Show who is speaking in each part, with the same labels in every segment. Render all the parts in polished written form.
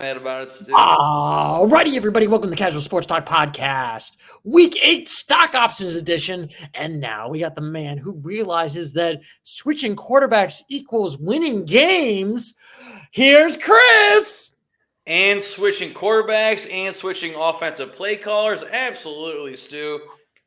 Speaker 1: Mad about it, Stu.
Speaker 2: Alrighty, everybody. Welcome to the Casual Sports Talk Podcast, Week 8 Stock Options Edition. And now we got the man who realizes that switching quarterbacks equals winning games. Here's Chris.
Speaker 1: And switching quarterbacks and switching offensive play callers. Absolutely, Stu.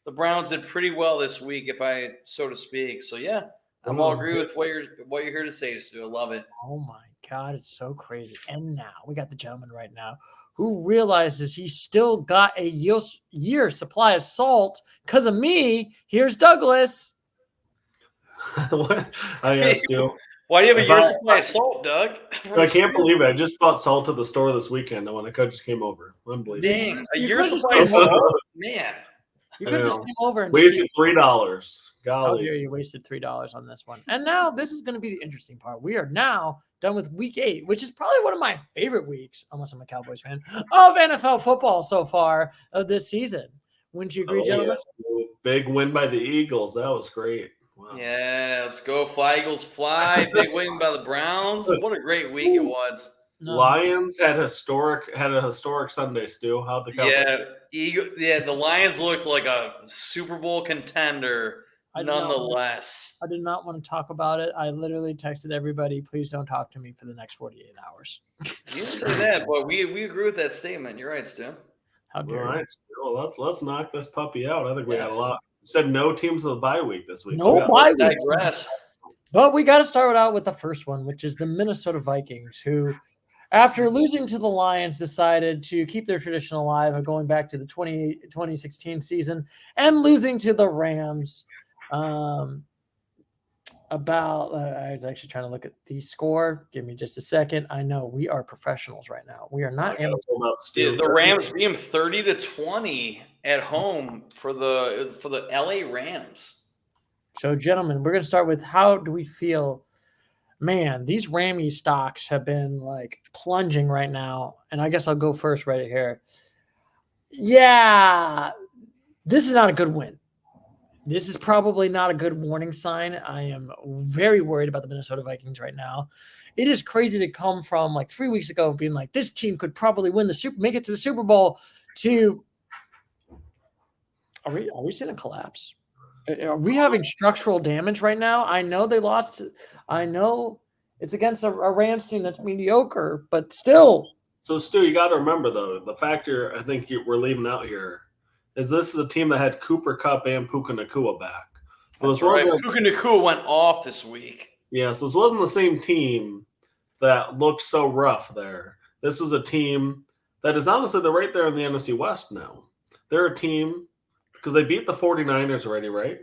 Speaker 1: The Browns did pretty well this week, if I so to speak. So yeah, I'm all agree with what you're here to say, Stu. I love it.
Speaker 2: Oh my God, it's so crazy. And now we got the gentleman right now who realizes he's still got a year supply of salt because of me. Here's Douglas.
Speaker 3: What? I guess, Stu.
Speaker 1: Why do you have a year supply of salt, Doug?
Speaker 3: I can't believe it. I just bought salt at the store this weekend when I just came over. Unbelievable.
Speaker 1: Dang, a year supply of salt? Man.
Speaker 2: You could have just came over and
Speaker 3: wasted $3.
Speaker 2: How
Speaker 3: Golly.
Speaker 2: dare you wasted $3 on this one. And now this is going to be the interesting part. We are now done with week 8, which is probably one of my favorite weeks, unless I'm a Cowboys fan, of NFL football so far of this season. Wouldn't you agree, gentlemen?
Speaker 3: Yes. Big win by the Eagles. That was great. Wow.
Speaker 1: Yeah, let's go. Fly, Eagles, fly. Big win by the Browns. What a great week it was.
Speaker 3: No. Lions had a historic Sunday, Stu. How'd the Cowboys?
Speaker 1: The Lions looked like a Super Bowl contender. Nonetheless,
Speaker 2: I did not want to talk about it. I literally texted everybody, please don't talk to me for the next 48 hours.
Speaker 1: You didn't say that, but we agree with that statement. You're right, Stu.
Speaker 3: All right, Stu. Let's knock this puppy out. I think we got a lot. Said no teams of the bye week this week.
Speaker 2: No bye week. But we got to start out with the first one, which is the Minnesota Vikings, who, after losing to the Lions, decided to keep their tradition alive of going back to the 2016 season and losing to the Rams. I was actually trying to look at the score. Give me just a second. I know we are professionals right now. We are not.
Speaker 1: The Rams beat them 30-20 at home for the LA Rams.
Speaker 2: So, gentlemen, we're going to start with how do we feel? Man, these Rammy stocks have been like plunging right now, and I guess I'll go first right here. Yeah, this is not a good win. This is probably not a good warning sign. I am very worried about the Minnesota Vikings right now. It is crazy to come from like 3 weeks ago being like, this team could probably make it to the Super Bowl to are we seeing a collapse? Are we having structural damage right now? I know they lost. I know it's against a Rams team that's mediocre, but still.
Speaker 3: So, Stu, you got to remember, though, the factor I think we're leaving out here is this is a team that had Cooper Kupp and Puka Nacua back. So
Speaker 1: that's right. Puka Nacua went off this week.
Speaker 3: Yeah, so this wasn't the same team that looked so rough there. This was a team that is honestly, they're right there in the NFC West now. They're a team because they beat the 49ers already, right?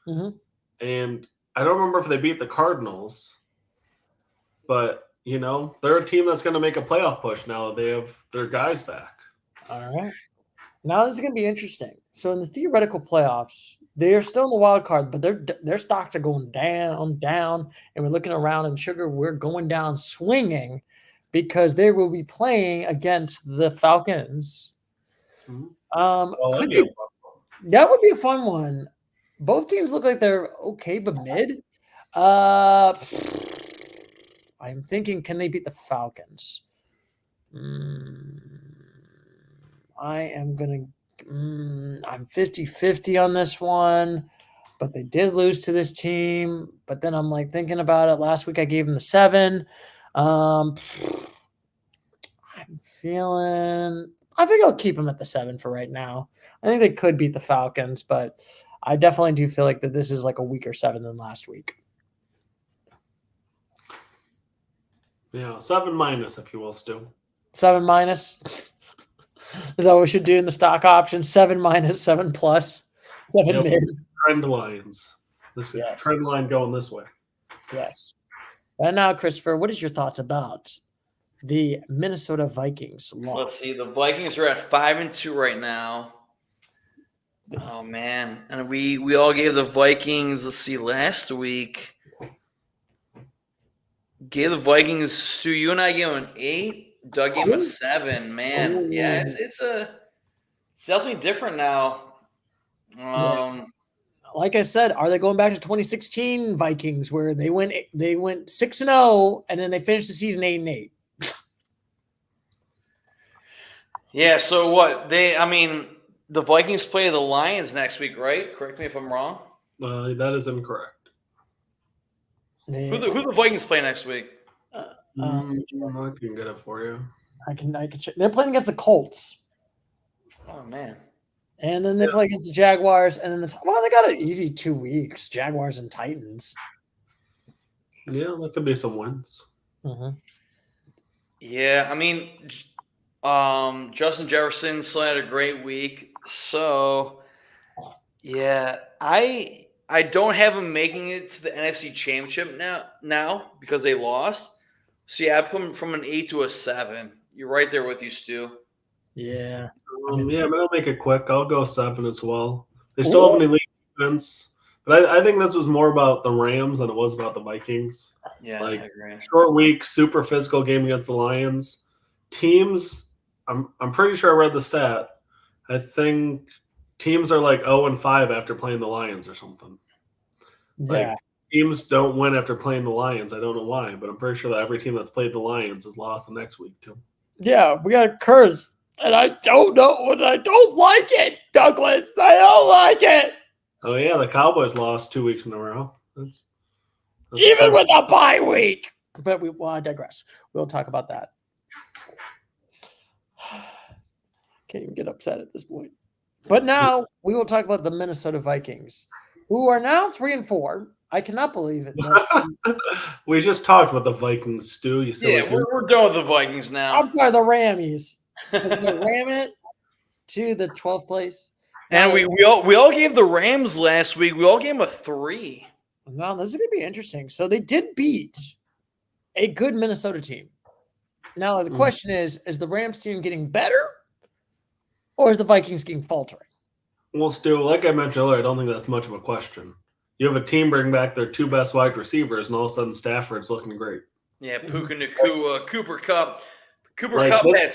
Speaker 2: Mm-hmm.
Speaker 3: And I don't remember if they beat the Cardinals, but, they're a team that's going to make a playoff push now that they have their guys back.
Speaker 2: All right. Now this is going to be interesting. So in the theoretical playoffs, they are still in the wild card, but their stocks are going down, and we're looking around, and we're going down swinging because they will be playing against the Falcons.
Speaker 3: Mm-hmm.
Speaker 2: That would be a fun one. Both teams look like they're okay, but mid. I'm thinking, can they beat the Falcons? I'm 50-50 on this one, but they did lose to this team. But then I'm like thinking about it. Last week I gave them the 7. I think I'll keep them at the 7 for right now. I think they could beat the Falcons, but I definitely do feel like that this is like a weaker 7 than last week.
Speaker 3: Yeah, 7-, if you will, Stu.
Speaker 2: 7-. Is that what we should do in the stock option? 7-, 7+, 7 mid.
Speaker 3: Trend lines. This is trend line going this way.
Speaker 2: Yes. And now, Christopher, what is your thoughts about the Minnesota Vikings loss?
Speaker 1: Let's see. The Vikings are at 5-2 right now. Oh man, and we all gave the Vikings. Let's see, last week gave the Vikings. Stu, you and I gave them an 8. Doug gave him a 7. Man, yeah, it's definitely different now.
Speaker 2: Like I said, are they going back to 2016 Vikings where they went 6-0 and then they finished the season 8-8?
Speaker 1: Yeah. So what the Vikings play the Lions next week, right? Correct me if I'm wrong.
Speaker 3: That is incorrect.
Speaker 1: Who the Vikings play next week?
Speaker 3: I can get it for you.
Speaker 2: I can check. They're playing against the Colts.
Speaker 1: Oh man.
Speaker 2: And then they play against the Jaguars, and then they got an easy 2 weeks. Jaguars and Titans.
Speaker 3: Yeah, that could be some wins.
Speaker 2: Mm-hmm.
Speaker 1: Yeah, Justin Jefferson still had a great week. So, yeah, I don't have him making it to the NFC Championship now because they lost. So yeah, I put him from an 8 to a 7. You're right there with you, Stu.
Speaker 2: Yeah.
Speaker 3: Yeah, but I'll make it quick. I'll go 7 as well. They still have an elite defense, but I think this was more about the Rams than it was about the Vikings.
Speaker 1: Yeah, I agree.
Speaker 3: Short week, super physical game against the Lions. Teams, I'm pretty sure I read the stat. I think teams are like 0-5 after playing the Lions or something.
Speaker 2: Yeah.
Speaker 3: Teams don't win after playing the Lions. I don't know why, but I'm pretty sure that every team that's played the Lions has lost the next week too.
Speaker 2: Yeah, we got a curse. And I don't know, and I don't like it, Douglas. I don't like it.
Speaker 3: Oh yeah, the Cowboys lost 2 weeks in a row. That's
Speaker 2: Even with a bye week. But I digress. We'll talk about that. Can't even get upset at this point. But now we will talk about the Minnesota Vikings, who are now 3-4. I cannot believe it.
Speaker 3: We just talked about the Vikings, Stu.
Speaker 1: We're done with the Vikings now.
Speaker 2: I'm sorry, the Rammies. Ram it to the 12th place.
Speaker 1: And we all gave the Rams last week. We all gave them a 3.
Speaker 2: Now this is going to be interesting. So they did beat a good Minnesota team. Now the question is the Rams team getting better, or is the Vikings getting faltering?
Speaker 3: Well, Stu, like I mentioned earlier, I don't think that's much of a question. You have a team bring back their 2 best wide receivers, and all of a sudden Stafford's looking great.
Speaker 1: Yeah, Puka Nacua, Cooper Kupp. Cooper Kupp had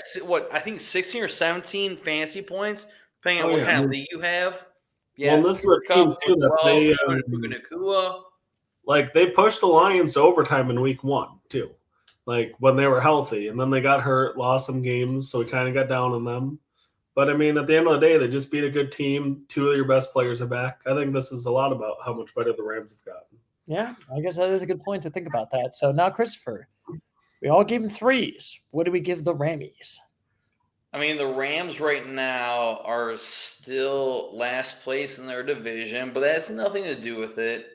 Speaker 1: I think 16 or 17 fantasy points, depending on what kind of league you have. Yeah,
Speaker 3: well, this is a team too that
Speaker 1: Puka Nacua.
Speaker 3: Like they pushed the Lions to overtime in week 1 too, like when they were healthy, and then they got hurt, lost some games, so we kind of got down on them. But I mean, at the end of the day, they just beat a good team. 2 of your best players are back. I think this is a lot about how much better the Rams have gotten.
Speaker 2: Yeah, I guess that is a good point to think about that. So now, Christopher, we all gave them 3s. What do we give the Rammies?
Speaker 1: I mean, the Rams right now are still last place in their division, but that has nothing to do with it.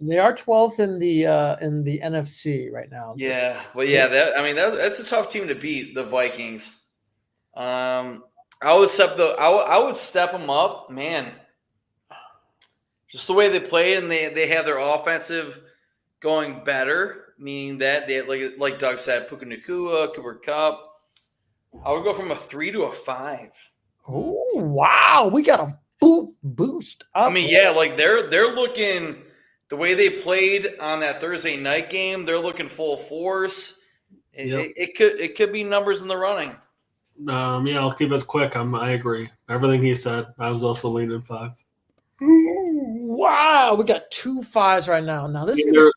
Speaker 2: They are 12th in the NFC right now.
Speaker 1: Yeah, but yeah, that's a tough team to beat, the Vikings. I would step them up, man. Just the way they played, and they have their offensive going better, meaning that they like Doug said, Puka Nacua, Cooper Kupp. I would go from a 3 to a 5.
Speaker 2: Oh wow, we got a boost up.
Speaker 1: I mean, yeah, like they're looking the way they played on that Thursday night game. They're looking full force. It could be numbers in the running.
Speaker 3: Yeah, I'll keep it quick. I agree. Everything he said. I was also leaning 5.
Speaker 2: Wow, we got 2 5s right now. Now this
Speaker 3: they're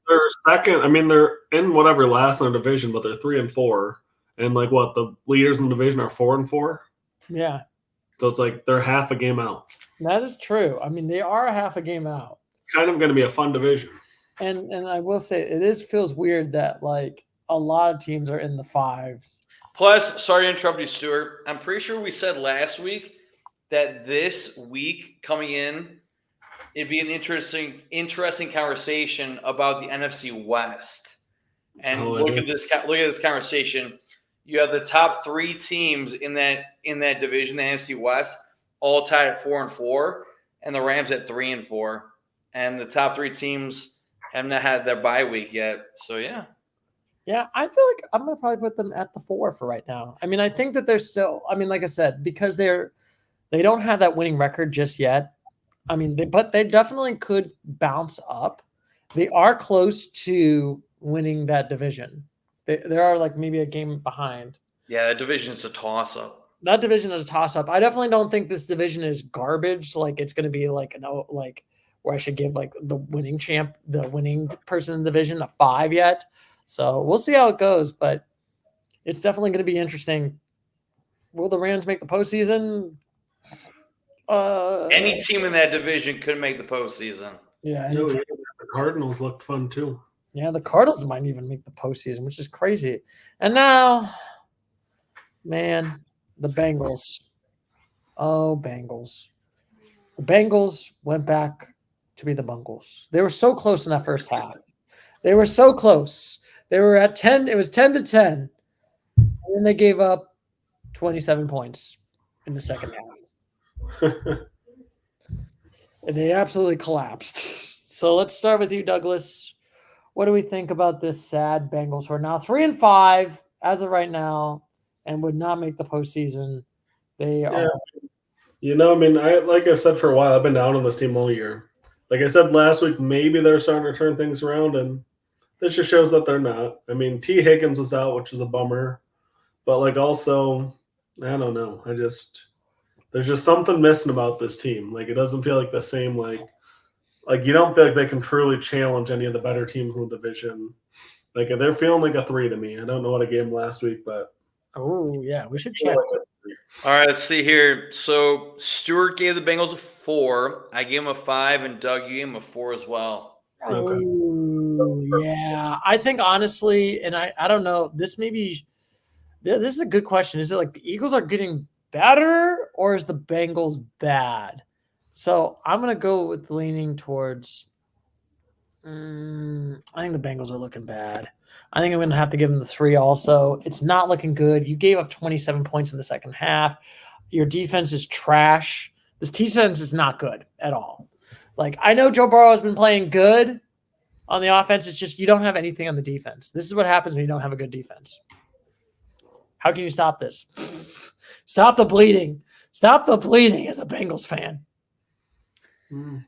Speaker 3: second. I mean, they're in whatever last in the division, but they're 3-4. And like what the leaders in the division are 4-4.
Speaker 2: Yeah.
Speaker 3: So it's like they're half a game out.
Speaker 2: That is true. I mean, they are half a game out.
Speaker 3: It's kind of going to be a fun division.
Speaker 2: And I will say feels weird that like a lot of teams are in the 5s.
Speaker 1: Plus, sorry to interrupt you, Stuart. I'm pretty sure we said last week that this week coming in, it'd be an interesting conversation about the NFC West. And look at this conversation. You have the top 3 teams in that division, the NFC West, all tied at 4-4, and the Rams at 3-4. And the top 3 teams have not had their bye week yet. So yeah.
Speaker 2: Yeah, I feel like I'm gonna probably put them at the 4 for right now. I mean, I think that they're still. I mean, like I said, because they don't have that winning record just yet. I mean, but they definitely could bounce up. They are close to winning that division. They are like maybe a game behind.
Speaker 1: Yeah, that division is a toss-up.
Speaker 2: That division is a toss-up. I definitely don't think this division is garbage. Like it's going to be like where I should give like the winning person in the division a 5 yet. So we'll see how it goes, but it's definitely going to be interesting Will the Rams make the postseason?
Speaker 1: Any team in that division could make the postseason.
Speaker 2: Yeah,
Speaker 3: The Cardinals looked fun too.
Speaker 2: Yeah, the Cardinals might even make the postseason, which is crazy. And now, man, the Bengals. Oh, Bengals. The Bengals went back to be the Bengals. They were so close in that first half. They were so close. They were at 10. It was 10-10. And then they gave up 27 points in the second half. And they absolutely collapsed. So let's start with you, Douglas. What do we think about this sad Bengals who are now 3-5 as of right now and would not make the postseason? They are.
Speaker 3: Like I've said for a while, I've been down on this team all year. Like I said last week, maybe they're starting to turn things around, and this just shows that they're not. I mean, T. Higgins was out, which is a bummer. But, also, I don't know. There's just something missing about this team. It doesn't feel like the same, you don't feel like they can truly challenge any of the better teams in the division. They're feeling like a 3 to me. I don't know what I gave them last week, but.
Speaker 2: Oh, yeah. We should check.
Speaker 1: All right, let's see here. So Stuart gave the Bengals a 4. I gave him a 5, and Doug, you gave him a 4 as well.
Speaker 3: Okay.
Speaker 2: Oh, yeah. I think honestly, and I don't know, this is a good question. Is it like the Eagles are getting better or is the Bengals bad? So I'm going to go with leaning towards I think the Bengals are looking bad. I think I'm going to have to give them the 3 also. It's not looking good. You gave up 27 points in the second half. Your defense is trash. This defense is not good at all. I know Joe Burrow has been playing good on the offense. It's just you don't have anything on the defense. This is what happens when you don't have a good defense. How can you stop this? Stop the bleeding. Stop the bleeding as a Bengals fan.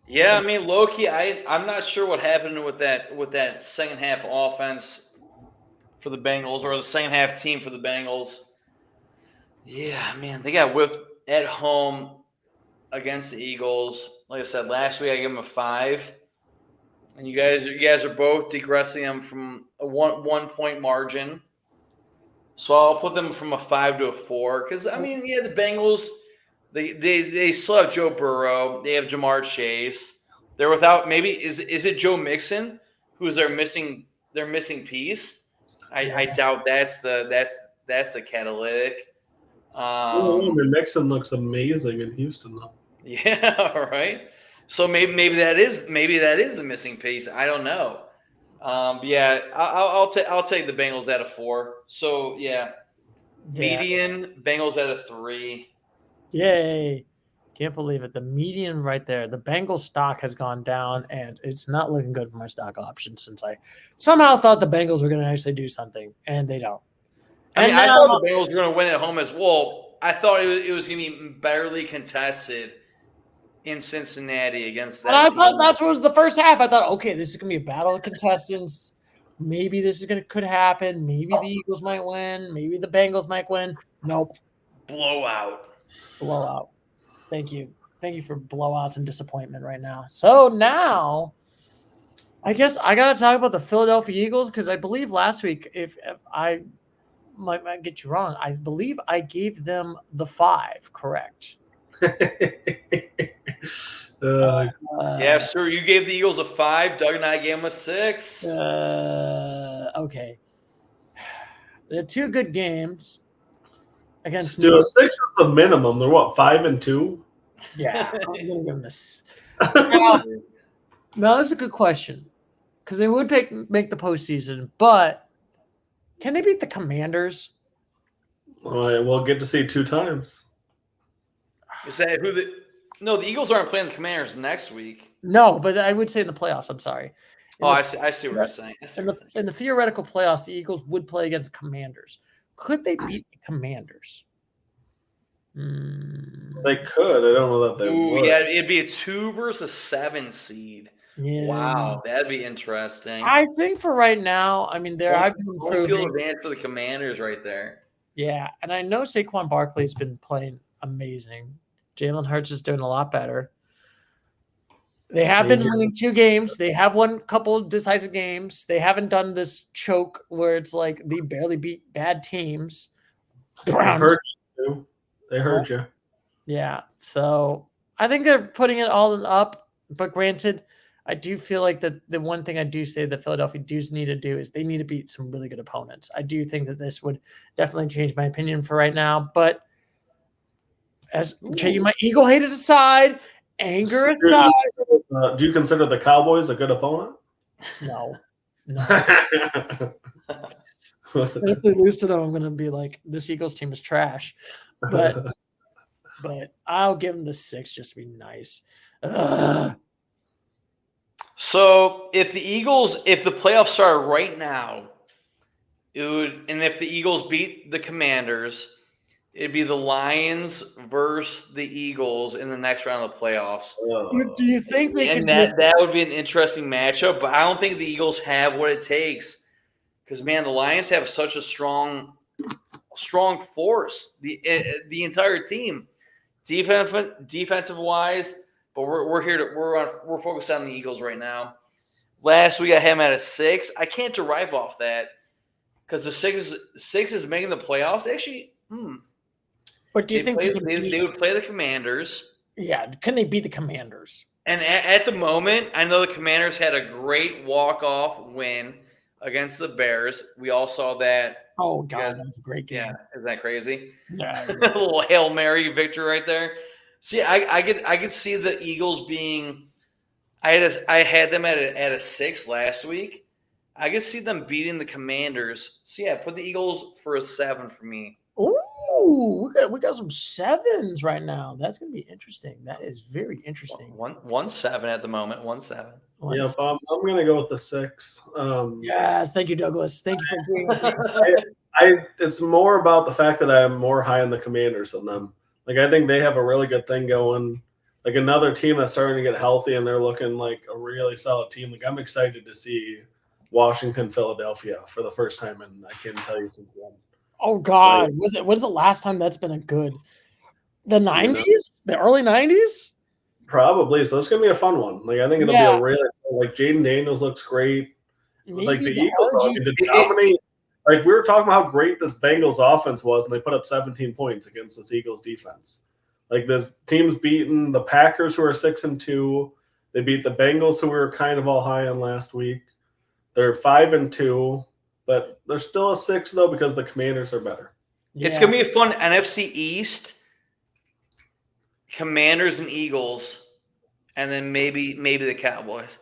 Speaker 1: Yeah, I mean, low-key, I'm not sure what happened with that second half offense for the Bengals or the second half team for the Bengals. Yeah, man, they got whipped at home against the Eagles. Like I said, last week I gave them a 5. And you guys are both digressing them from a one point margin. So I'll put them from a 5 to a 4. Because, I mean, yeah, the Bengals – They still have Joe Burrow. They have Jamar Chase. They're without is it Joe Mixon who's their missing piece? I doubt that's the catalytic.
Speaker 3: Mixon looks amazing in Houston though.
Speaker 1: Yeah, right. So maybe that is the missing piece. I don't know. Yeah, I'll take the Bengals at a 4. So yeah. Median Bengals at a 3.
Speaker 2: Yay. Can't believe it. The median right there. The Bengals stock has gone down, and it's not looking good for my stock options since I somehow thought the Bengals were going to actually do something, and they don't.
Speaker 1: I thought the Bengals were going to win at home as well. I thought it was going to be barely contested in Cincinnati against that team.
Speaker 2: I thought that's what was the first half. I thought, okay, this is going to be a battle of contestants. Maybe this could happen. Maybe the Eagles might win. Maybe the Bengals might win. Nope.
Speaker 1: Blowout.
Speaker 2: Thank you for blowouts and disappointment right now. So now I guess I gotta talk about the Philadelphia Eagles because I believe last week, if I might get you wrong, I believe I gave them the 5, correct?
Speaker 1: Yeah, sir. You gave the Eagles a 5. Doug and I gave them a 6.
Speaker 2: Okay. They had 2 good games. Against
Speaker 3: Dude, 6 is the minimum. They're what, 5-2?
Speaker 2: Yeah, I'm gonna give them this. Now, this is a good question because they would make the postseason, but can they beat the Commanders?
Speaker 3: All right, we'll get to see 2 times.
Speaker 1: Is that who No, the Eagles aren't playing the Commanders next week.
Speaker 2: No, but I would say in the playoffs. I'm sorry.
Speaker 1: I see what you're saying.
Speaker 2: In the theoretical playoffs, the Eagles would play against the Commanders. Could they beat the Commanders?
Speaker 3: They could. I don't know that they would.
Speaker 1: Yeah, it'd be a 2 versus 7 seed.
Speaker 2: Yeah.
Speaker 1: Wow, that'd be interesting.
Speaker 2: I think for right now, I mean, I've been
Speaker 1: home field advantage for the Commanders right there.
Speaker 2: Yeah, and I know Saquon Barkley's been playing amazing. Jalen Hurts is doing a lot better. They have been winning 2 games. They have won a couple of decisive games. They haven't done this choke where it's like they barely beat bad teams. Browns.
Speaker 3: They heard you.
Speaker 2: Yeah. So I think they're putting it all up. But granted, I do feel like the one thing I do say that Philadelphia does need to do is they need to beat some really good opponents. I do think that this would definitely change my opinion for right now. But as taking my eagle haters aside, anger aside.
Speaker 3: Do you consider the Cowboys a good opponent?
Speaker 2: No. If they lose to them, I'm going to be like, this Eagles team is trash. But I'll give them the 6 just to be nice. Ugh.
Speaker 1: So if the playoffs started right now, if the Eagles beat the Commanders, it'd be the Lions versus the Eagles in the next round of the playoffs.
Speaker 2: Do you think they can?
Speaker 1: That would be an interesting matchup, but I don't think the Eagles have what it takes. Because man, the Lions have such a strong force. The entire team, defensive wise. But we're focused on the Eagles right now. Last week I had them at a 6. I can't derive off that because the 6 is making the playoffs. Actually,
Speaker 2: But do you think
Speaker 1: they would play the Commanders?
Speaker 2: Yeah, can they beat the Commanders?
Speaker 1: And at the moment, I know the Commanders had a great walk-off win against the Bears. We all saw that.
Speaker 2: Oh God, that was a great game.
Speaker 1: Yeah, isn't that crazy?
Speaker 2: Yeah,
Speaker 1: a little Hail Mary victory right there. See, I could see the Eagles being. I had them at a 6 last week. I could see them beating the Commanders. So yeah, put the Eagles for a 7 for me.
Speaker 2: Ooh, we got some 7s right now. That's gonna be interesting. That is very interesting.
Speaker 1: 1-7 at the moment. 1-7.
Speaker 3: Yeah, I'm gonna go with the 6.
Speaker 2: Yes, thank you, Douglas. Thank you for agreeing with me.
Speaker 3: It's more about the fact that I'm more high on the Commanders than them. Like I think they have a really good thing going. Like another team that's starting to get healthy and they're looking like a really solid team. Like I'm excited to see Washington, Philadelphia for the first time in I can't tell you since when.
Speaker 2: Oh God, what is the last time that's been a good? The 90s, the early 90s.
Speaker 3: Probably. So it's gonna be a fun one. Like I think it'll be a really like Jaden Daniels looks great.
Speaker 2: Maybe
Speaker 3: like the Eagles to dominate. Like we were talking about how great this Bengals offense was, and they put up 17 points against this Eagles defense. Like this team's beaten the Packers, who are 6-2. They beat the Bengals, who we were kind of all high on last week. They're 5-2, but they're still a 6 though because the Commanders are better.
Speaker 1: Yeah. It's gonna be a fun NFC East. Commanders and Eagles, and then maybe the Cowboys.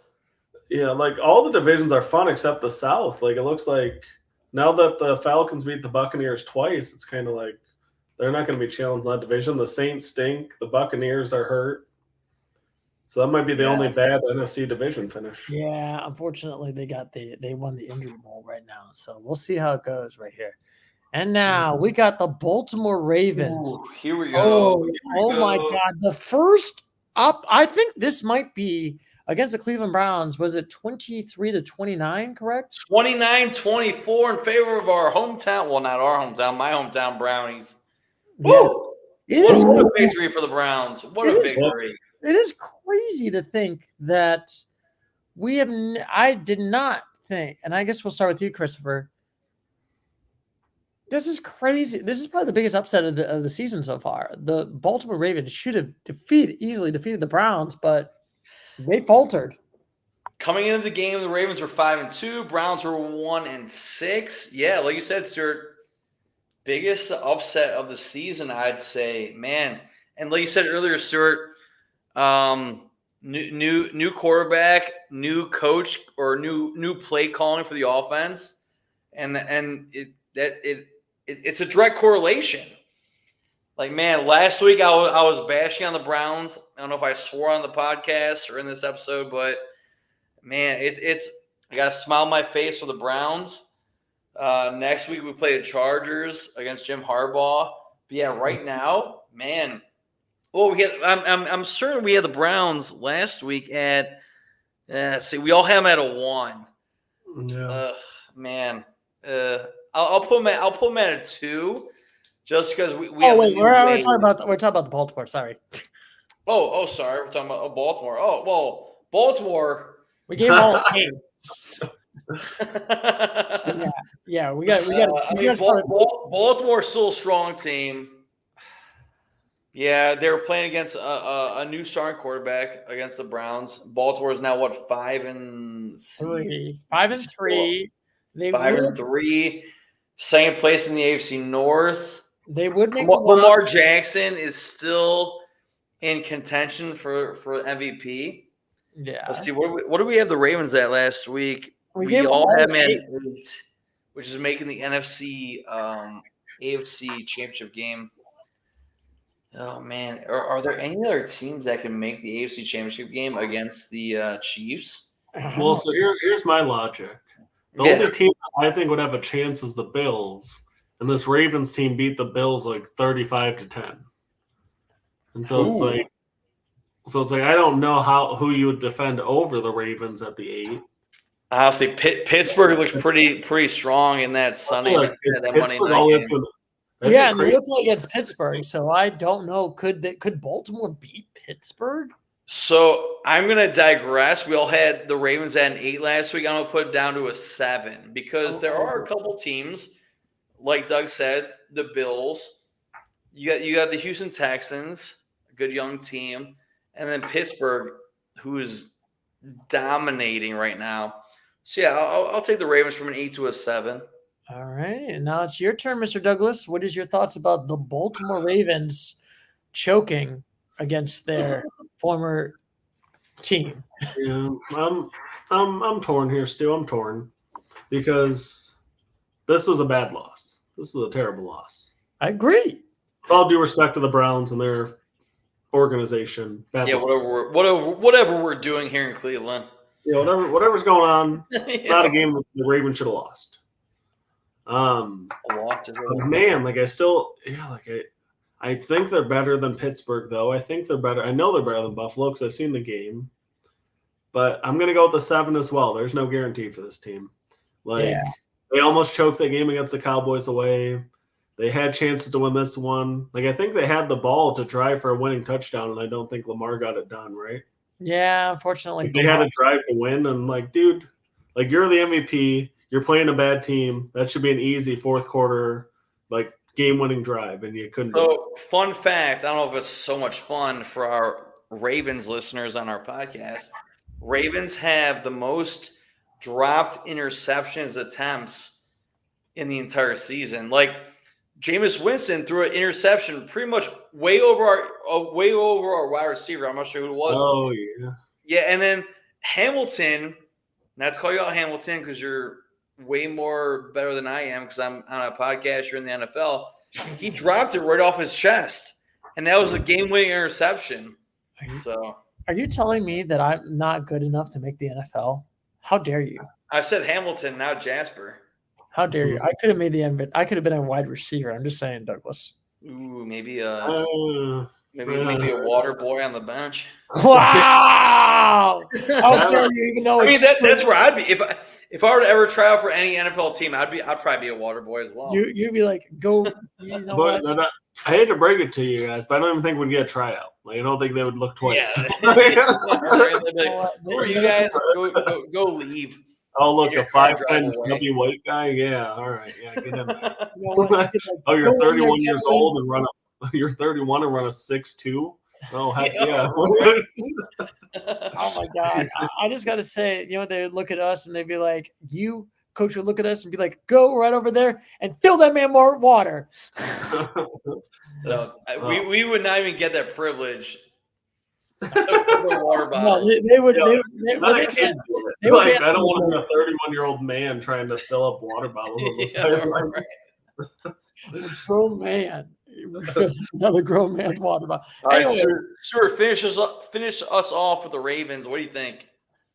Speaker 3: Yeah, like all the divisions are fun except the South. Like it looks like now that the Falcons beat the Buccaneers twice, it's kind of like they're not going to be challenged in that division. The Saints stink. The Buccaneers are hurt. So that might be the only bad NFC division finish.
Speaker 2: Yeah, unfortunately, they won the injury bowl right now. So we'll see how it goes right here. And now we got the Baltimore Ravens.
Speaker 1: Ooh, here we go.
Speaker 2: Oh my God. The first up, I think this might be against the Cleveland Browns. Was it 23-29, correct?
Speaker 1: 29-24 in favor of our hometown. Well, not our hometown, my hometown Brownies.
Speaker 2: Yeah.
Speaker 1: Woo! What a victory for the Browns. What a victory.
Speaker 2: It is crazy to think that I did not think, and I guess we'll start with you, Christopher. This is crazy. This is probably the biggest upset of the season so far. The Baltimore Ravens should have easily defeated the Browns, but they faltered.
Speaker 1: Coming into the game, the Ravens were 5-2. Browns were 1-6. Yeah, like you said, Stuart, biggest upset of the season, I'd say. Man, and like you said earlier, Stuart, new quarterback, new coach, or new play calling for the offense, and it's a direct correlation. Like, man, last week I was bashing on the Browns. I don't know if I swore on the podcast or in this episode, but man, it's I got a smile on my face for the Browns. Next week we play the Chargers against Jim Harbaugh. But yeah, right now, man. Well, I'm certain we had the Browns last week at. We all have them at a 1.
Speaker 3: Yeah.
Speaker 1: Man. I'll put them at a 2, just because we.
Speaker 2: We're talking about the Baltimore. Sorry.
Speaker 1: Oh, sorry. We're talking about Baltimore. Oh, well, Baltimore.
Speaker 2: We gave all the games. yeah. We got.
Speaker 1: Baltimore's still a strong team. Yeah, they were playing against a new starting quarterback against the Browns. Baltimore is now what 5-3.
Speaker 2: 5-3. They
Speaker 1: Five
Speaker 2: would
Speaker 1: and three, second place in the AFC North.
Speaker 2: they would make the
Speaker 1: Lamar Jackson is still in contention for MVP.
Speaker 2: Yeah.
Speaker 1: Let's see what do we have the Ravens at last week?
Speaker 2: We
Speaker 1: We
Speaker 2: gave them
Speaker 1: all
Speaker 2: all
Speaker 1: had them at
Speaker 2: eight.
Speaker 1: 8, which is making the NFC AFC Championship game. Oh man, are there any other teams that can make the AFC Championship game against the Chiefs?
Speaker 3: Well, so here's my logic. The
Speaker 1: Yeah.
Speaker 3: only team I think would have a chance is the Bills, and this Ravens team beat the Bills like 35-10. And so it's
Speaker 1: Ooh.
Speaker 3: like I don't know who you would defend over the Ravens at the 8.
Speaker 1: Honestly, Pittsburgh looks pretty strong in that Sunday
Speaker 3: Also,
Speaker 1: night,
Speaker 3: is
Speaker 1: that Monday
Speaker 3: Pittsburgh
Speaker 1: night
Speaker 3: all the way
Speaker 1: game.
Speaker 3: to that'd be
Speaker 2: Yeah, and they're
Speaker 3: crazy.
Speaker 2: looking against Pittsburgh, so I don't know. Could Baltimore beat Pittsburgh?
Speaker 1: So I'm gonna digress. We all had the Ravens at an 8 last week. I'm gonna put it down to a 7 because there are a couple teams, like Doug said, the Bills. You got the Houston Texans, a good young team, and then Pittsburgh, who is dominating right now. So yeah, I'll take the Ravens from an 8 to a 7.
Speaker 2: All right, and now it's your turn, Mr. Douglas. What is your thoughts about the Baltimore Ravens choking against their former team?
Speaker 3: Yeah, I'm torn here, Stu. I'm torn because this was a bad loss. This was a terrible loss.
Speaker 2: I agree.
Speaker 3: With all due respect to the Browns and their organization, bad
Speaker 1: Yeah,
Speaker 3: loss.
Speaker 1: whatever we're doing here in Cleveland.
Speaker 3: Yeah, whatever's going on, it's
Speaker 1: Yeah.
Speaker 3: not a game that the Ravens should have lost.
Speaker 1: A lot to
Speaker 3: But man, I think they're better than Pittsburgh, though. I think they're better. I know they're better than Buffalo because I've seen the game. But I'm going to go with the 7 as well. There's no guarantee for this team. They almost choked that game against the Cowboys away. They had chances to win this one. I think they had the ball to try for a winning touchdown, and I don't think Lamar got it done, right?
Speaker 2: Yeah, unfortunately.
Speaker 3: They had a drive to win, and dude, you're the MVP. You're playing a bad team. That should be an easy fourth quarter, game-winning drive, and you couldn't.
Speaker 1: So, fun fact, I don't know if it's so much fun for our Ravens listeners on our podcast. Ravens have the most dropped interceptions attempts in the entire season. Jameis Winston threw an interception pretty much way over our wide receiver. I'm not sure who it was.
Speaker 3: Oh, yeah.
Speaker 1: Yeah, and then Hamilton, not to call you out Hamilton because you're way more better than I am because I'm on a podcast, you're in the NFL. He dropped it right off his chest, and that was a game-winning interception.
Speaker 2: Are you telling me that I'm not good enough to make the NFL? How dare you?
Speaker 1: I said Hamilton, not Jasper.
Speaker 2: How dare you? I could have made the NBA. I could have been a wide receiver. I'm just saying, Douglas.
Speaker 1: Ooh, maybe a water boy on the bench.
Speaker 2: Wow! How dare you even know?
Speaker 1: I mean, that's where I'd be if I were to ever try out for any NFL team. I'd probably be a water boy as well.
Speaker 2: You'd be like, go. You know
Speaker 3: But
Speaker 2: what?
Speaker 3: I hate to break it to you guys, but I don't even think we'd get a tryout. I don't think they would look twice.
Speaker 1: Yeah. Or you guys go leave.
Speaker 3: Oh, look,
Speaker 1: Your
Speaker 3: a
Speaker 1: car
Speaker 3: 5'10"
Speaker 1: drive away.
Speaker 3: chubby white guy? Yeah, all right. Yeah, get in there.
Speaker 2: You know what? I could,
Speaker 3: Oh, you're
Speaker 2: go in there
Speaker 3: 31 years
Speaker 2: telling-
Speaker 3: old and you're 31 and run a 6'2"? Oh, heck yeah.
Speaker 2: Oh my God. I just got to say, they would look at us and they'd be like, coach would look at us and be like, go right over there and fill that man more water.
Speaker 1: We would not even get that privilege. The water
Speaker 2: No,
Speaker 1: bottles.
Speaker 2: they would.
Speaker 3: Yeah.
Speaker 2: They
Speaker 3: I
Speaker 2: can't.
Speaker 3: don't
Speaker 2: They would be
Speaker 3: want to be a 31-year-old man trying to fill up water bottles. On the sideline.
Speaker 2: A grown man. Another grown man's water bottle.
Speaker 1: All right,
Speaker 2: Anyway.
Speaker 1: Stuart, finish us off with the Ravens. What do you think?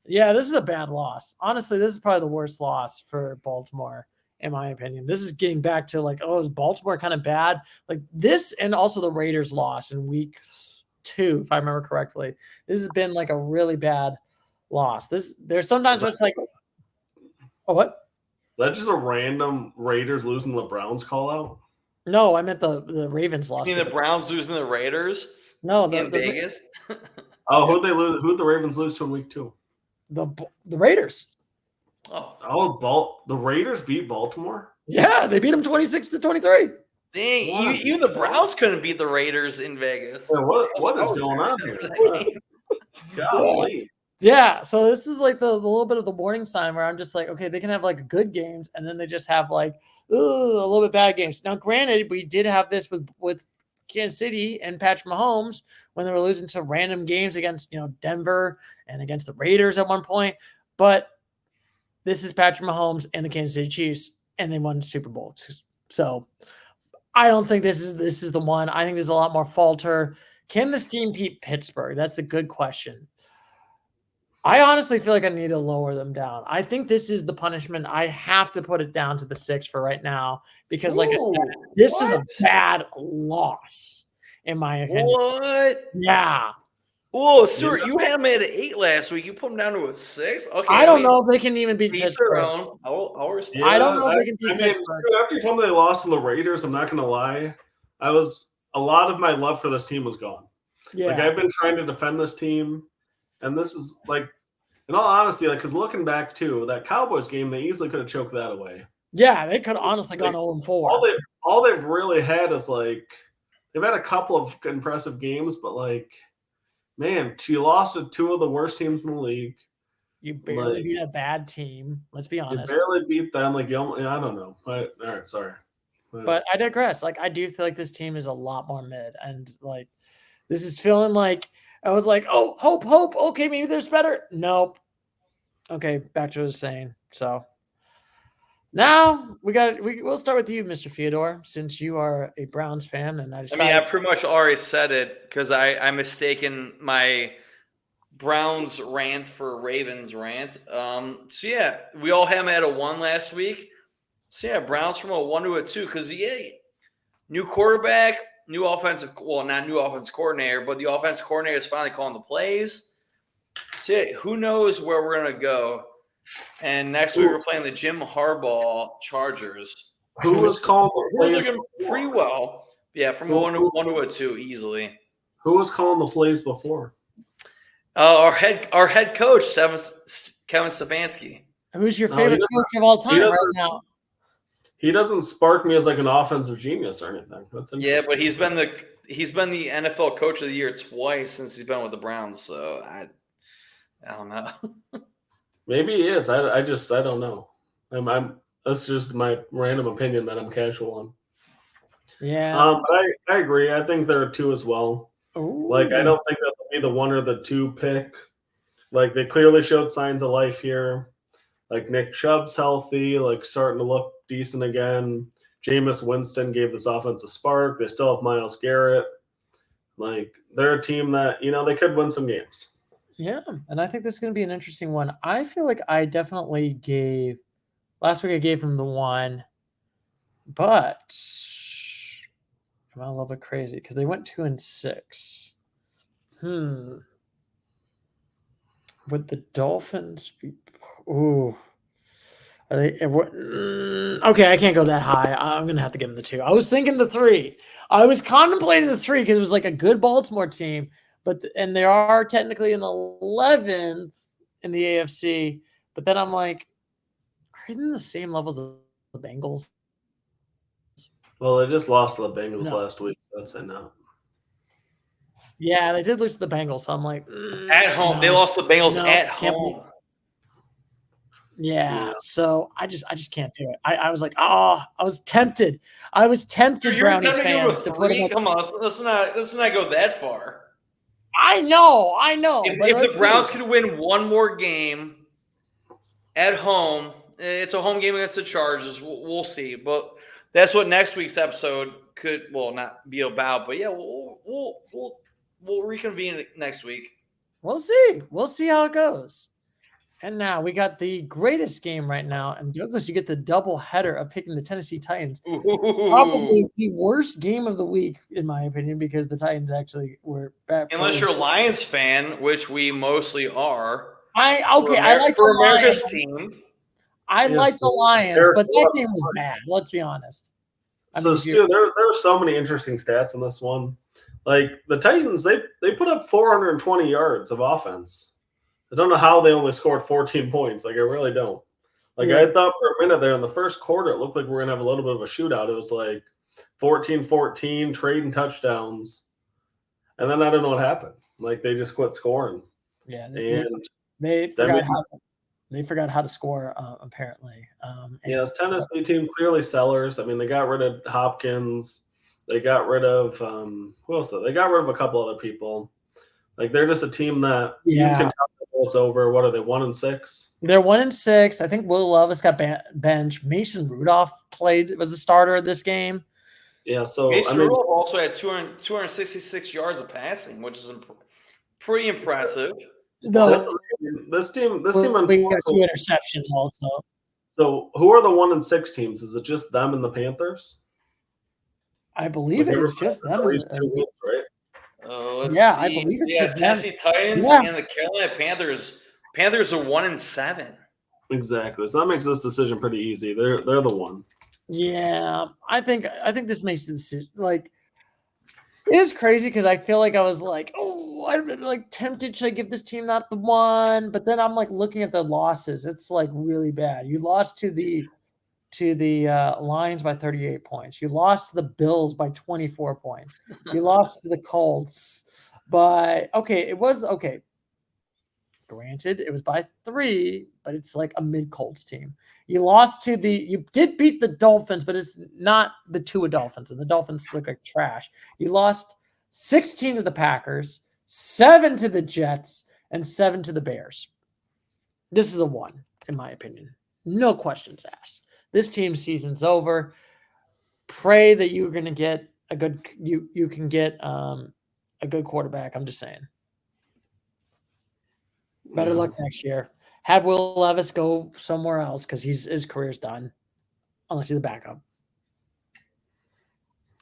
Speaker 2: Yeah, this is a bad loss. Honestly, this is probably the worst loss for Baltimore, in my opinion. This is getting back to is Baltimore kind of bad? This and also the Raiders loss in week 2, if I remember correctly. This has been a really bad loss. There's sometimes when it's what?
Speaker 3: Is that just a random Raiders losing the Browns call out?
Speaker 2: No, I meant the Ravens loss.
Speaker 1: You mean the Browns losing the Raiders?
Speaker 2: No,
Speaker 1: in Vegas.
Speaker 3: Oh, who'd they lose? Who'd the Ravens lose to in week 2?
Speaker 2: The Raiders.
Speaker 3: The Raiders beat Baltimore?
Speaker 2: Yeah, they beat them 26-23.
Speaker 1: Dang, even the Browns couldn't beat the Raiders in Vegas.
Speaker 3: Yeah, what is going on here? Golly.
Speaker 2: Yeah, so this is like the little bit of the warning sign where I'm just like, okay, they can have like good games, and then they just have like a little bit bad games. Now, granted, we did have this with Kansas City and Patrick Mahomes when they were losing to random games against Denver and against the Raiders at one point, but this is Patrick Mahomes and the Kansas City Chiefs, and they won Super Bowl. So I don't think this is the one. I think there's a lot more falter. Can this team beat Pittsburgh? That's a good question. I honestly feel like I need to lower them down. I think this is the punishment. I have to put it down to the 6 for right now because, like I said, this is a bad loss, in my opinion.
Speaker 1: What?
Speaker 2: Yeah.
Speaker 1: Whoa, Stuart, you had them at an 8 last week. You put them down to a 6? Okay.
Speaker 2: I don't know if they can even beat Pittsburgh.
Speaker 1: I'll respect.
Speaker 2: I don't know if they can beat Pittsburgh.
Speaker 3: After you told me they lost to the Raiders, I'm not going to lie. A lot of my love for this team was gone.
Speaker 2: Yeah.
Speaker 3: Like, I've been trying to defend this team, and this is like, in all honesty, like, because looking back too, that Cowboys game, they easily could have choked that away.
Speaker 2: Yeah, they could have honestly gone 0-4.
Speaker 3: All they've really had is like they've had a couple of impressive games, but like, man, you lost to 2 of the worst teams in the league.
Speaker 2: You barely beat a bad team. Let's be honest.
Speaker 3: You barely beat them. Like, I don't know. But all right, sorry.
Speaker 2: But I digress. Like, I do feel like this team is a lot more mid, and like, this is feeling like I was like, oh, hope. Okay, maybe there's better. Nope. Okay, back to what I was saying. So now we'll start with you, Mr. Fyodor, since you are a Browns fan, and I
Speaker 1: pretty much already said it because I mistaken my Browns rant for Ravens rant. So yeah, we all had them at a 1 last week. So yeah, Browns from a 1 to a 2 because new quarterback, not new offensive coordinator, but the offensive coordinator is finally calling the plays. So yeah, who knows where we're gonna go? And next week we're playing the Jim Harbaugh Chargers.
Speaker 3: Who was calling the
Speaker 1: We're
Speaker 3: plays?
Speaker 1: looking pretty well. Yeah, from a 1 to a 2 easily.
Speaker 3: Who was calling the plays before?
Speaker 1: Our head coach, Kevin Stefanski.
Speaker 2: Who's your favorite coach of all time right now?
Speaker 3: He doesn't spark me as like an offensive genius or anything.
Speaker 1: Yeah, but he's been the NFL Coach of the Year twice since he's been with the Browns. So I don't know.
Speaker 3: Maybe he is. I don't know. That's just my random opinion that I'm casual on.
Speaker 2: Yeah.
Speaker 3: But I agree. I think there are 2 as well.
Speaker 2: Ooh.
Speaker 3: Like, I don't think that'll be the 1 or the 2 pick. Like, they clearly showed signs of life here. Like, Nick Chubb's healthy, like, starting to look decent again. Jameis Winston gave this offense a spark. They still have Myles Garrett. Like, they're a team that, they could win some games.
Speaker 2: Yeah, and I think this is going to be an interesting one. I feel like I definitely gave – last week I gave him the 1, but I'm a little bit crazy because they went 2-6. Would the Dolphins be – ooh. Are they okay, I can't go that high. I'm going to have to give them the 2. I was thinking the 3. I was contemplating the 3 because it was like a good Baltimore team. And they are technically in the 11th in the AFC. But then I'm like, are they in the same levels as the Bengals?
Speaker 3: Well, they just lost to the Bengals last week. That's it now.
Speaker 2: Yeah, they did lose to the Bengals. So I'm like,
Speaker 1: at home. They lost to the Bengals at home.
Speaker 2: Yeah, so I just can't do it. I was like, I was tempted. Brownies fans to put them up.
Speaker 1: Come on, let's not go that far.
Speaker 2: I know.
Speaker 1: If the Browns could win 1 more game at home, it's a home game against the Chargers. We'll see, but that's what next week's episode could not be about. But yeah, we'll reconvene next week.
Speaker 2: We'll see how it goes. And now we got the greatest game right now. And Douglas, you get the double header of picking the Tennessee Titans.
Speaker 1: Ooh.
Speaker 2: Probably the worst game of the week, in my opinion, because the Titans actually were bad.
Speaker 1: Unless you're a Lions fan, which we mostly are.
Speaker 2: I like the
Speaker 1: America's
Speaker 2: Lions.
Speaker 1: team.
Speaker 2: I like the Lions, but that game was bad. Let's be honest.
Speaker 3: Stu, there are so many interesting stats in this one. Like the Titans, they put up 420 yards of offense. I don't know how they only scored 14 points. Like, I really don't. Like, I thought for a minute there in the first quarter, it looked like we were going to have a little bit of a shootout. It was like 14-14, trading touchdowns. And then I don't know what happened. Like, they just quit scoring.
Speaker 2: Yeah,
Speaker 3: And
Speaker 2: they forgot how to score, apparently.
Speaker 3: this Tennessee team, clearly sellers. I mean, they got rid of Hopkins. They got rid of who else? They got rid of a couple other people. Like, they're just a team that you can tell it's over. What are they, 1-6?
Speaker 2: They're 1-6. I think Will Levis got benched. Mason Rudolph was the starter of this game.
Speaker 3: Yeah, so
Speaker 1: Mason Rudolph also had 266 yards of passing, which is pretty impressive.
Speaker 3: This team
Speaker 2: we got 2 interceptions also.
Speaker 3: So who are the 1-6 teams? Is it just them and the Panthers?
Speaker 2: I believe it's just them.
Speaker 3: Right?
Speaker 1: Let's see.
Speaker 2: I believe it's just
Speaker 1: Tennessee Titans and the Carolina Panthers. Panthers are 1-7.
Speaker 3: Exactly. So that makes this decision pretty easy. They're the one.
Speaker 2: Yeah, I think this makes the decision. Like, it is crazy because I feel like I was like, I'm like tempted. Should I give this team not the one? But then I'm like looking at the losses. It's like really bad. You lost to the Lions by 38 points. You lost to the Bills by 24 points. You lost to the Colts by it was okay. Granted, it was by 3, but it's like a mid-Colts team. You did beat the Dolphins, but it's not the Tua Dolphins, and the Dolphins look like trash. You lost 16 to the Packers, 7 to the Jets, and 7 to the Bears. This is a 1, in my opinion. No questions asked. This team's season's over. Pray that you're going to get a good you can get a good quarterback. I'm just saying. Better luck next year. Have Will Levis go somewhere else because his career's done, unless he's a backup.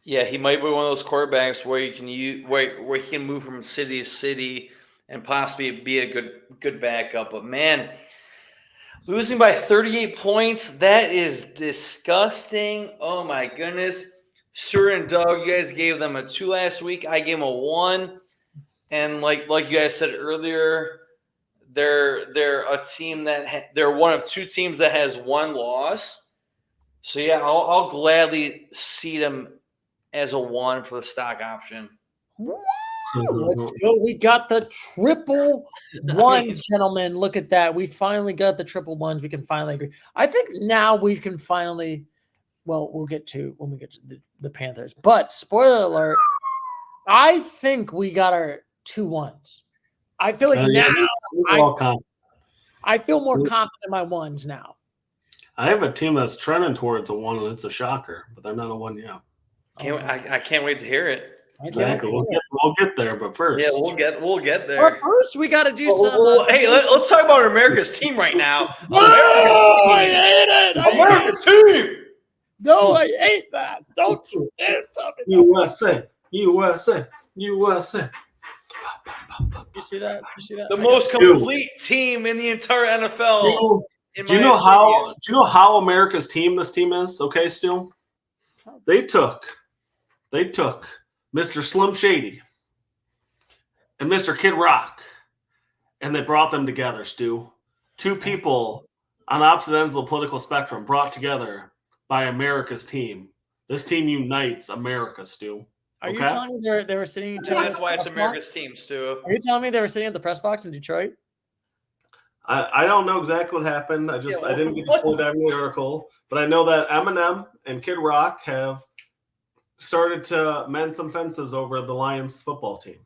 Speaker 1: Yeah, he might be one of those quarterbacks where where he can move from city to city and possibly be a good backup. But man, losing by 38 points, that is disgusting. Oh my goodness. Stuart and Doug, you guys gave them a 2 last week. I gave them a 1. And like you guys said earlier, they're a team they're one of 2 teams that has 1 loss. So yeah, I'll gladly seat them as a 1 for the stock option.
Speaker 2: Let's go. We got the triple 1s, gentlemen. Look at that. We finally got the triple 1s. We can finally agree. I think now we can finally. Well, we'll get to when we get to the Panthers. But spoiler alert, I think we got our 2 1s. I feel like now I feel more confident in my 1s now.
Speaker 3: I have a team that's trending towards a 1, and it's a shocker, but they're not a 1 yet.
Speaker 1: I can't wait to hear it.
Speaker 3: Exactly. We'll get there, but first.
Speaker 1: Yeah, we'll get there.
Speaker 2: But first, we got to do some.
Speaker 1: Hey, let's talk about America's team right now.
Speaker 2: I hate it.
Speaker 1: America's team.
Speaker 2: No, I hate that. Don't you dare tell me.
Speaker 3: USA.
Speaker 2: You see that?
Speaker 1: The most complete team in the entire NFL.
Speaker 3: Do you know how America's team this team is? Okay, Stu? They took Mr. Slim Shady and Mr. Kid Rock, and they brought them together, Stu. 2 people on opposite ends of the political spectrum brought together by America's team. This team unites America, Stu.
Speaker 2: Are you telling me they were sitting?
Speaker 1: That's why it's America's team, Stu.
Speaker 2: Are you telling me they were sitting at the press box in Detroit?
Speaker 3: I don't know exactly what happened. I didn't get to pull down the article, but I know that Eminem and Kid Rock have started to mend some fences over the Lions football team.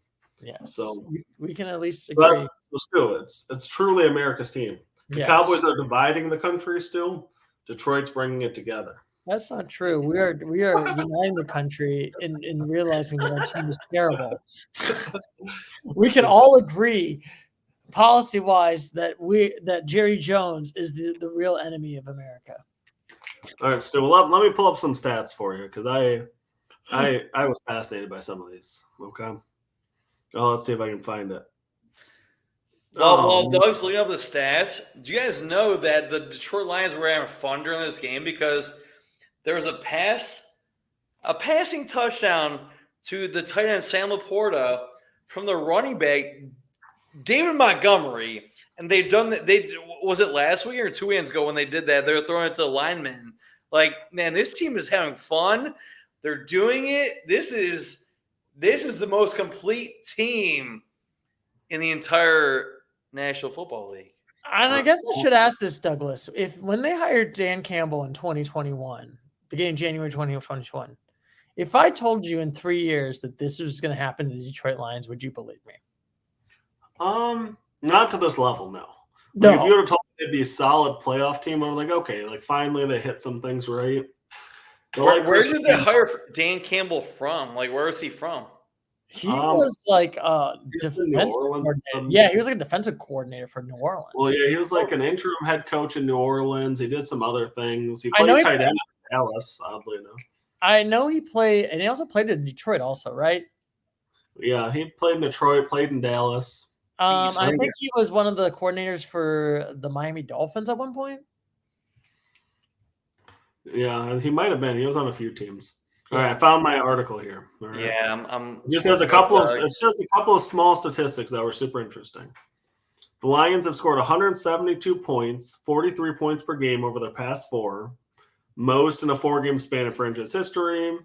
Speaker 2: Yes.
Speaker 3: So
Speaker 2: we can at least agree.
Speaker 3: It's truly America's team. The Cowboys are dividing the country still. Detroit's bringing it together.
Speaker 2: That's not true. We are uniting the country in realizing that our team is terrible. We can all agree, policy-wise, that Jerry Jones is the real enemy of America.
Speaker 3: All right, Stu. Let me pull up some stats for you because I was fascinated by some of these. Okay. Oh, let's see if I can find it.
Speaker 1: While Doug's looking up the stats, do you guys know that the Detroit Lions were having fun during this game because there was a passing touchdown to the tight end Sam Laporta from the running back David Montgomery, and they've done that. Was it last week or 2 weekends ago when they did that? They were throwing it to linemen. Like, man, this team is having fun. They're doing it. This is the most complete team in the entire National Football League.
Speaker 2: And I guess I should ask this, Douglas. If when they hired Dan Campbell in 2021, beginning January 2021, if I told you in 3 years that this was going to happen to the Detroit Lions, would you believe me?
Speaker 3: Not to this level, no.
Speaker 2: No.
Speaker 3: If you would have told me they'd be a solid playoff team, I'm like, okay, like finally they hit some things right.
Speaker 1: Where did they hire Dan Campbell from? Like, where is he from?
Speaker 2: He was like a defensive coordinator. Yeah, he was like a defensive coordinator for New Orleans.
Speaker 3: Well, yeah, he was like an interim head coach in New Orleans. He did some other things. He played tight end in Dallas, oddly enough.
Speaker 2: I know he played, and he also played in Detroit also, right?
Speaker 3: Yeah, he played in Detroit, played in Dallas.
Speaker 2: I think he was one of the coordinators for the Miami Dolphins at one point.
Speaker 3: Yeah, he might have been. He was on a few teams. All right, I found my article here. All right.
Speaker 1: Yeah, I'm
Speaker 3: it just has a couple of small statistics that were super interesting. The Lions have scored 172 points, 43 points per game over their past 4, most in a 4-game span in franchise history.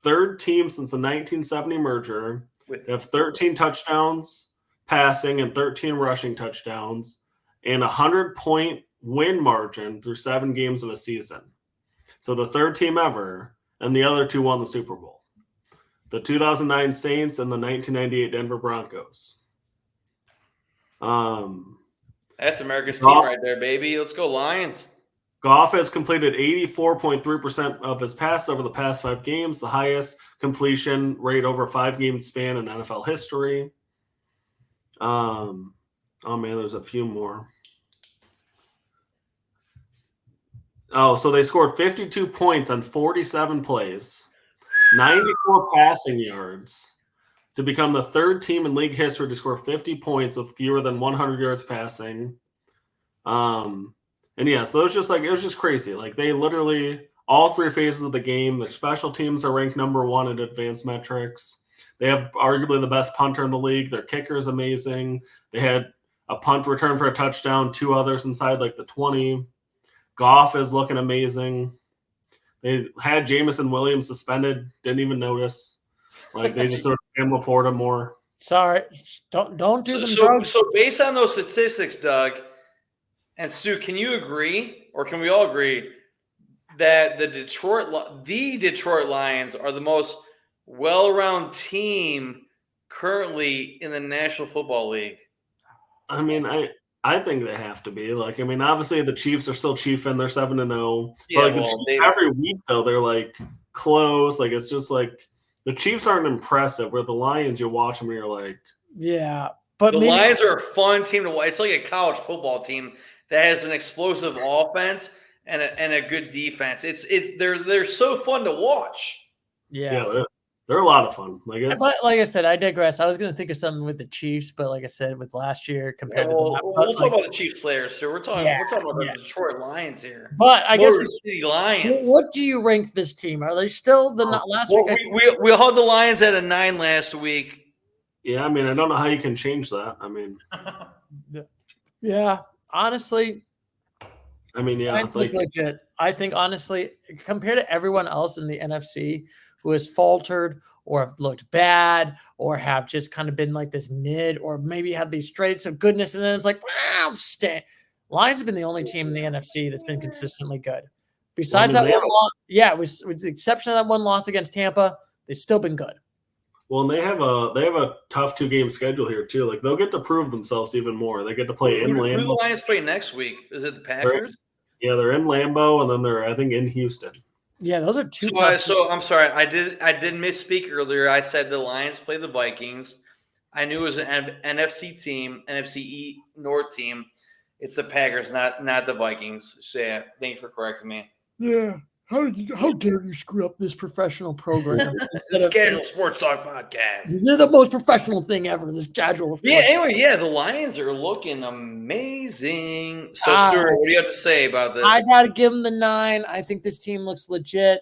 Speaker 3: 3rd team since the 1970 merger. They have 13 touchdowns passing and 13 rushing touchdowns, and a 100-point win margin through 7 games of a season. So the 3rd team ever, and the other 2 won the Super Bowl. The 2009 Saints and the 1998 Denver Broncos.
Speaker 1: That's America's team right there, baby. Let's go Lions.
Speaker 3: Goff has completed 84.3% of his passes over the past 5 games, the highest completion rate over a 5-game span in NFL history. Oh man, there's a few more. Oh, so they scored 52 points on 47 plays, 94 passing yards to become the 3rd team in league history to score 50 points with fewer than 100 yards passing. And yeah, so it was just crazy. Like they literally all 3 phases of the game, their special teams are ranked number 1 in advanced metrics. They have arguably the best punter in the league. Their kicker is amazing. They had a punt return for a touchdown, 2 others inside like the 20. Goff is looking amazing. They had Jamison Williams suspended, didn't even notice. Like they just sort of Sam Laporta more.
Speaker 2: Sorry, don't do them drugs.
Speaker 1: So based on those statistics, Doug and Stu, can you agree, or can we all agree that the Detroit Lions are the most well-rounded team currently in the National Football League?
Speaker 3: I mean, I think they have to be. Like, I mean, obviously the Chiefs are still chiefing. They're 7-0.
Speaker 1: Yeah,
Speaker 3: but like the Chiefs, every week though, they're like close. Like it's just like the Chiefs aren't impressive. Where the Lions, you watch them, and you're like,
Speaker 2: yeah. But
Speaker 1: the Lions are a fun team to watch. It's like a college football team that has an explosive offense and a good defense. They're so fun to watch.
Speaker 2: Yeah.
Speaker 3: They're a lot of fun.
Speaker 2: But like I said, I digress. I was going to think of something with the Chiefs, but like I said, with last year compared to
Speaker 1: we'll talk about the Chiefs players. So we're talking about the Detroit Lions here.
Speaker 2: But I guess
Speaker 1: City Lions.
Speaker 2: What do you rank this team? Are they still the last week?
Speaker 1: We held the Lions at a 9 last week.
Speaker 3: Yeah, I mean, I don't know how you can change that. I mean,
Speaker 2: yeah, honestly.
Speaker 3: I mean, yeah,
Speaker 2: it's like legit. I think honestly, compared to everyone else in the NFC who has faltered or have looked bad or have just kind of been like this mid or maybe have these straits of goodness and then it's like, wow, Lions have been the only team in the NFC that's been consistently good. Besides that one loss, with the exception of that one loss against Tampa, they've still been good.
Speaker 3: Well, and they have a tough 2-game schedule here too. Like they'll get to prove themselves even more. They get to play in Lambeau.
Speaker 1: Who the Lions play next week? Is it the Packers?
Speaker 3: They're in Lambeau and then they're I think in Houston.
Speaker 2: Yeah, those are 2.
Speaker 1: So I'm sorry, I did misspeak earlier. I said the Lions play the Vikings. I knew it was an NFC team, NFC North team. It's the Packers, not the Vikings. So yeah, thank you for correcting me.
Speaker 2: Yeah. How dare you screw up this professional program?
Speaker 1: It's Casual Sports Talk Podcast.
Speaker 2: This is the most professional thing ever. This casual.
Speaker 1: Yeah. Anyway, the Lions are looking amazing. So, Stuart, what do you have to say about this?
Speaker 2: I got to give them the 9. I think this team looks legit.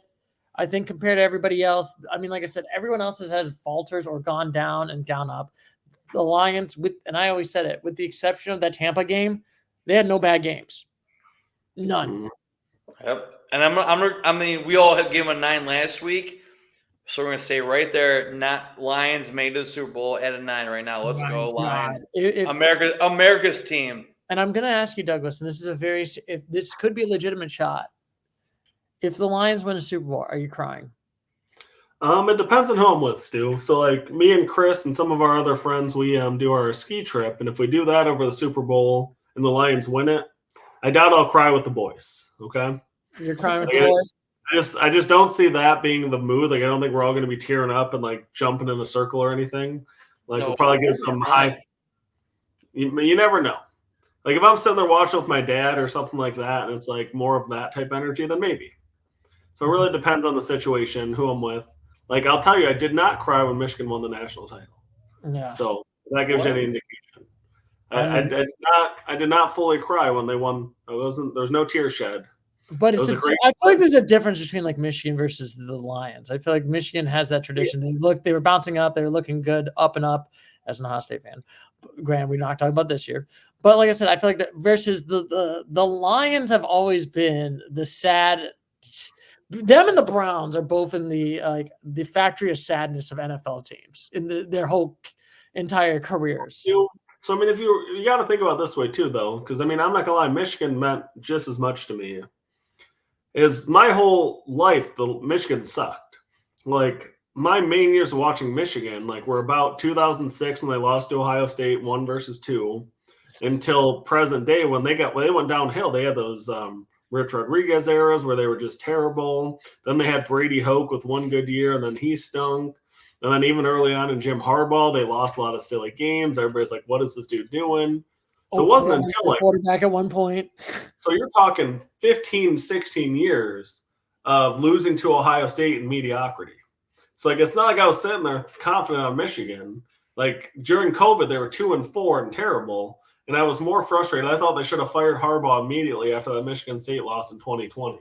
Speaker 2: I think compared to everybody else, I mean, like I said, everyone else has had falters or gone down and gone up. The Lions, and I always said it, with the exception of that Tampa game, they had no bad games. None.
Speaker 1: Yep. And I mean, we all have given a 9 last week. So we're going to stay right there. Not Lions made to the Super Bowl at a 9 right now. Let's go, Lions. America's team.
Speaker 2: And I'm going to ask you, Douglas, and this is if this could be a legitimate shot. If the Lions win a Super Bowl, are you crying?
Speaker 3: It depends on who I'm with, Stu. So, like, me and Chris and some of our other friends, we do our ski trip. And if we do that over the Super Bowl and the Lions win it, I doubt I'll cry with the boys. Okay?
Speaker 2: You're crying with the boys?
Speaker 3: I just don't see that being the mood. Like, I don't think we're all going to be tearing up and, like, jumping in a circle or anything. Like, we'll probably get some high – you never know. Like, if I'm sitting there watching with my dad or something like that, and it's, like, more of that type of energy, then maybe. So it really depends on the situation, who I'm with. Like, I'll tell you, I did not cry when Michigan won the national title.
Speaker 2: Yeah.
Speaker 3: So that gives you any indication. I did not fully cry when they won. There's no tears shed.
Speaker 2: But I feel like there's a difference between like Michigan versus the Lions. I feel like Michigan has that tradition. They were bouncing up, they were looking good, up and up. As an Ohio State fan, granted, we're not talking about this year. But like I said, I feel like that versus the Lions have always been the sad. Them and the Browns are both in the factory of sadness of NFL teams in their whole entire careers.
Speaker 3: So I mean, if you got to think about it this way too, though, because I mean, I'm not gonna lie, Michigan meant just as much to me. Is my whole life the Michigan sucked. Like my main years of watching Michigan, like were about 2006 when they lost to Ohio State 1-2, until present day when they went downhill. They had those Rich Rodriguez eras where they were just terrible. Then they had Brady Hoke with one good year, and then he stunk. And then even early on in Jim Harbaugh, they lost a lot of silly games. Everybody's like, what is this dude doing? So it wasn't until like
Speaker 2: quarterback at one point.
Speaker 3: So you're talking 15, 16 years of losing to Ohio State in mediocrity. So like it's not like I was sitting there confident on Michigan. Like during COVID, they were 2-4 and terrible. And I was more frustrated. I thought they should have fired Harbaugh immediately after that Michigan State loss in 2020.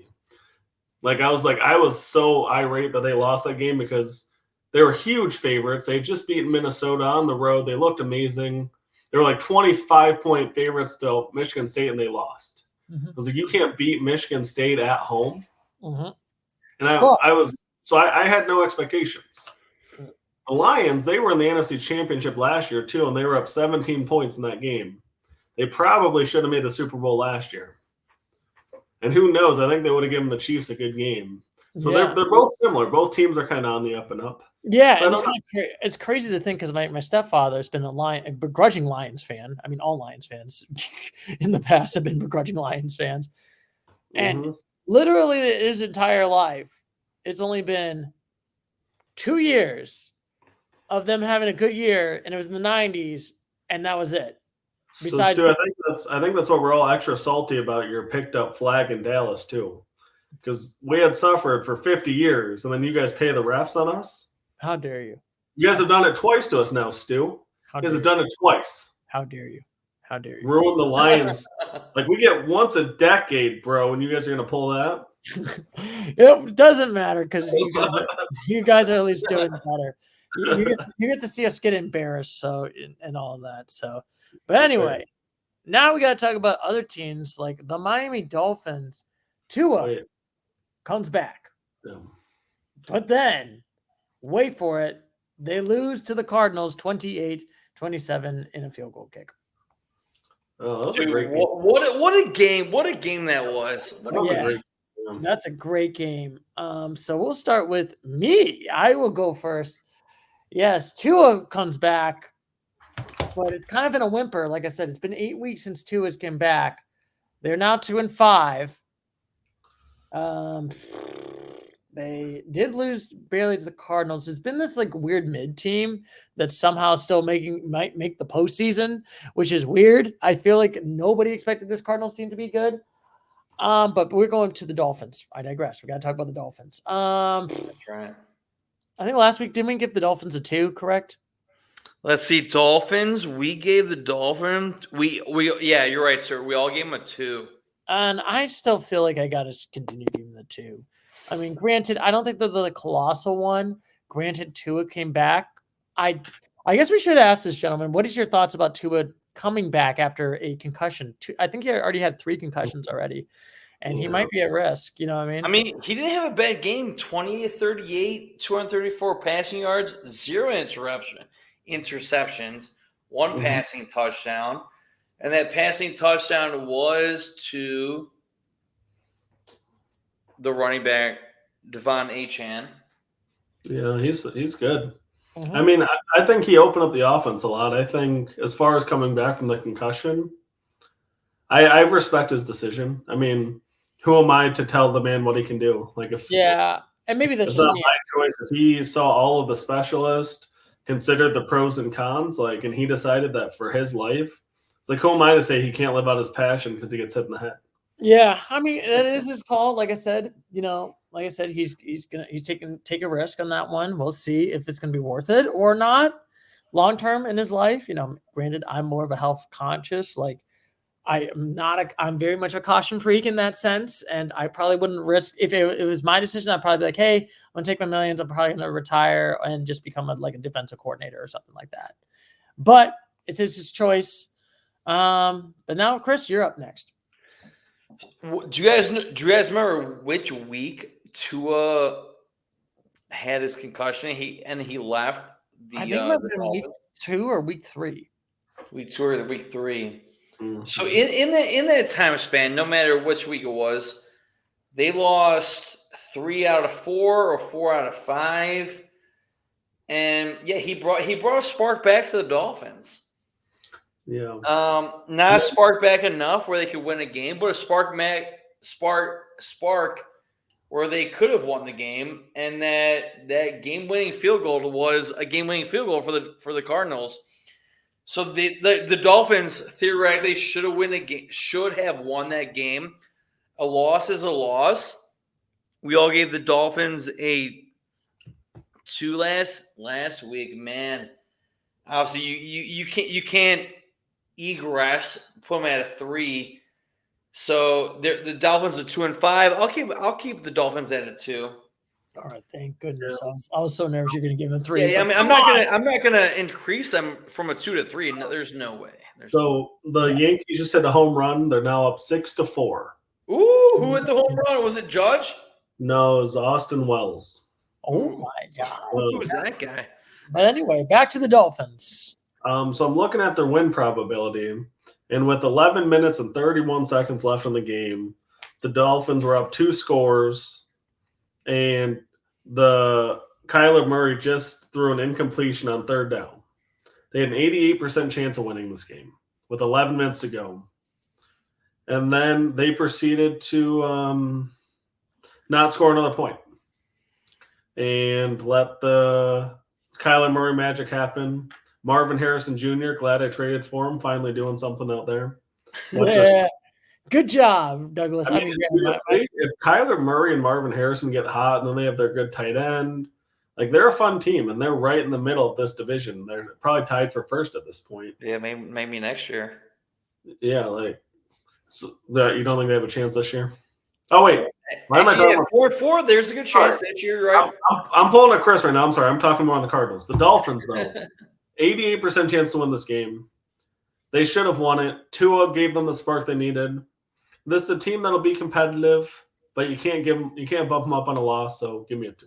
Speaker 3: I was so irate that they lost that game because they were huge favorites. They had just beaten Minnesota on the road. They looked amazing. They were like 25-point favorites to Michigan State, and they lost. Mm-hmm. I was like, you can't beat Michigan State at home. Mm-hmm. And I had no expectations. The Lions, they were in the NFC Championship last year too, and they were up 17 points in that game. They probably should have made the Super Bowl last year. And who knows? I think they would have given the Chiefs a good game. So they're both similar. Both teams are kind of on the up and up.
Speaker 2: Yeah, and it's crazy to think because my stepfather has been a begrudging Lions fan. I mean, all Lions fans in the past have been begrudging Lions fans. And literally his entire life, it's only been 2 years of them having a good year, and it was in the 90s, and that was it.
Speaker 3: Besides, so Stu, I think that's what we're all extra salty about your picked up flag in Dallas too, because we had suffered for 50 years, and then you guys pay the refs on us.
Speaker 2: How dare you?
Speaker 3: You guys have done it twice to us now, Stu. You guys have done it twice.
Speaker 2: How dare you? How dare you?
Speaker 3: Ruin the Lions. Like we get once a decade, bro, and you guys are gonna pull that.
Speaker 2: It doesn't matter because you guys are at least doing better. You get to see us get embarrassed, and all of that. So, but anyway, now we got to talk about other teams like the Miami Dolphins. Tua comes back, but then wait for it, they lose to the Cardinals 28-27 in a field goal kick.
Speaker 1: Oh, that was a great game. What a game! What a game that was!
Speaker 2: That's a great game. So we'll start with me. I will go first. Yes, Tua comes back, but it's kind of in a whimper. Like I said, it's been 8 weeks since Tua's came back. They're now 2-5. They did lose barely to the Cardinals. It's been this like weird mid team that somehow still might make the postseason, which is weird. I feel like nobody expected this Cardinals team to be good. But we're going to the Dolphins. I digress. We got to talk about the Dolphins.
Speaker 1: That's right.
Speaker 2: I think last week, didn't we give the Dolphins a 2, correct?
Speaker 1: Let's see. Dolphins. We gave the Dolphins. Yeah, you're right, sir. We all gave them a 2.
Speaker 2: And I still feel like I got to continue giving the 2. I mean, granted, I don't think they're the colossal one. Granted, Tua came back. I guess we should ask this gentleman, what is your thoughts about Tua coming back after a concussion? I think he already had 3 concussions already. and he might be at risk. You know what I mean?
Speaker 1: I mean, he didn't have a bad game. 20-38, 234 passing yards, 0 interceptions, 1 passing touchdown. And that passing touchdown was to the running back, Devon Achane.
Speaker 3: Yeah, he's good. I mean, I think he opened up the offense a lot. I think as far as coming back from the concussion, I respect his decision. I mean, who am I to tell the man what he can do? Like,
Speaker 2: and maybe that's
Speaker 3: it's
Speaker 2: just
Speaker 3: not
Speaker 2: me.
Speaker 3: my choice. If he saw all of the specialists, considered the pros and cons, like, and he decided that for his life, it's like, who am I to say he can't live out his passion because he gets hit in the head?
Speaker 2: Yeah, I mean, it is his call. Like I said, he's taking a risk on that one. We'll see if it's gonna be worth it or not long term in his life. Granted, I'm more of a health conscious. Like, I'm very much a caution freak in that sense, and I probably wouldn't risk if it was my decision. I'd probably be like, hey, I'm gonna take my millions. I'm probably gonna retire and just become a defensive coordinator or something like that. But it's his choice. But now, Chris, you're up next.
Speaker 1: Do you guys remember which week Tua had his concussion? He left.
Speaker 2: I think it might have been week 2 or week 3.
Speaker 1: Week 2 or week 3. So in that time span, no matter which week it was, they lost 3 out of 4 or 4 out of 5. And yeah, he brought a spark back to the Dolphins.
Speaker 3: Yeah.
Speaker 1: Not a spark back enough where they could win a game, but a spark where they could have won the game, and that game-winning field goal was a game-winning field goal for the Cardinals. So the Dolphins theoretically should have won that game. A loss is a loss. We all gave the Dolphins a 2 last week, man. Obviously, you can't egress, put them at a 3. So the Dolphins are 2-5. I'll keep the Dolphins at a 2.
Speaker 2: All right, thank goodness. I was so nervous you're going to give them 3.
Speaker 1: Yeah, I mean, I'm not gonna increase them from a 2 to 3. No, there's no way.
Speaker 3: The Yankees just had a home run. They're now up 6-4.
Speaker 1: Ooh, who hit the home run? Was it Judge?
Speaker 3: No, it was Austin Wells.
Speaker 2: Oh my God,
Speaker 1: who's that guy?
Speaker 2: But anyway, back to the Dolphins.
Speaker 3: So I'm looking at their win probability, and with 11 minutes and 31 seconds left in the game, the Dolphins were up 2 scores, and the Kyler Murray just threw an incompletion on 3rd down. They had an 88% chance of winning this game with 11 minutes to go. And then they proceeded to not score another point and let the Kyler Murray magic happen. Marvin Harrison Jr., glad I traded for him, finally doing something out there.
Speaker 2: Yeah. Good job, Douglas.
Speaker 3: If Kyler Murray and Marvin Harrison get hot and then they have their good tight end, like, they're a fun team, and they're right in the middle of this division. They're probably tied for first at this point.
Speaker 1: Yeah, maybe next year.
Speaker 3: Yeah, you don't think they have a chance this year? Oh, wait. Why am I talking about
Speaker 1: 4-4? There's a good chance that you're right.
Speaker 3: I'm pulling a Chris right now. I'm sorry. I'm talking more on the Cardinals. The Dolphins, though, 88% chance to win this game. They should have won it. Tua gave them the spark they needed. This is a team that'll be competitive, but you can't bump them up on a loss. So give me a 2.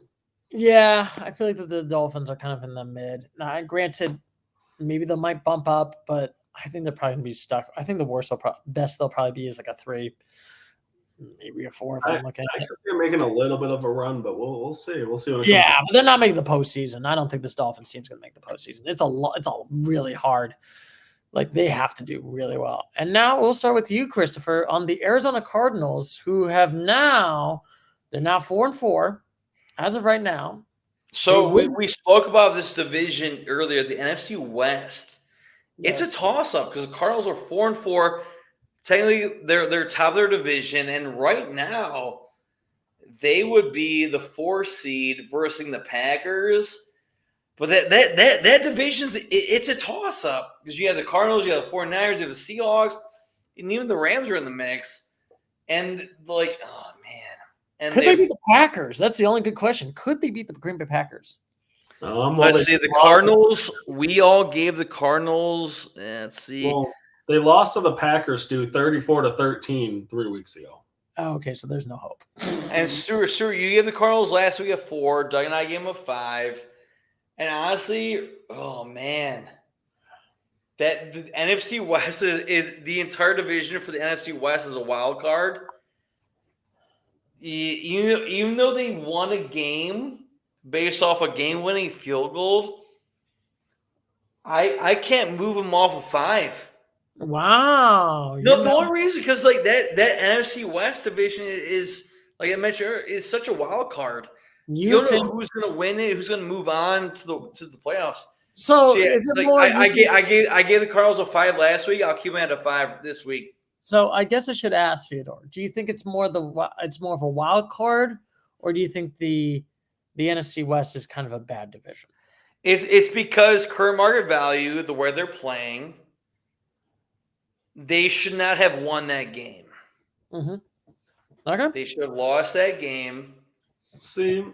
Speaker 2: Yeah, I feel like the Dolphins are kind of in the mid. Now, granted, maybe they might bump up, but I think they're probably gonna be stuck. I think the best they'll probably be is like a 3, maybe a 4 if I'm looking.
Speaker 3: I think they're making a little bit of a run, but we'll see. We'll see what it
Speaker 2: Yeah,
Speaker 3: comes
Speaker 2: but they're not making the postseason. I don't think this Dolphins team's gonna make the postseason. It's all really hard. Like, they have to do really well. And now we'll start with you, Christopher, on the Arizona Cardinals, who they're now 4-4 as of right now.
Speaker 1: So we spoke about this division earlier, the NFC West.
Speaker 2: Yes.
Speaker 1: It's a toss-up because the Cardinals are 4-4. Technically, they're top of their division, and right now they would be the 4 seed versus the Packers. But that division's it's a toss-up because you have the Cardinals, you have the 49ers, you have the Seahawks, and even the Rams are in the mix. And like, oh man. And
Speaker 2: could they beat the Packers? That's the only good question. Could they beat the Green Bay Packers?
Speaker 1: Let's see. The Cardinals, we all gave the Cardinals, let's see.
Speaker 3: Well, they lost to the Packers, 34-13 3 weeks ago.
Speaker 2: Oh, okay, so there's no hope.
Speaker 1: And Stuart, you gave the Cardinals last week a 4. Doug and I gave them a 5. And honestly, oh man, that the NFC West is the entire division for the NFC West is a wild card. Even though they won a game based off a game-winning field goal, I can't move them off of 5.
Speaker 2: Wow.
Speaker 1: No, the only reason because like that NFC West division is, like I mentioned earlier, is such a wild card. You don't know who's going to win it, who's going to move on to the playoffs.
Speaker 2: So
Speaker 1: yeah,
Speaker 2: is it
Speaker 1: like,
Speaker 2: more?
Speaker 1: I gave the Cardinals a 5 last week. I'll keep them at a 5 this week.
Speaker 2: So I guess I should ask Fyodor. Do you think it's more of a wild card, or do you think the NFC West is kind of a bad division?
Speaker 1: It's because current market value, the way they're playing, they should not have won that game.
Speaker 2: Mm-hmm. Okay.
Speaker 1: They should have lost that game.
Speaker 3: See,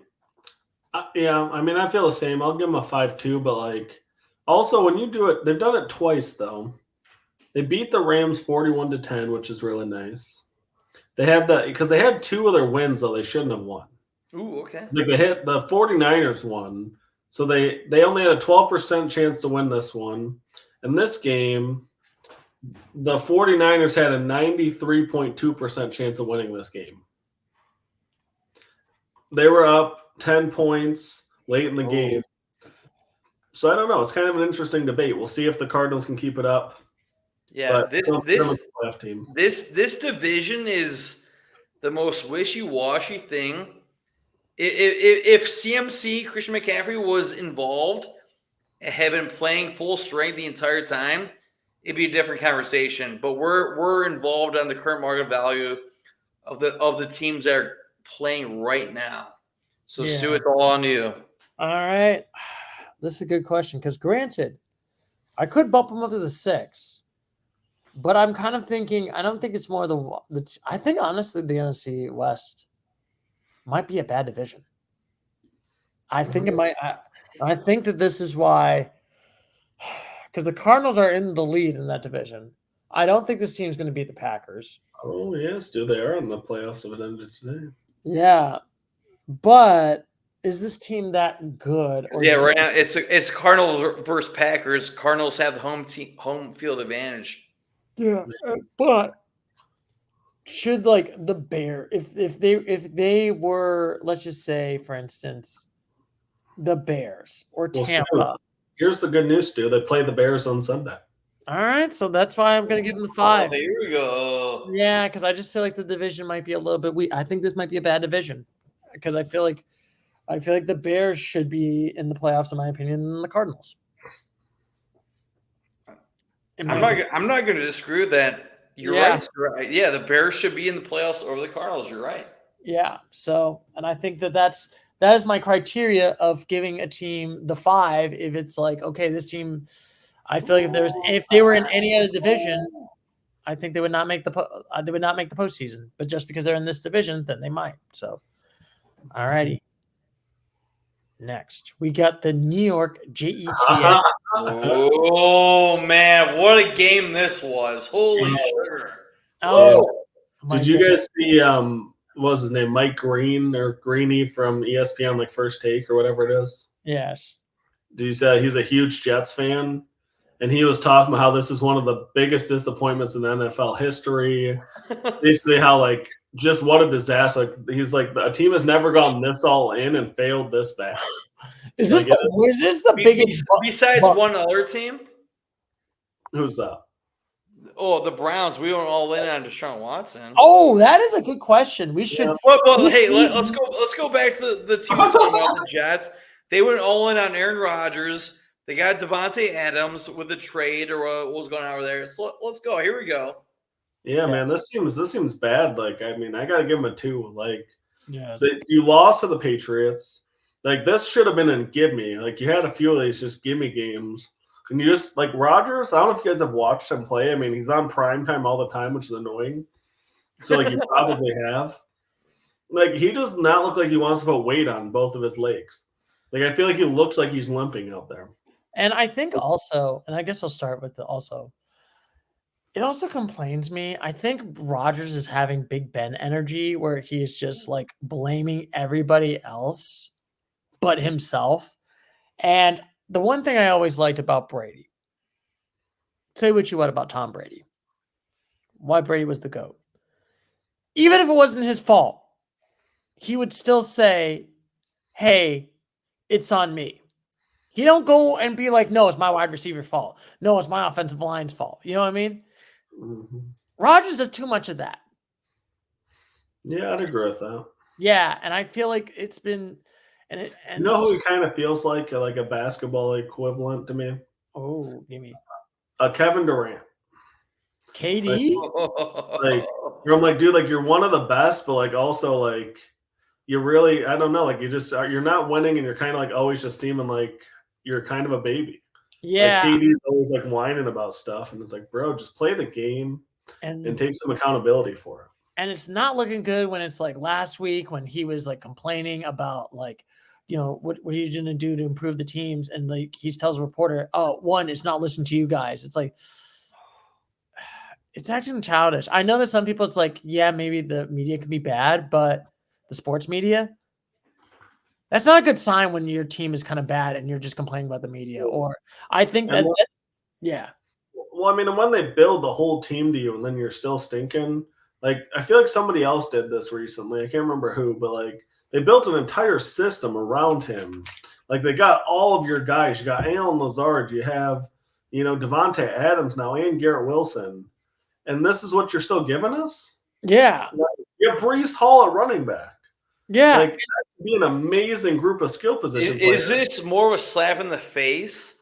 Speaker 3: yeah, I mean, I feel the same. I'll give them a 5-2, but like, also when you do it, they've done it twice though. They beat the Rams 41-10, which is really nice. They had because they had 2 of their wins though they shouldn't have won.
Speaker 1: Ooh, okay.
Speaker 3: Like the 49ers won, so they only had a 12% chance to win this one. In this game, the 49ers had a 93.2% chance of winning this game. They were up 10 points late in the game. So I don't know. It's kind of an interesting debate. We'll see if the Cardinals can keep it up.
Speaker 1: Yeah,
Speaker 3: But
Speaker 1: this division is the most wishy-washy thing. If CMC, Christian McCaffrey, was involved and had been playing full strength the entire time, it'd be a different conversation. But we're involved on the current market value of the teams that are playing right now. So
Speaker 2: Yeah.
Speaker 1: Stu, it's all on you.
Speaker 2: All right. This is a good question because granted, I could bump them up to the 6, but I'm kind of thinking I don't think it's more I think honestly the NFC West might be a bad division. I think it might. I think that this is why, because the Cardinals are in the lead in that division. I don't think this team's going to beat the Packers.
Speaker 3: Oh yes, dude, they are in the playoffs if it ended today.
Speaker 2: Yeah, but is this team that good?
Speaker 1: Yeah, right now it's Cardinals versus Packers. Cardinals have the home field advantage.
Speaker 2: Yeah, but should like the Bear if they were, let's just say for instance, the Bears or Tampa.
Speaker 3: Here's the good news, Stu. They play the Bears on Sunday.
Speaker 2: All right, so that's why I'm going to give them the 5.
Speaker 1: Oh, here we go.
Speaker 2: Yeah, because I just feel like the division might be a little bit weak. I think this might be a bad division because I feel like the Bears should be in the playoffs, in my opinion, than the Cardinals.
Speaker 1: I'm not going to disagree with that. You're right. Yeah, the Bears should be in the playoffs over the Cardinals. You're right.
Speaker 2: Yeah. So, and I think that is my criteria of giving a team the 5. If it's like, okay, this team, I feel like if they were in any other division, I think they would not make the postseason. But just because they're in this division, then they might. So, all righty. Next, we got the New York Jets.
Speaker 1: Oh man, what a game this was! Holy sugar!
Speaker 2: Oh,
Speaker 3: did you guys see what was his name, Mike Green or Greeny from ESPN, like First Take or whatever it is?
Speaker 2: Yes.
Speaker 3: Did you say he's a huge Jets fan? And he was talking about how this is one of the biggest disappointments in NFL history. Basically, how like just what a disaster. Like, he's like, a team has never gone this all in and failed this bad.
Speaker 2: Is this the biggest
Speaker 1: besides one other team?
Speaker 3: Who's that?
Speaker 1: Oh, the Browns. We went all in on Deshaun Watson.
Speaker 2: Oh, that is a good question. We should.
Speaker 1: Yeah. Well, hey, let's go back to the team we're talking about, the Jets. They went all in on Aaron Rodgers. They got Devontae Adams with a trade or what was going on over there. So let's go. Here we go.
Speaker 3: Yeah, man, this seems bad. Like, I mean, I gotta give them a 2. Like,
Speaker 2: yes,
Speaker 3: you lost to the Patriots. Like, this should have been a gimme. Like, you had a few of these just gimme games. And you just, like, Rodgers, I don't know if you guys have watched him play. I mean, he's on primetime all the time, which is annoying. So, like, you probably have. Like, he does not look like he wants to put weight on both of his legs. Like, I feel like he looks like he's limping out there.
Speaker 2: And I think also, and I guess I'll start with also, It also complains me. I think Rodgers is having Big Ben energy where he's just like blaming everybody else but himself. And the one thing I always liked about Brady, say what you want about Tom Brady, why Brady was the GOAT. Even if it wasn't his fault, he would still say, hey, it's on me. He don't go and be like, no, it's my wide receiver's fault. No, it's my offensive line's fault. You know what I mean?
Speaker 3: Mm-hmm.
Speaker 2: Rodgers does too much of that.
Speaker 3: Yeah, I'd agree with that.
Speaker 2: Yeah, and I feel like it's been and
Speaker 3: You know who he kind of feels like a basketball equivalent to me?
Speaker 2: oh, give me
Speaker 3: Kevin Durant.
Speaker 2: KD.
Speaker 3: Like I'm like, dude, like you're one of the best, but like also like you really, I don't know, like you're not winning, and you're kind of like always just seeming like you're kind of a baby.
Speaker 2: Yeah,
Speaker 3: Like KD's always like whining about stuff, and it's like, bro, just play the game and take some accountability for it.
Speaker 2: And it's not looking good when it's like last week when he was like complaining about like, you know, what he's going to do to improve the teams. And like he tells a reporter, oh, one, it's not listening to you guys. It's like, it's acting childish. I know that some people, it's like, yeah, maybe the media can be bad, but the sports media, that's not a good sign when your team is kind of bad and you're just complaining about the media. Or I think that yeah.
Speaker 3: Well, I mean, and when they build the whole team to you and then you're still stinking, like I feel like somebody else did this recently. I can't remember who, but like they built an entire system around him. Like they got all of your guys. You got Alan Lazard. You have, Devontae Adams now and Garrett Wilson. And this is what you're still giving us?
Speaker 2: Yeah.
Speaker 3: Like, you have Breece Hall at running back.
Speaker 2: Yeah.
Speaker 3: Like, that would be an amazing group of skill position players.
Speaker 1: Is this more of a slap in the face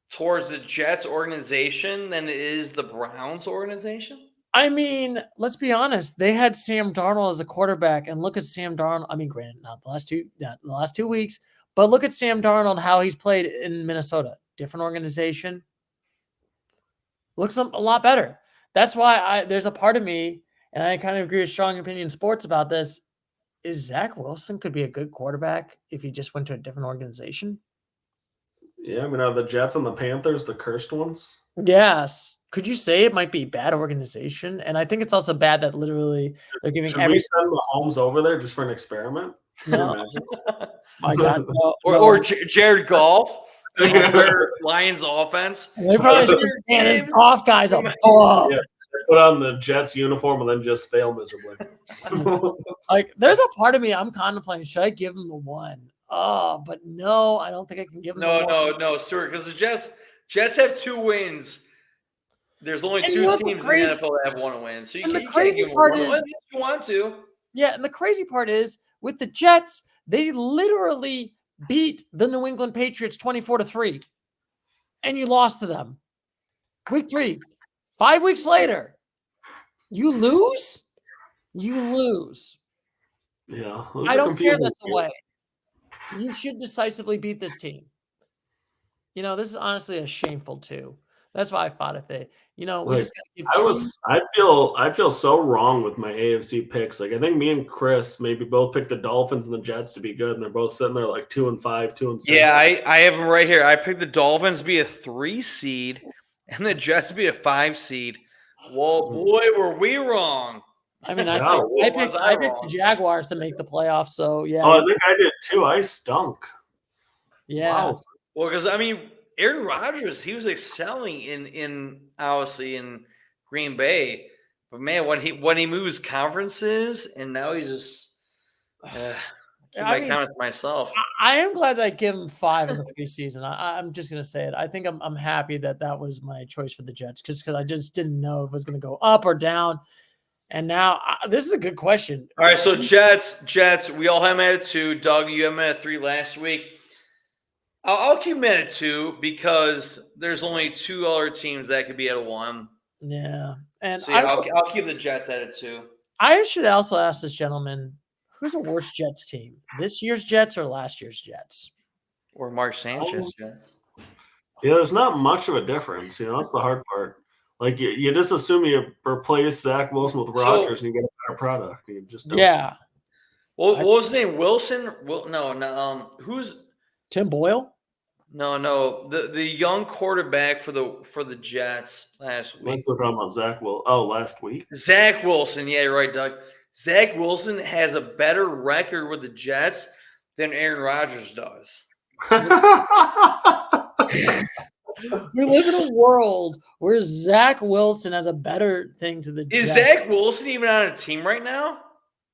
Speaker 1: towards the Jets organization than it is the Browns organization?
Speaker 2: I mean, let's be honest. They had Sam Darnold as a quarterback, and look at Sam Darnold. I mean, granted, not the last 2 weeks, but look at Sam Darnold, how he's played in Minnesota. Different organization. Looks a lot better. That's why there's a part of me, and I kind of agree with Strong Opinion Sports about this, is Zach Wilson could be a good quarterback if he just went to a different organization.
Speaker 3: Yeah, I mean, are the Jets and the Panthers the cursed ones?
Speaker 2: Yes. Could you say it might be bad organization? And I think it's also bad that literally they're giving
Speaker 3: Should we send Mahomes over there just for an experiment?
Speaker 2: No. My God.
Speaker 1: Or Jared Goff. Lions offense.
Speaker 2: They probably said, man, this Goff guy's a bum.
Speaker 3: Yeah, put on the Jets uniform and then just fail miserably.
Speaker 2: Like, there's a part of me I'm contemplating, should I give him the one? Oh, but no, I don't think I can give him the one.
Speaker 1: No, Stuart, because the Jets have 2 wins. There's only 2 teams in the NFL that have 1 win. So you can't give them 1 win if you want to.
Speaker 2: Yeah, and the crazy part is, with the Jets, they literally beat the New England Patriots 24-3, and you lost to them. Week 3, 5 weeks later, you lose. You lose.
Speaker 3: Yeah,
Speaker 2: I don't care that's a way. You should decisively beat this team. This is honestly a shameful 2. That's why I fought at it. We just gotta give
Speaker 3: I feel so wrong with my AFC picks. Like I think me and Chris maybe both picked the Dolphins and the Jets to be good, and they're both sitting there like 2-5, 2-6.
Speaker 1: Yeah, I have them right here. I picked the Dolphins to be a 3 seed and the Jets to be a 5 seed. Well, boy, were we wrong.
Speaker 2: I mean, I picked the Jaguars to make the playoffs. So yeah.
Speaker 3: Oh, I think I did too. I stunk.
Speaker 2: Yeah.
Speaker 3: Wow.
Speaker 1: Well, because I mean, Aaron Rodgers, he was excelling in obviously in Green Bay, but man, when he moves conferences and now he's just keep my comments to myself.
Speaker 2: I am glad that I give him 5 in the preseason. I'm just gonna say it. I think I'm happy that was my choice for the Jets because I just didn't know if it was gonna go up or down. And now this is a good question.
Speaker 1: All right, so Jets, we all have them at 2. Doug, you have them at 3 last week. I'll keep them at 2 because there's only 2 other teams that could be at 1.
Speaker 2: Yeah, and
Speaker 1: so I'll keep the Jets at 2.
Speaker 2: I should also ask this gentleman, who's a worse Jets team? This year's Jets or last year's Jets?
Speaker 1: Or Mark Sanchez Jets?
Speaker 3: Yeah, there's not much of a difference. That's the hard part. Like you just assume you replace Zach Wilson with Rodgers and you get a better product. You just don't.
Speaker 2: Yeah.
Speaker 1: What was his name? Wilson? No. Who's
Speaker 2: Tim Boyle?
Speaker 1: No. The young quarterback for the Jets last week.
Speaker 3: Let's look about Zach Will. Last week.
Speaker 1: Zach Wilson. Yeah, you're right, Doug. Zach Wilson has a better record with the Jets than Aaron Rodgers does.
Speaker 2: We live in a world where Zach Wilson has a better thing to the
Speaker 1: Is
Speaker 2: Jets.
Speaker 1: Zach Wilson even on a team right now?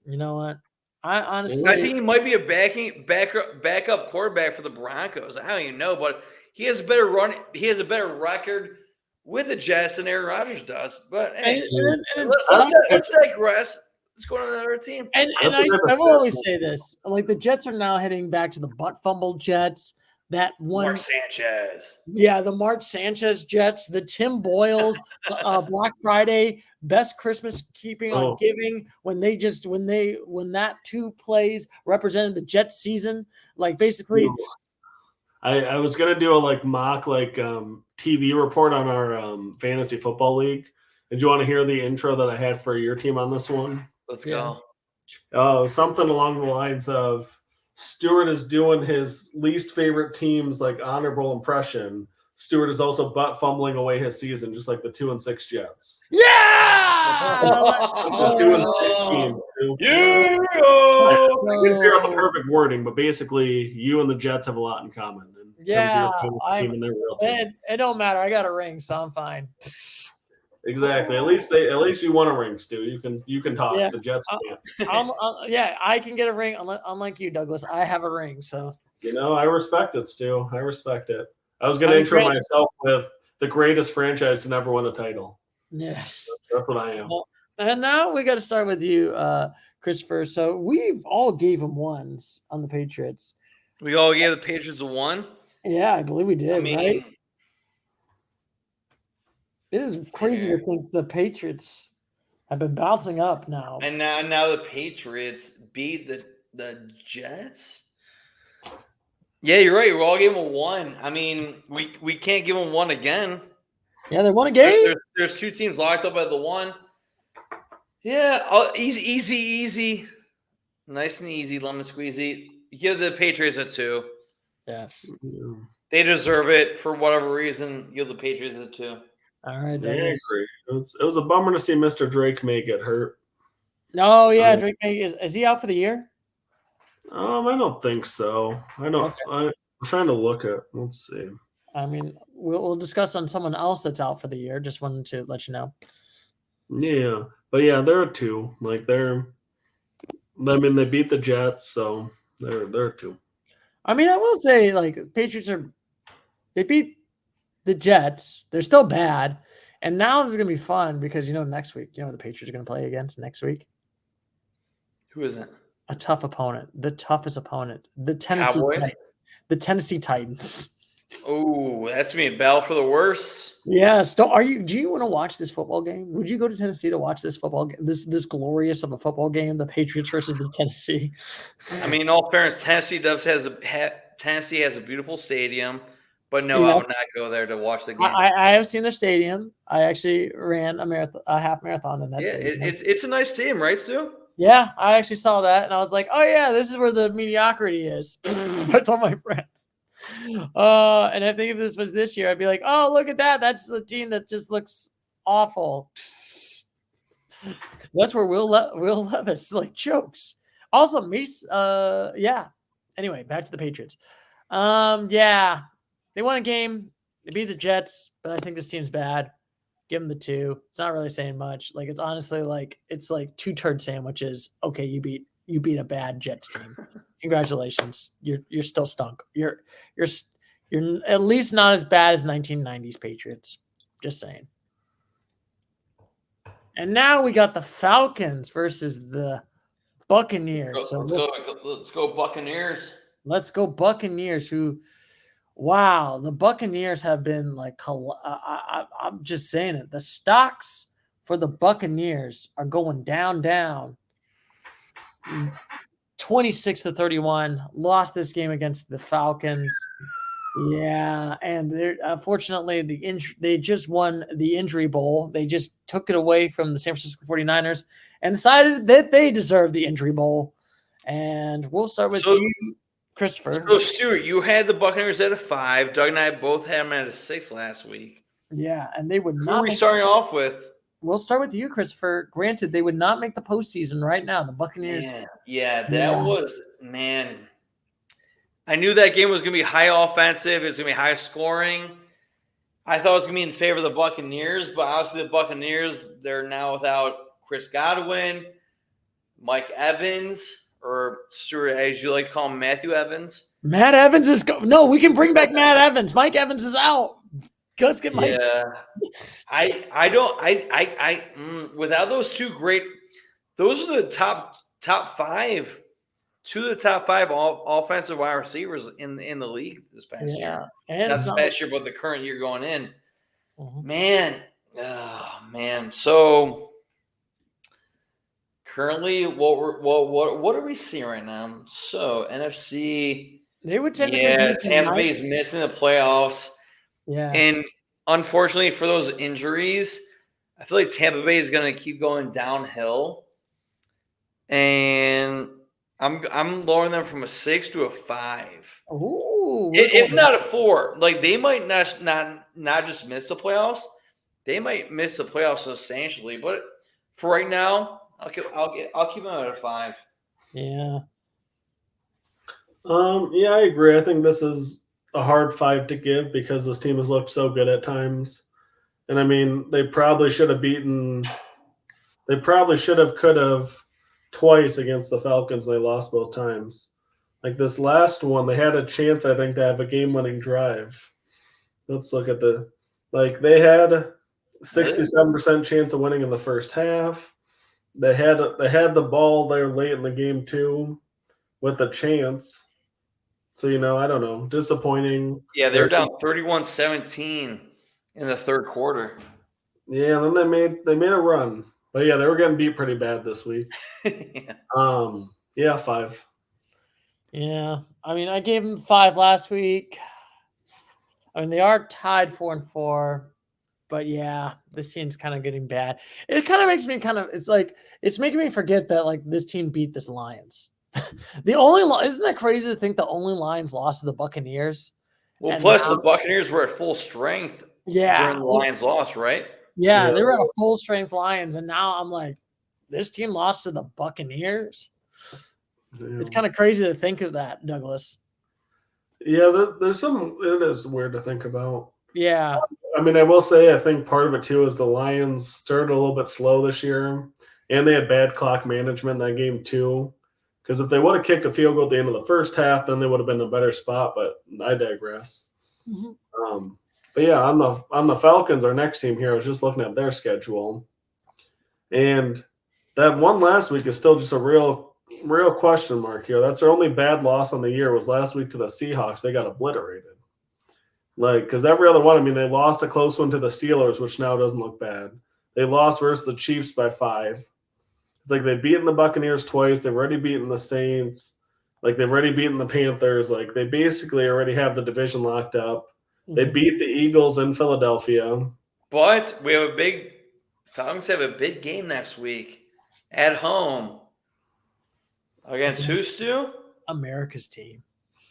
Speaker 2: You know what? I honestly,
Speaker 1: I think he might be a backup quarterback for the Broncos. I don't even know, but he has a better run. He has a better record with the Jets than Aaron Rodgers does. But anyway, let's digress. Let's go to another team.
Speaker 2: And I will always say this: like the Jets are now heading back to the butt fumble Jets. That one,
Speaker 1: Mark Sanchez.
Speaker 2: Yeah, the Mark Sanchez Jets, the Tim Boyles, Black Friday, best Christmas keeping on giving when that 2 plays represented the Jets season. Like basically,
Speaker 3: I was gonna do a mock TV report on our fantasy football league. Did you want to hear the intro that I had for your team on this one?
Speaker 1: Let's go.
Speaker 3: Something along the lines of Stuart is doing his least favorite team's honorable impression. Stuart is also butt fumbling away his season, just like the 2-6 Jets.
Speaker 2: Yeah,
Speaker 3: the 2-6 teams.
Speaker 1: Yeah.
Speaker 3: I didn't figure out the perfect wording, but basically, you and the Jets have a lot in common. And
Speaker 2: it don't matter. I got a ring, so I'm fine.
Speaker 3: Exactly. At least you won a ring, Stu. You can talk.
Speaker 2: Yeah.
Speaker 3: The Jets can't.
Speaker 2: I can get a ring. Unlike you, Douglas, I have a ring. So
Speaker 3: I respect it, Stu. I respect it. I was going to intro myself with the greatest franchise to never win a title.
Speaker 2: Yes,
Speaker 3: that's what I am.
Speaker 2: Well, and now we got to start with you, Christopher. So we've all gave them ones on the Patriots.
Speaker 1: We all gave the Patriots a 1.
Speaker 2: Yeah, I believe we did. Right. It is crazy to think the Patriots have been bouncing up now.
Speaker 1: And now the Patriots beat the Jets. Yeah, you're right. We all gave them a 1. I mean, we can't give them 1 again.
Speaker 2: Yeah, they won a game.
Speaker 1: There's 2 teams locked up at the 1. Yeah, easy. Nice and easy, lemon squeezy. Give the Patriots a 2.
Speaker 2: Yes.
Speaker 1: They deserve it for whatever reason. Give the Patriots a 2.
Speaker 2: All right,
Speaker 3: I agree. It was a bummer to see Mr. Drake May get hurt.
Speaker 2: No, yeah, Drake May is he out for the year?
Speaker 3: I don't think so. I don't. Okay. I'm trying to look at. Let's see.
Speaker 2: I mean, we'll discuss on someone else that's out for the year. Just wanted to let you know.
Speaker 3: Yeah, but yeah, there are 2. They beat the Jets, so they're 2.
Speaker 2: I mean, I will say, Patriots they beat the Jets. They're still bad. And now this is going to be fun because, next week, the Patriots are going to play against next week.
Speaker 1: Who is it?
Speaker 2: A tough opponent. The toughest opponent. The Tennessee Titans. The Tennessee Titans.
Speaker 1: Oh, that's me a battle for the worst.
Speaker 2: Yes. Do you want to watch this football game? Would you go to Tennessee to watch this football game? This glorious of a football game, the Patriots versus the Tennessee.
Speaker 1: I mean, in all fairness, Tennessee has a beautiful stadium, but no, I would not go there to watch the game.
Speaker 2: I have seen the stadium. I actually ran a half marathon in that.
Speaker 1: Yeah,
Speaker 2: stadium.
Speaker 1: It's a nice stadium, right, Stu?
Speaker 2: Yeah, I actually saw that, and I was like, "Oh yeah, this is where the mediocrity is." I told my friends. And I think if this was this year, I'd be like, "Oh, look at that! That's the team that just looks awful." That's where Will Levis chokes. Also, yeah. Anyway, back to the Patriots. Yeah, they won a game. They beat the Jets, but I think this team's bad. Give them the 2. It's not really saying much. It's honestly it's 2 turd sandwiches. Okay, you beat a bad Jets team. Congratulations. You're still stunk. You're at least not as bad as 1990s Patriots. Just saying. And now we got the Falcons versus the Buccaneers.
Speaker 1: Let's go Buccaneers.
Speaker 2: Let's go Buccaneers. Wow, the Buccaneers have been I'm just saying it. The stocks for the Buccaneers are going down. 26-31. Lost this game against the Falcons. Yeah, and unfortunately they just won the Injury Bowl. They just took it away from the San Francisco 49ers and decided that they deserve the Injury Bowl. And we'll start with you. Christopher.
Speaker 1: So, Stuart, you had the Buccaneers at a 5. Doug and I both had them at a 6 last week.
Speaker 2: Yeah, and they would
Speaker 1: Who
Speaker 2: not.
Speaker 1: are we starting off with?
Speaker 2: We'll start with you, Christopher. Granted, they would not make the postseason right now. The Buccaneers.
Speaker 1: Man, man. I knew that game was going to be high offensive. It was going to be high scoring. I thought it was going to be in favor of the Buccaneers, but obviously the Buccaneers, they're now without Chris Godwin, Mike Evans, or Stuart, as you like to call him, Matthew Evans.
Speaker 2: Matt Evans is no. We can bring back Matt Evans. Mike Evans is out. Let's get Mike.
Speaker 1: Yeah, I don't. Without those two great, those are the top 5. 2 of the top 5 offensive wide receivers in the league this past year.
Speaker 2: And
Speaker 1: not this past year, but the current year going in.
Speaker 2: Mm-hmm.
Speaker 1: Man. So currently, what are we seeing right now? So NFC,
Speaker 2: they would tend
Speaker 1: Tampa Bay's missing the playoffs.
Speaker 2: Yeah,
Speaker 1: and unfortunately for those injuries, I feel like Tampa Bay is going to keep going downhill, and I'm lowering them from a 6 to a 5.
Speaker 2: Ooh,
Speaker 1: if not a 4. Like they might not just miss the playoffs; they might miss the playoffs substantially. But for right now, I'll keep them at a 5.
Speaker 2: Yeah.
Speaker 3: Yeah, I agree. I think this is a hard 5 to give because this team has looked so good at times. And I mean, they probably should have could have twice against the Falcons. They lost both times. Like this last one, they had a chance, I think, to have a game-winning drive. Let's look at they had 67% chance of winning in the first half. They had the ball there late in the game too with a chance. So, I don't know. Disappointing.
Speaker 1: Yeah, they were down 31-17 in the third quarter.
Speaker 3: Yeah, and then they made a run. But yeah, they were getting beat pretty bad this week. Yeah. 5.
Speaker 2: Yeah. I mean, I gave them 5 last week. I mean, they are tied 4-4. But yeah, this team's kind of getting bad. It kind of makes me it's making me forget that like this team beat this Lions. Isn't that crazy to think the only Lions lost to the Buccaneers?
Speaker 1: Well, plus the Buccaneers were at full strength during the Lions loss, right?
Speaker 2: Yeah, they were at a full strength Lions, and now I'm like, this team lost to the Buccaneers. Yeah. It's kind of crazy to think of that, Douglas.
Speaker 3: Yeah, it is weird to think about.
Speaker 2: Yeah.
Speaker 3: I mean, I will say I think part of it too is the Lions started a little bit slow this year, and they had bad clock management in that game too. Because if they would have kicked a field goal at the end of the first half, then they would have been in a better spot. But I digress. Mm-hmm. But yeah, on the Falcons, our next team here, I was just looking at their schedule, and that one last week is still just a real question mark here. That's their only bad loss on the year was last week to the Seahawks. They got obliterated. Because every other one, I mean, they lost a close one to the Steelers, which now doesn't look bad. They lost versus the Chiefs by 5. It's like they've beaten the Buccaneers twice. They've already beaten the Saints. Like they've already beaten the Panthers. Like they basically already have the division locked up. They beat the Eagles in Philadelphia.
Speaker 1: But Falcons have a big game next week at home. Against who, Stu?
Speaker 2: America's team.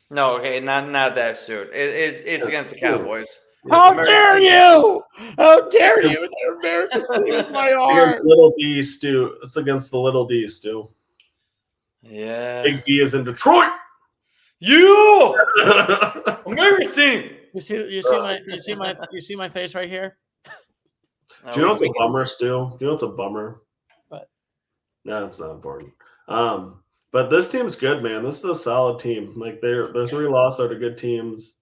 Speaker 1: No, okay, not that, Stu. It's against the Cowboys.
Speaker 2: How dare you? How dare you? They're America's team, my heart.
Speaker 3: Little D, Stu. It's against the little D, Stu.
Speaker 1: Yeah.
Speaker 3: Big D is in Detroit.
Speaker 1: You America's team.
Speaker 2: You see my face right here?
Speaker 3: Do you know what's a bummer, Stu? Do you know what's a bummer?
Speaker 2: What?
Speaker 3: No, it's not important. But this team's good, man. This is a solid team. Like their 3 losses are to good teams.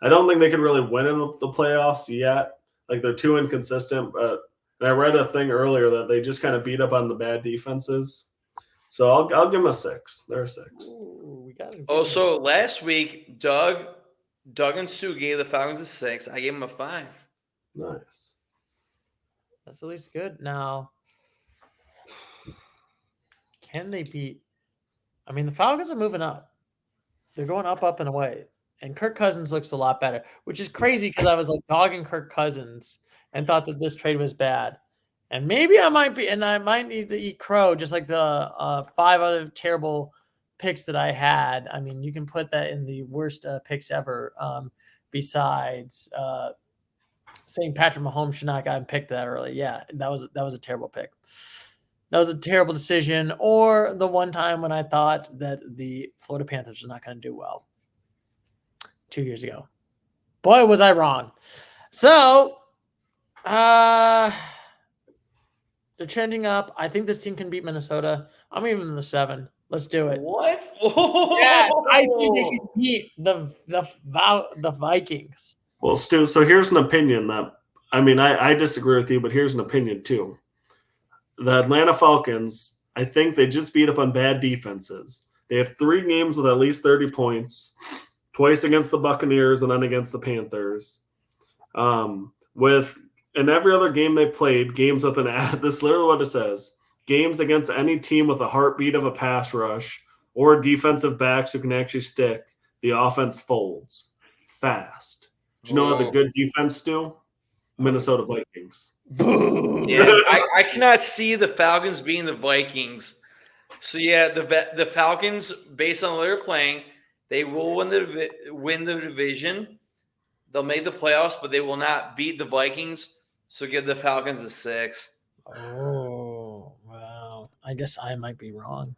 Speaker 3: I don't think they could really win in the playoffs yet. Like they're too inconsistent. But I read a thing earlier that they just kind of beat up on the bad defenses. So I'll give them a 6. They're a 6.
Speaker 2: Ooh, we got it.
Speaker 1: So last week, Doug and Stu gave the Falcons a 6. I gave them a 5.
Speaker 3: Nice.
Speaker 2: That's at least good. Now, can they beat? I mean, the Falcons are moving up. They're going up, and away. And Kirk Cousins looks a lot better, which is crazy because I was like dogging Kirk Cousins and thought that this trade was bad. And maybe I might need to eat crow, just like the 5 other terrible picks that I had, I mean, you can put that in the worst picks ever. Besides saying Patrick Mahomes should not have gotten picked that early. Yeah, that was a terrible pick. That was a terrible decision. Or the one time when I thought that the Florida Panthers were not going to do well 2 years ago. Boy, was I wrong. So, they're trending up. I think this team can beat Minnesota. I'm even in the 7. Let's do it.
Speaker 1: What?
Speaker 2: Yeah, I think they can beat the Vikings.
Speaker 3: Well, Stu, so here's an opinion that I disagree with you, but here's an opinion too. The Atlanta Falcons, I think they just beat up on bad defenses. They have 3 games with at least 30 points, twice against the Buccaneers and then against the Panthers. In every other game they played, games with this is literally what it says. Games against any team with a heartbeat of a pass rush or defensive backs who can actually stick, the offense folds fast. Do you know as a good defense, Stu? Minnesota Vikings.
Speaker 1: Yeah, I cannot see the Falcons being the Vikings. So yeah, the Falcons, based on what they're playing, they will win the division. They'll make the playoffs, but they will not beat the Vikings. So give the Falcons a 6.
Speaker 2: Oh, wow. I guess I might be wrong.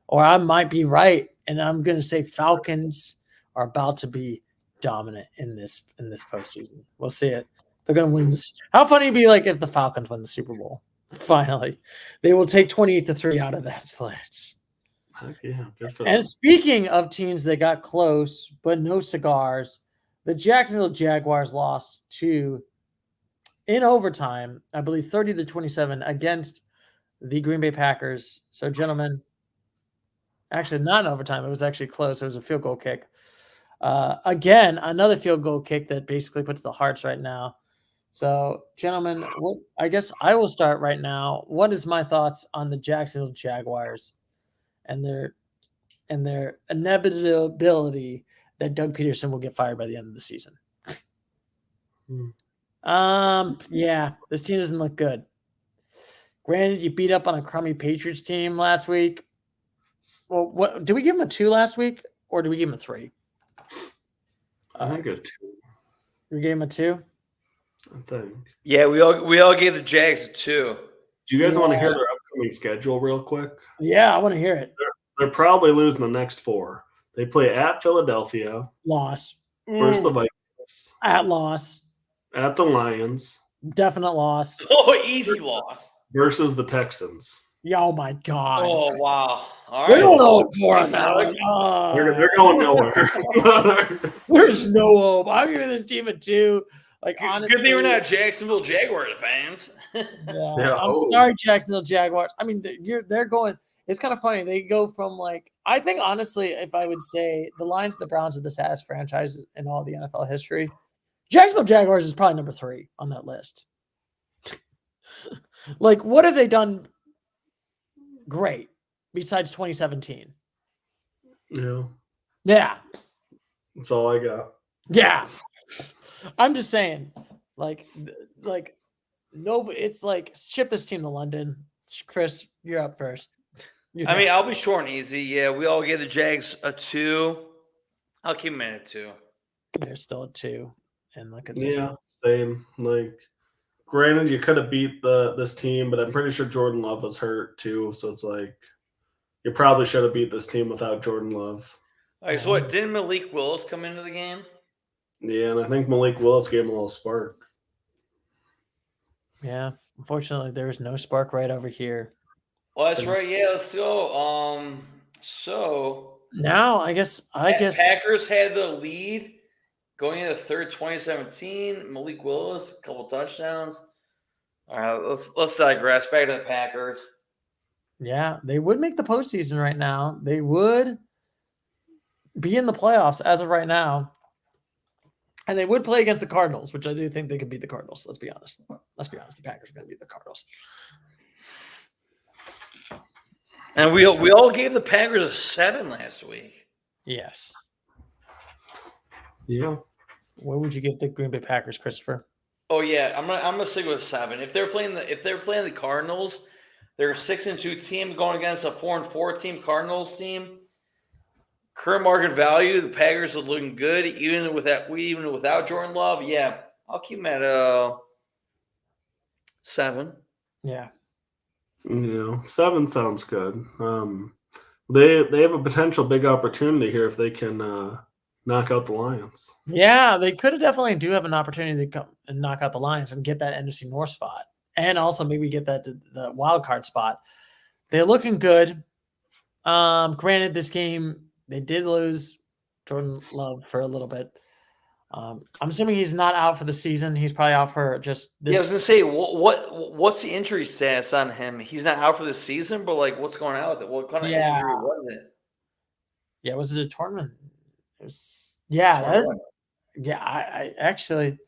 Speaker 2: Or I might be right. And I'm going to say Falcons are about to be dominant in this postseason. We'll see it. They're going to win this. How funny it'd be like if the Falcons win the Super Bowl. Finally. They will take 28-3 out of that slants.
Speaker 3: Yeah, good for them.
Speaker 2: And speaking of teams that got close, but no cigars, the Jacksonville Jaguars lost in overtime, I believe 30-27 against the Green Bay Packers. So, gentlemen, actually not in overtime. It was actually close. It was a field goal kick. Again, another field goal kick that basically puts the hearts right now. So, gentlemen, I guess I will start right now. What is my thoughts on the Jacksonville Jaguars and their inevitability that Doug Peterson will get fired by the end of the season? Yeah, this team doesn't look good. Granted, you beat up on a crummy Patriots team last week. Well, what did we give him a 2 last week, or did we give him a 3?
Speaker 3: I think it's 2.
Speaker 2: We gave him a 2.
Speaker 3: I think.
Speaker 1: Yeah, we all gave the Jags a 2.
Speaker 3: Do you guys want to hear their upcoming schedule real quick?
Speaker 2: Yeah, I want to hear it.
Speaker 3: They're probably losing the next 4. They play at Philadelphia.
Speaker 2: Loss.
Speaker 3: Versus the Vikings.
Speaker 2: At loss.
Speaker 3: At the Lions.
Speaker 2: Definite loss.
Speaker 1: Oh, easy loss.
Speaker 3: Versus the Texans.
Speaker 2: Oh, my God.
Speaker 1: Oh, wow. All right.
Speaker 2: They're going 0-4 on that one.
Speaker 3: They're going nowhere.
Speaker 2: There's no hope. I'm giving this team a 2. Like, honestly.
Speaker 1: Good thing we're not Jacksonville Jaguar fans.
Speaker 2: Yeah, I'm sorry, Jacksonville Jaguars. I mean, they're going. It's kind of funny. They go from I think honestly, if I would say the Lions and the Browns are the saddest franchises in all the NFL history, Jacksonville Jaguars is probably number 3 on that list. What have they done great besides 2017?
Speaker 3: Yeah.
Speaker 2: Yeah.
Speaker 3: That's all I got.
Speaker 2: Yeah. I'm just saying, nobody. It's ship this team to London. Chris, you're up first.
Speaker 1: I'll be short and easy. Yeah, we all gave the Jags a 2. I'll keep them at a 2.
Speaker 2: They're still a 2, and look at this.
Speaker 3: Yeah, same. Granted, you could have beat this team, but I'm pretty sure Jordan Love was hurt too. So it's you probably should have beat this team without Jordan Love.
Speaker 1: All right, so what? Didn't Malik Willis come into the game?
Speaker 3: Yeah, and I think Malik Willis gave him a little spark.
Speaker 2: Yeah, unfortunately, there's no spark right over here.
Speaker 1: Well, that's right. Yeah, let's go. So
Speaker 2: now I guess
Speaker 1: Packers had the lead going into the third, 2017. Malik Willis, a couple touchdowns. All right, let's digress. Back to the Packers.
Speaker 2: Yeah, they would make the postseason right now. They would be in the playoffs as of right now. And they would play against the Cardinals, which I do think they could beat the Cardinals. Let's be honest. The Packers are going to beat the Cardinals.
Speaker 1: And we all gave the Packers a 7 last week.
Speaker 2: Yes.
Speaker 3: Yeah.
Speaker 2: What would you give the Green Bay Packers, Christopher?
Speaker 1: Oh yeah, I'm gonna stick with 7. If they're playing the Cardinals, they're a 6-2 team going against a 4-4 team Cardinals team. current market value, the Packers are looking good, even without Jordan Love. Yeah, I'll keep him at 7.
Speaker 2: Yeah.
Speaker 3: 7 sounds good. They have a potential big opportunity here if they can knock out the Lions.
Speaker 2: Yeah, they could have definitely do have an opportunity to come and knock out the Lions and get that NFC North spot, and also maybe get the wild card spot. They're looking good. Granted, this game they did lose Jordan Love for a little bit. I'm assuming he's not out for the season. He's probably out for just this.
Speaker 1: Yeah, I was gonna say what's the injury status on him? He's not out for the season, but like what's going on with it? What kind of injury was it?
Speaker 2: Yeah, was it a tournament? It was, I actually,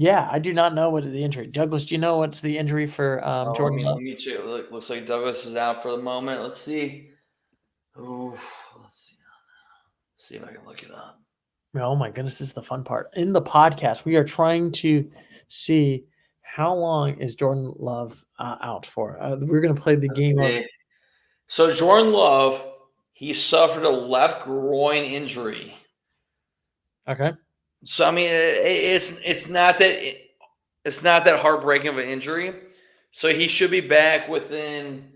Speaker 2: I do not know what the injury. Douglas, do you know what's the injury for Jordan Love?
Speaker 1: Me too. Looks like Douglas is out for the moment. Let's see. Ooh, let's see if I can look it up.
Speaker 2: Oh my goodness, this is the fun part. In the podcast, we are trying to see how long is Jordan Love out for. We're going to play the game.
Speaker 1: So Jordan Love, he suffered a left groin injury.
Speaker 2: Okay.
Speaker 1: So I mean, it's not that heartbreaking of an injury. So he should be back within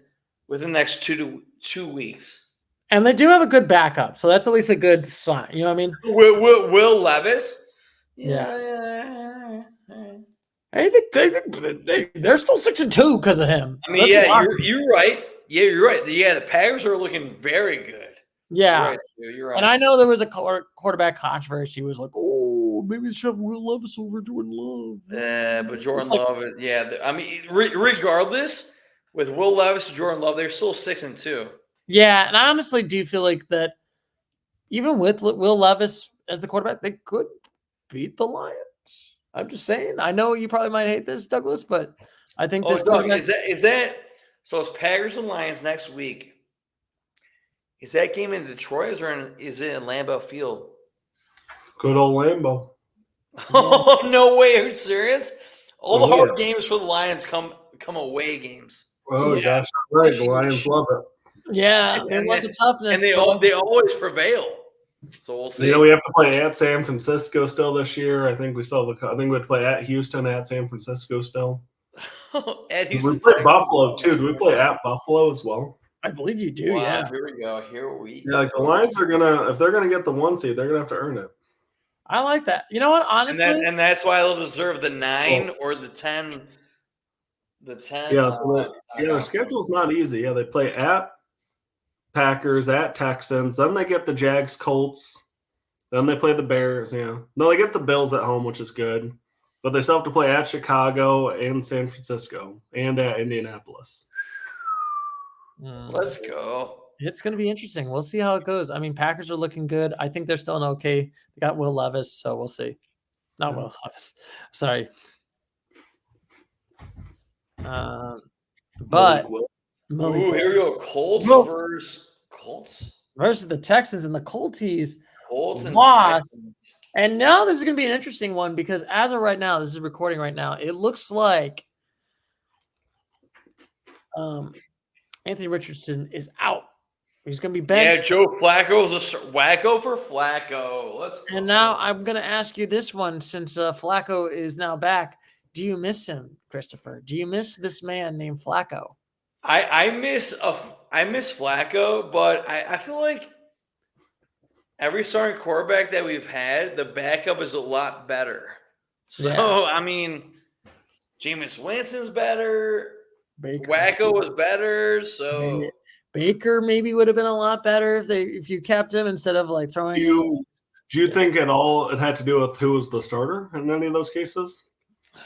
Speaker 1: the next 2 weeks.
Speaker 2: And they do have a good backup, so that's at least a good sign. You know what I mean?
Speaker 1: Will Levis?
Speaker 2: Yeah. I think they're still 6-2 because of him.
Speaker 1: I mean, you're right. Yeah, you're right. Yeah, the Packers are looking very good.
Speaker 2: Yeah,
Speaker 1: you're right.
Speaker 2: And I know there was a quarterback controversy. It was like, oh, maybe it's Will Levis over Jordan Love.
Speaker 1: But Jordan Love, I mean, regardless, with Will Levis and Jordan Love, they're still 6-2.
Speaker 2: Yeah, and I honestly do feel like that even with Will Levis as the quarterback, they could beat the Lions. I'm just saying. I know you probably might hate this, Douglas, but I think this quarterback
Speaker 1: is that so it's Packers and Lions next week. Is that game in Detroit or is it in Lambeau Field?
Speaker 3: Good old Lambeau.
Speaker 1: Oh, no way. Are you serious? All the hard games for the Lions come away games.
Speaker 3: Oh, yeah. That's right. The Lions love it.
Speaker 2: Yeah, they want the toughness.
Speaker 1: And they always prevail. So we'll see.
Speaker 3: We have to play at San Francisco still this year. I think we would play at Houston, at San Francisco still.
Speaker 1: At Houston.
Speaker 3: We play Buffalo too. Do we play at Buffalo as well?
Speaker 2: I believe you do.
Speaker 1: Wow,
Speaker 2: yeah.
Speaker 1: Here we go.
Speaker 3: Like the Lions are if they're gonna get the 1 seed, they're gonna have to earn it.
Speaker 2: I like that. You know what? Honestly,
Speaker 1: and that's why they'll deserve the 9 or the 10. The 10.
Speaker 3: Yeah. So their schedule's not easy. Yeah, they play at Packers, at Texans, then they get the Jags, Colts, then they play the Bears. Yeah, no, they get the Bills at home, which is good, but they still have to play at Chicago and San Francisco and at Indianapolis.
Speaker 1: Let's go.
Speaker 2: It's going to be interesting. We'll see how it goes. I mean, Packers are looking good. I think they're still okay. They got Will Levis, so we'll see. Not Will Levis. Sorry. But
Speaker 1: here we go. Colts
Speaker 2: versus the Texans and the Colties.
Speaker 1: Colts and
Speaker 2: Texans. And now this is going to be an interesting one because as of right now, this is recording right now. It looks like Anthony Richardson is out. He's going to be benched.
Speaker 1: Yeah, Joe Flacco's a wacko for Flacco. Let's go.
Speaker 2: And now I'm going to ask you this one since Flacco is now back. Do you miss him, Christopher? Do you miss this man named Flacco?
Speaker 1: I miss Flacco, but I feel like every starting quarterback that we've had, the backup is a lot better. So, I mean, Jameis Winston's better. Wacko was better. So
Speaker 2: Baker maybe would have been a lot better if you kept him instead of like throwing him.
Speaker 3: Do you think at all it had to do with who was the starter in any of those cases?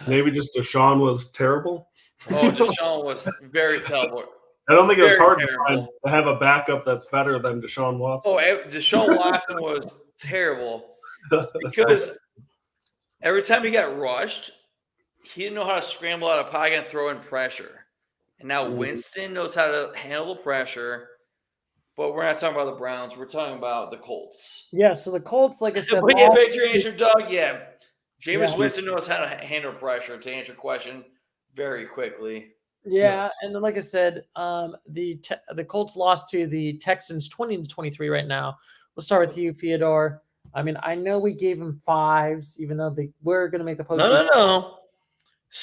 Speaker 3: Maybe just Deshaun was terrible.
Speaker 1: Oh, Deshaun was very terrible.
Speaker 3: I don't think it was hard to have a backup that's better than Deshaun Watson.
Speaker 1: Oh, Deshaun Watson was terrible because every time he got rushed, he didn't know how to scramble out of pocket and throw in pressure. And now Winston knows how to handle the pressure. But we're not talking about the Browns. We're talking about the Colts.
Speaker 2: Yeah, so the Colts, like I said.
Speaker 1: But yeah, back to your answer, Doug. Yeah. Jameis Winston knows how to handle pressure, to answer your question very quickly.
Speaker 2: Yeah,
Speaker 3: Nuts.
Speaker 2: and then like I said, the Colts lost to the Texans 20-23 right now. We'll start with you, Theodore. I mean, I know we gave them 5s, even though they were going to make the postseason.
Speaker 1: No.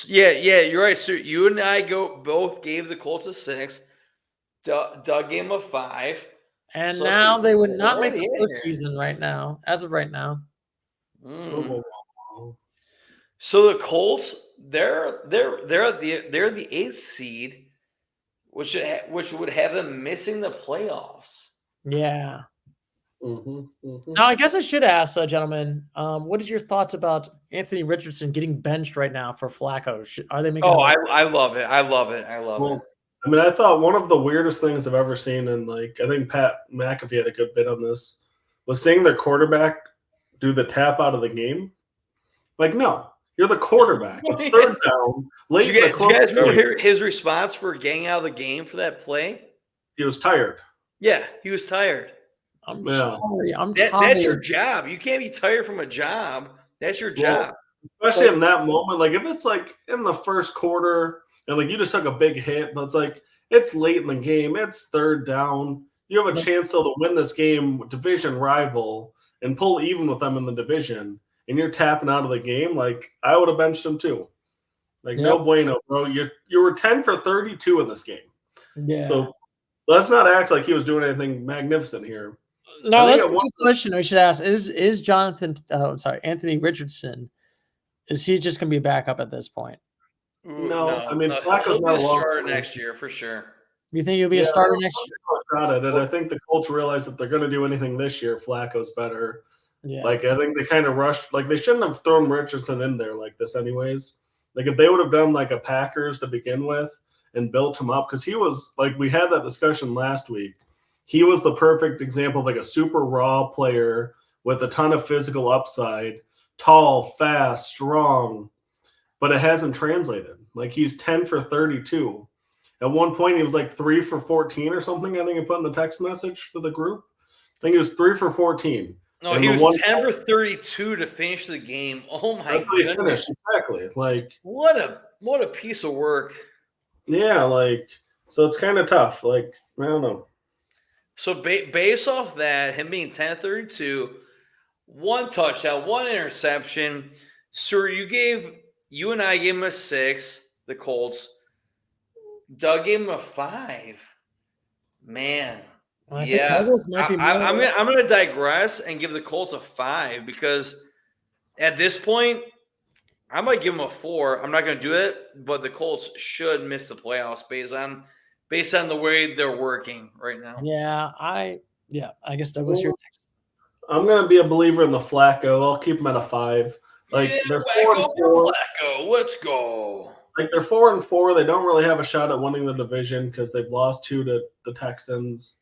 Speaker 1: Yeah, you're right, Stuart. You and I both gave the Colts a 6. Doug gave him a 5.
Speaker 2: And
Speaker 1: So
Speaker 2: now they would
Speaker 1: we're
Speaker 2: not make
Speaker 1: already
Speaker 2: the
Speaker 1: in here.
Speaker 2: postseason right now, as of right now.
Speaker 1: Mm. So the Colts, they're the 8th seed, which would have them missing the playoffs.
Speaker 2: Yeah.
Speaker 3: Mm-hmm.
Speaker 2: Now, I guess I should ask, gentlemen, what is your thoughts about Anthony Richardson getting benched right now for Flacco? Are they making?
Speaker 1: Oh, I love it. I love it.
Speaker 3: Well, I mean, I thought one of the weirdest things I've ever seen, and like I think Pat McAfee had a good bit on this, was seeing the quarterback do the tap out of the game. Like, no, you're the quarterback. It's 3rd down. Late
Speaker 1: do you guys remember
Speaker 3: game.
Speaker 1: his response for getting out of the game for that play?
Speaker 3: He was tired.
Speaker 1: Yeah, he was tired.
Speaker 2: I'm
Speaker 3: Yeah.
Speaker 2: sorry.
Speaker 1: That's your job. You can't be tired from a job. That's your job.
Speaker 3: Especially in that moment. Like, if it's like in the first quarter and like you just took a big hit, but it's like it's late in the game. It's 3rd down. You have a chance still to win this game, division rival, and pull even with them in the division. And you're tapping out of the game. Like, I would have benched him too. Like, no bueno, bro. You were 10 for 32 in this game.
Speaker 2: Yeah.
Speaker 3: So let's not act like he was doing anything magnificent here.
Speaker 2: No, that's a good question we should ask. Is Anthony Richardson, is he just going to be a backup at this point?
Speaker 3: No. I mean, Flacco's
Speaker 1: he'll be a starter next year for sure.
Speaker 2: You think he'll be a starter next year?
Speaker 3: And I think the Colts realize if they're going to do anything this year, Flacco's better.
Speaker 2: Yeah.
Speaker 3: Like, I think they kind of rushed. Like, they shouldn't have thrown Richardson in there like this anyways. Like, if they would have done, like, a Packers to begin with and built him up, because he was, like, we had that discussion last week. He was the perfect example of, like, a super raw player with a ton of physical upside, tall, fast, strong, but it hasn't translated. Like, he's 10 for 32. At one point, he was, like, 3 for 14 or something, I think I put in the text message for the group. I think he was 3 for 14.
Speaker 1: No, he was 10 for 32 to finish the game. Oh my goodness!
Speaker 3: Exactly. Like,
Speaker 1: what a piece of work.
Speaker 3: Yeah, like, so it's kind of tough. Like, I don't know.
Speaker 1: So based off that, him being 10-32, 1 touchdown, 1 interception. Sir, you and I gave him a 6. The Colts. Doug gave him a 5. Man. I'm gonna digress and give the Colts a 5 because at this point I might give them a 4. I'm not gonna do it, but the Colts should miss the playoffs based on the way they're working right now.
Speaker 2: Yeah, I guess Douglas, you're next.
Speaker 3: I'm gonna be a believer in the Flacco. I'll keep him at a 5. Like, they're 4-4.
Speaker 1: Flacco, let's go.
Speaker 3: Like, they're 4-4. They don't really have a shot at winning the division because they've lost 2 to the Texans.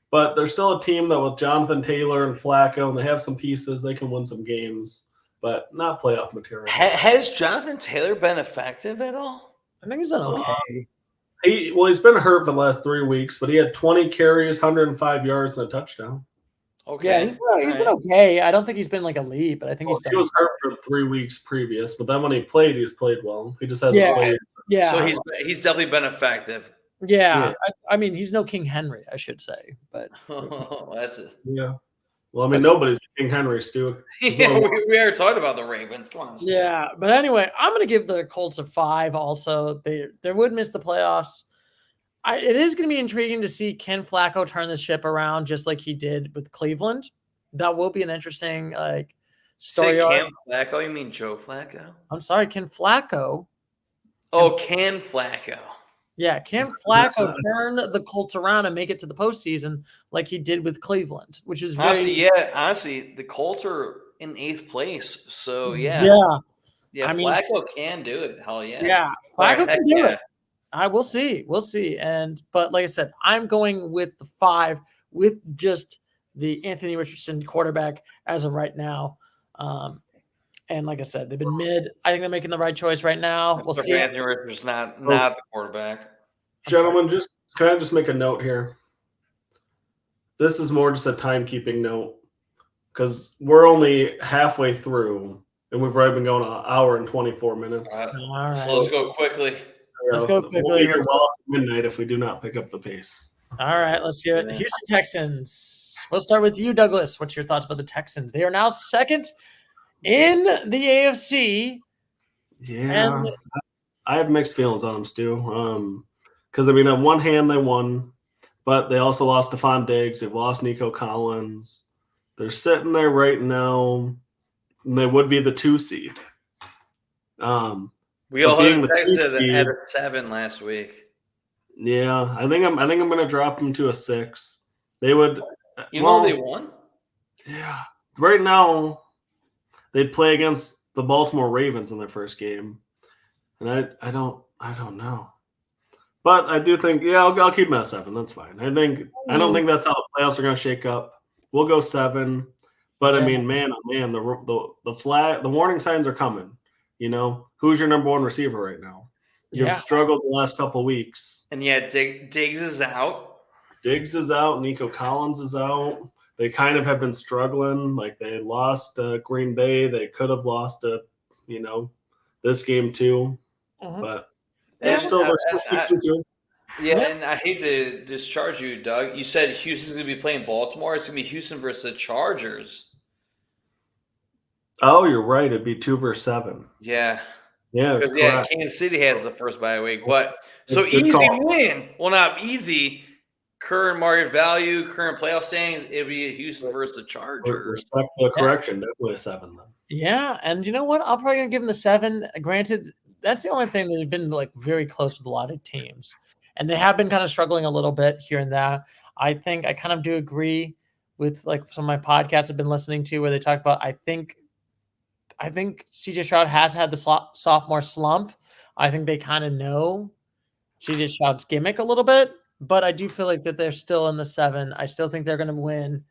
Speaker 3: But they're still a team that with Jonathan Taylor and Flacco, and they have some pieces, they can win some games, but not playoff material.
Speaker 1: Has Jonathan Taylor been effective at all?
Speaker 2: I think he's done okay.
Speaker 3: He's been hurt for the last 3 weeks, but he had 20 carries, 105 yards, and a touchdown.
Speaker 2: Okay. Yeah, he's been okay. I don't think he's been like elite, but I think
Speaker 3: he was hurt for 3 weeks previous, but then when he played, he's played well. He just hasn't played.
Speaker 2: Yeah.
Speaker 1: So he's definitely been effective.
Speaker 2: Yeah. I mean, he's no King Henry, I should say, but
Speaker 1: that's it.
Speaker 3: Yeah. Well, I mean, nobody's King Henry, Stu.
Speaker 1: Yeah, we already talked about the Ravens. Come on. Stu.
Speaker 2: Yeah, but anyway, I'm going to give the Colts a 5 also. They would miss the playoffs. It is going to be intriguing to see Ken Flacco turn the ship around just like he did with Cleveland. That will be an interesting story.
Speaker 1: Ken Flacco? You mean Joe Flacco?
Speaker 2: I'm sorry, Ken Flacco.
Speaker 1: Oh, Ken Flacco.
Speaker 2: Yeah, Ken Flacco turn the Colts around and make it to the postseason like he did with Cleveland, which is
Speaker 1: honestly, the Colts are in 8th place. So yeah. I mean,
Speaker 2: Flacco
Speaker 1: can do it. Hell yeah.
Speaker 2: Yeah, Flacco can do it. We'll see. But like I said, I'm going with the 5 with just the Anthony Richardson quarterback as of right now. And like I said, they've been mid. I think they're making the right choice right now. We'll see.
Speaker 1: Anthony Richardson's not the quarterback.
Speaker 3: Gentlemen, can I just make a note here? This is more just a timekeeping note because we're only halfway through and we've already been going an hour and 24 minutes.
Speaker 1: All right. So let's go quickly.
Speaker 3: All
Speaker 2: Let's go
Speaker 3: We'll
Speaker 2: quickly.
Speaker 3: be here well after midnight if we do not pick up the pace.
Speaker 2: All right, let's get it. Houston Texans. We'll start with you, Douglas. What's your thoughts about the Texans? They are now second in the AFC.
Speaker 3: Yeah,
Speaker 2: And
Speaker 3: I have mixed feelings on them, Stu. Because I mean, on one hand they won, but they also lost Stephon Diggs. They've lost Nico Collins. They're sitting there right now, and they would be the 2 seed.
Speaker 1: We all
Speaker 3: being
Speaker 1: had
Speaker 3: the
Speaker 1: Texans
Speaker 3: 2 seed,
Speaker 1: at a 7 last week.
Speaker 3: yeah, I think I'm going to drop them to a 6. They would.
Speaker 1: Even though they won.
Speaker 3: Yeah, right now they'd play against the Baltimore Ravens in their first game, and I don't know, but I do think I'll keep them at 7. That's fine. I don't think that's how the playoffs are going to shake up. We'll go 7, but I mean, man, oh man, the warning signs are coming. You know, who's your number 1 receiver right now? You've struggled the last couple weeks,
Speaker 1: and Diggs is out.
Speaker 3: Diggs is out. Nico Collins is out. They kind of have been struggling. Like they lost Green Bay. They could have lost this game too. But they're still 6-2.
Speaker 1: Yeah, and I hate to discharge you, Doug. You said Houston's going to be playing Baltimore. It's going to be Houston versus the Chargers.
Speaker 3: Oh, you're right. It'd be 2 versus 7.
Speaker 1: Yeah.
Speaker 3: Yeah.
Speaker 1: Kansas City has the first bye week. But so
Speaker 3: Good
Speaker 1: easy
Speaker 3: call.
Speaker 1: win. Well, not easy. Current market value, current playoff standings, it'd be Houston versus the Chargers.
Speaker 3: Respect the correction. Definitely a 7 then.
Speaker 2: Yeah, and you know what? I'm probably gonna give them the 7. Granted, that's the only thing that they've been like very close with a lot of teams, and they have been kind of struggling a little bit here and there. I think I kind of do agree with like some of my podcasts I've been listening to where they talk about. I think CJ Stroud has had the sophomore slump. I think they kind of know CJ Stroud's gimmick a little bit. But I do feel like that they're still in the 7. I still think they're going to win.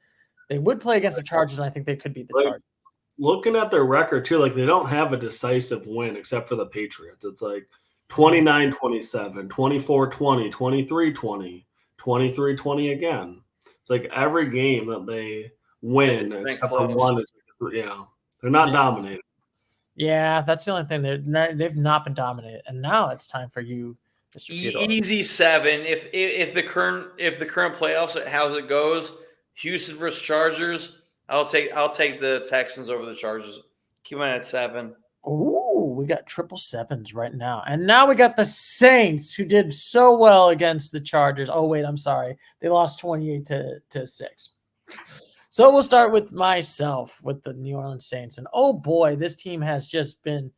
Speaker 2: They would play against the Chargers, and I think they could beat the Chargers.
Speaker 3: Looking at their record, too, like they don't have a decisive win except for the Patriots. It's like 29-27, 24-20, 23-20, 23-20 again. It's like every game that they win except for one is they're not dominated.
Speaker 2: Yeah, that's the only thing. They've not been dominated. And now it's time for you, Mr. Theodore.
Speaker 1: Easy 7. If the current playoffs, how it goes, Houston versus Chargers, I'll take the Texans over the Chargers. Keep them at 7.
Speaker 2: Ooh, we got 777s right now. And now we got the Saints who did so well against the Chargers. Oh, wait, I'm sorry. They lost 28-6. So we'll start with myself with the New Orleans Saints. And oh boy, this team has just been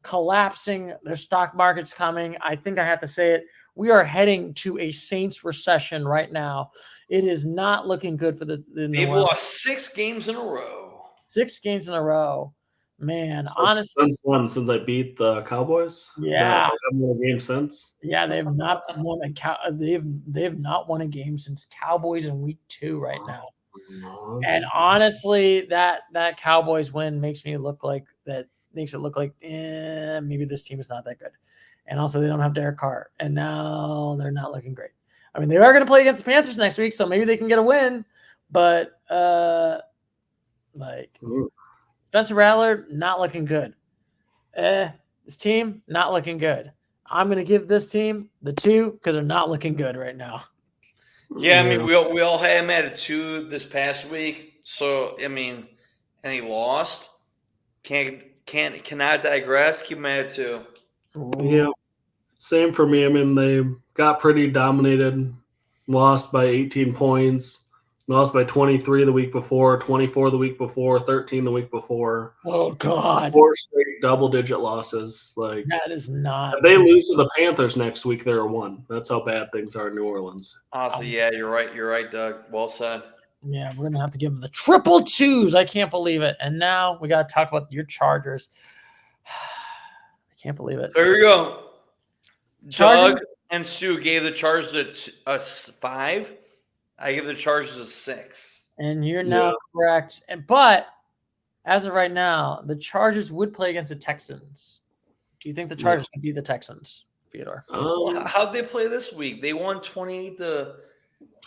Speaker 2: collapsing. Their stock market's coming. I think I have to say it. We are heading to a Saints recession right now. It is not looking good for the
Speaker 1: They've lost 6 games in a row.
Speaker 2: 6 games in a row. Man, honestly.
Speaker 3: Since they beat the Cowboys?
Speaker 2: Yeah.
Speaker 3: They haven't won a game since?
Speaker 2: Yeah, they've not won they've not won a game since Cowboys in week 2 right now. And honestly, that Cowboys win makes it look like maybe this team is not that good. And also they don't have Derek Carr. And now they're not looking great. I mean, they are going to play against the Panthers next week, so maybe they can get a win. But Spencer Rattler, not looking good. This team, not looking good. I'm going to give this team the 2 because they're not looking good right now.
Speaker 1: Yeah, I mean, we all had him at a 2 this past week. So, I mean, and he lost. Cannot digress. Keep him at a 2.
Speaker 3: Yeah, same for me. I mean, they got pretty dominated, lost by 18 points, lost by 23 the week before, 24 the week before, 13 the week before.
Speaker 2: Oh, God.
Speaker 3: 4 straight double-digit losses. Like
Speaker 2: that is not.
Speaker 3: If they lose to the Panthers next week, they're a 1. That's how bad things are in New Orleans.
Speaker 1: Honestly, yeah, you're right. You're right, Doug. Well said.
Speaker 2: Yeah, we're going to have to give them the 222s. I can't believe it. And now we got to talk about your Chargers. I can't believe it.
Speaker 1: There you go. Doug and Sue gave the Chargers a 5. I give the Chargers a 6.
Speaker 2: And you're now correct. But as of right now, the Chargers would play against the Texans. Do you think the Chargers can beat the Texans, Theodore?
Speaker 1: How'd they play this week? They won 28 to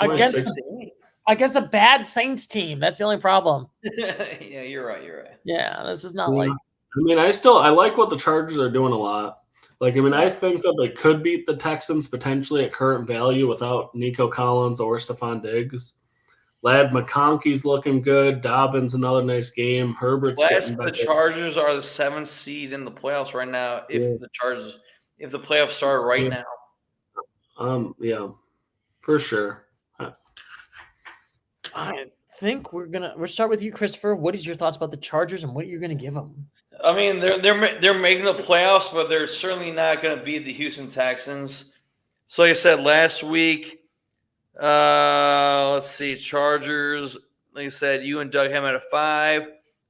Speaker 2: against a bad Saints team. That's the only problem.
Speaker 1: Yeah, you're right.
Speaker 2: Yeah, this is not like.
Speaker 3: I mean, I like what the Chargers are doing a lot. Like, I mean, I think that they could beat the Texans potentially at current value without Nico Collins or Stephon Diggs. Lad McConkey's looking good. Dobbins, another nice game. Herbert's getting better.
Speaker 1: The Chargers are the 7th seed in the playoffs right now. If the playoffs start right now.
Speaker 3: Yeah, for sure.
Speaker 2: I think we'll start with you, Christopher. What is your thoughts about the Chargers and what you're gonna give them?
Speaker 1: I mean, they're making the playoffs, but they're certainly not going to beat the Houston Texans. So, like I said last week, let's see, Chargers. Like I said, you and Doug have them at a 5.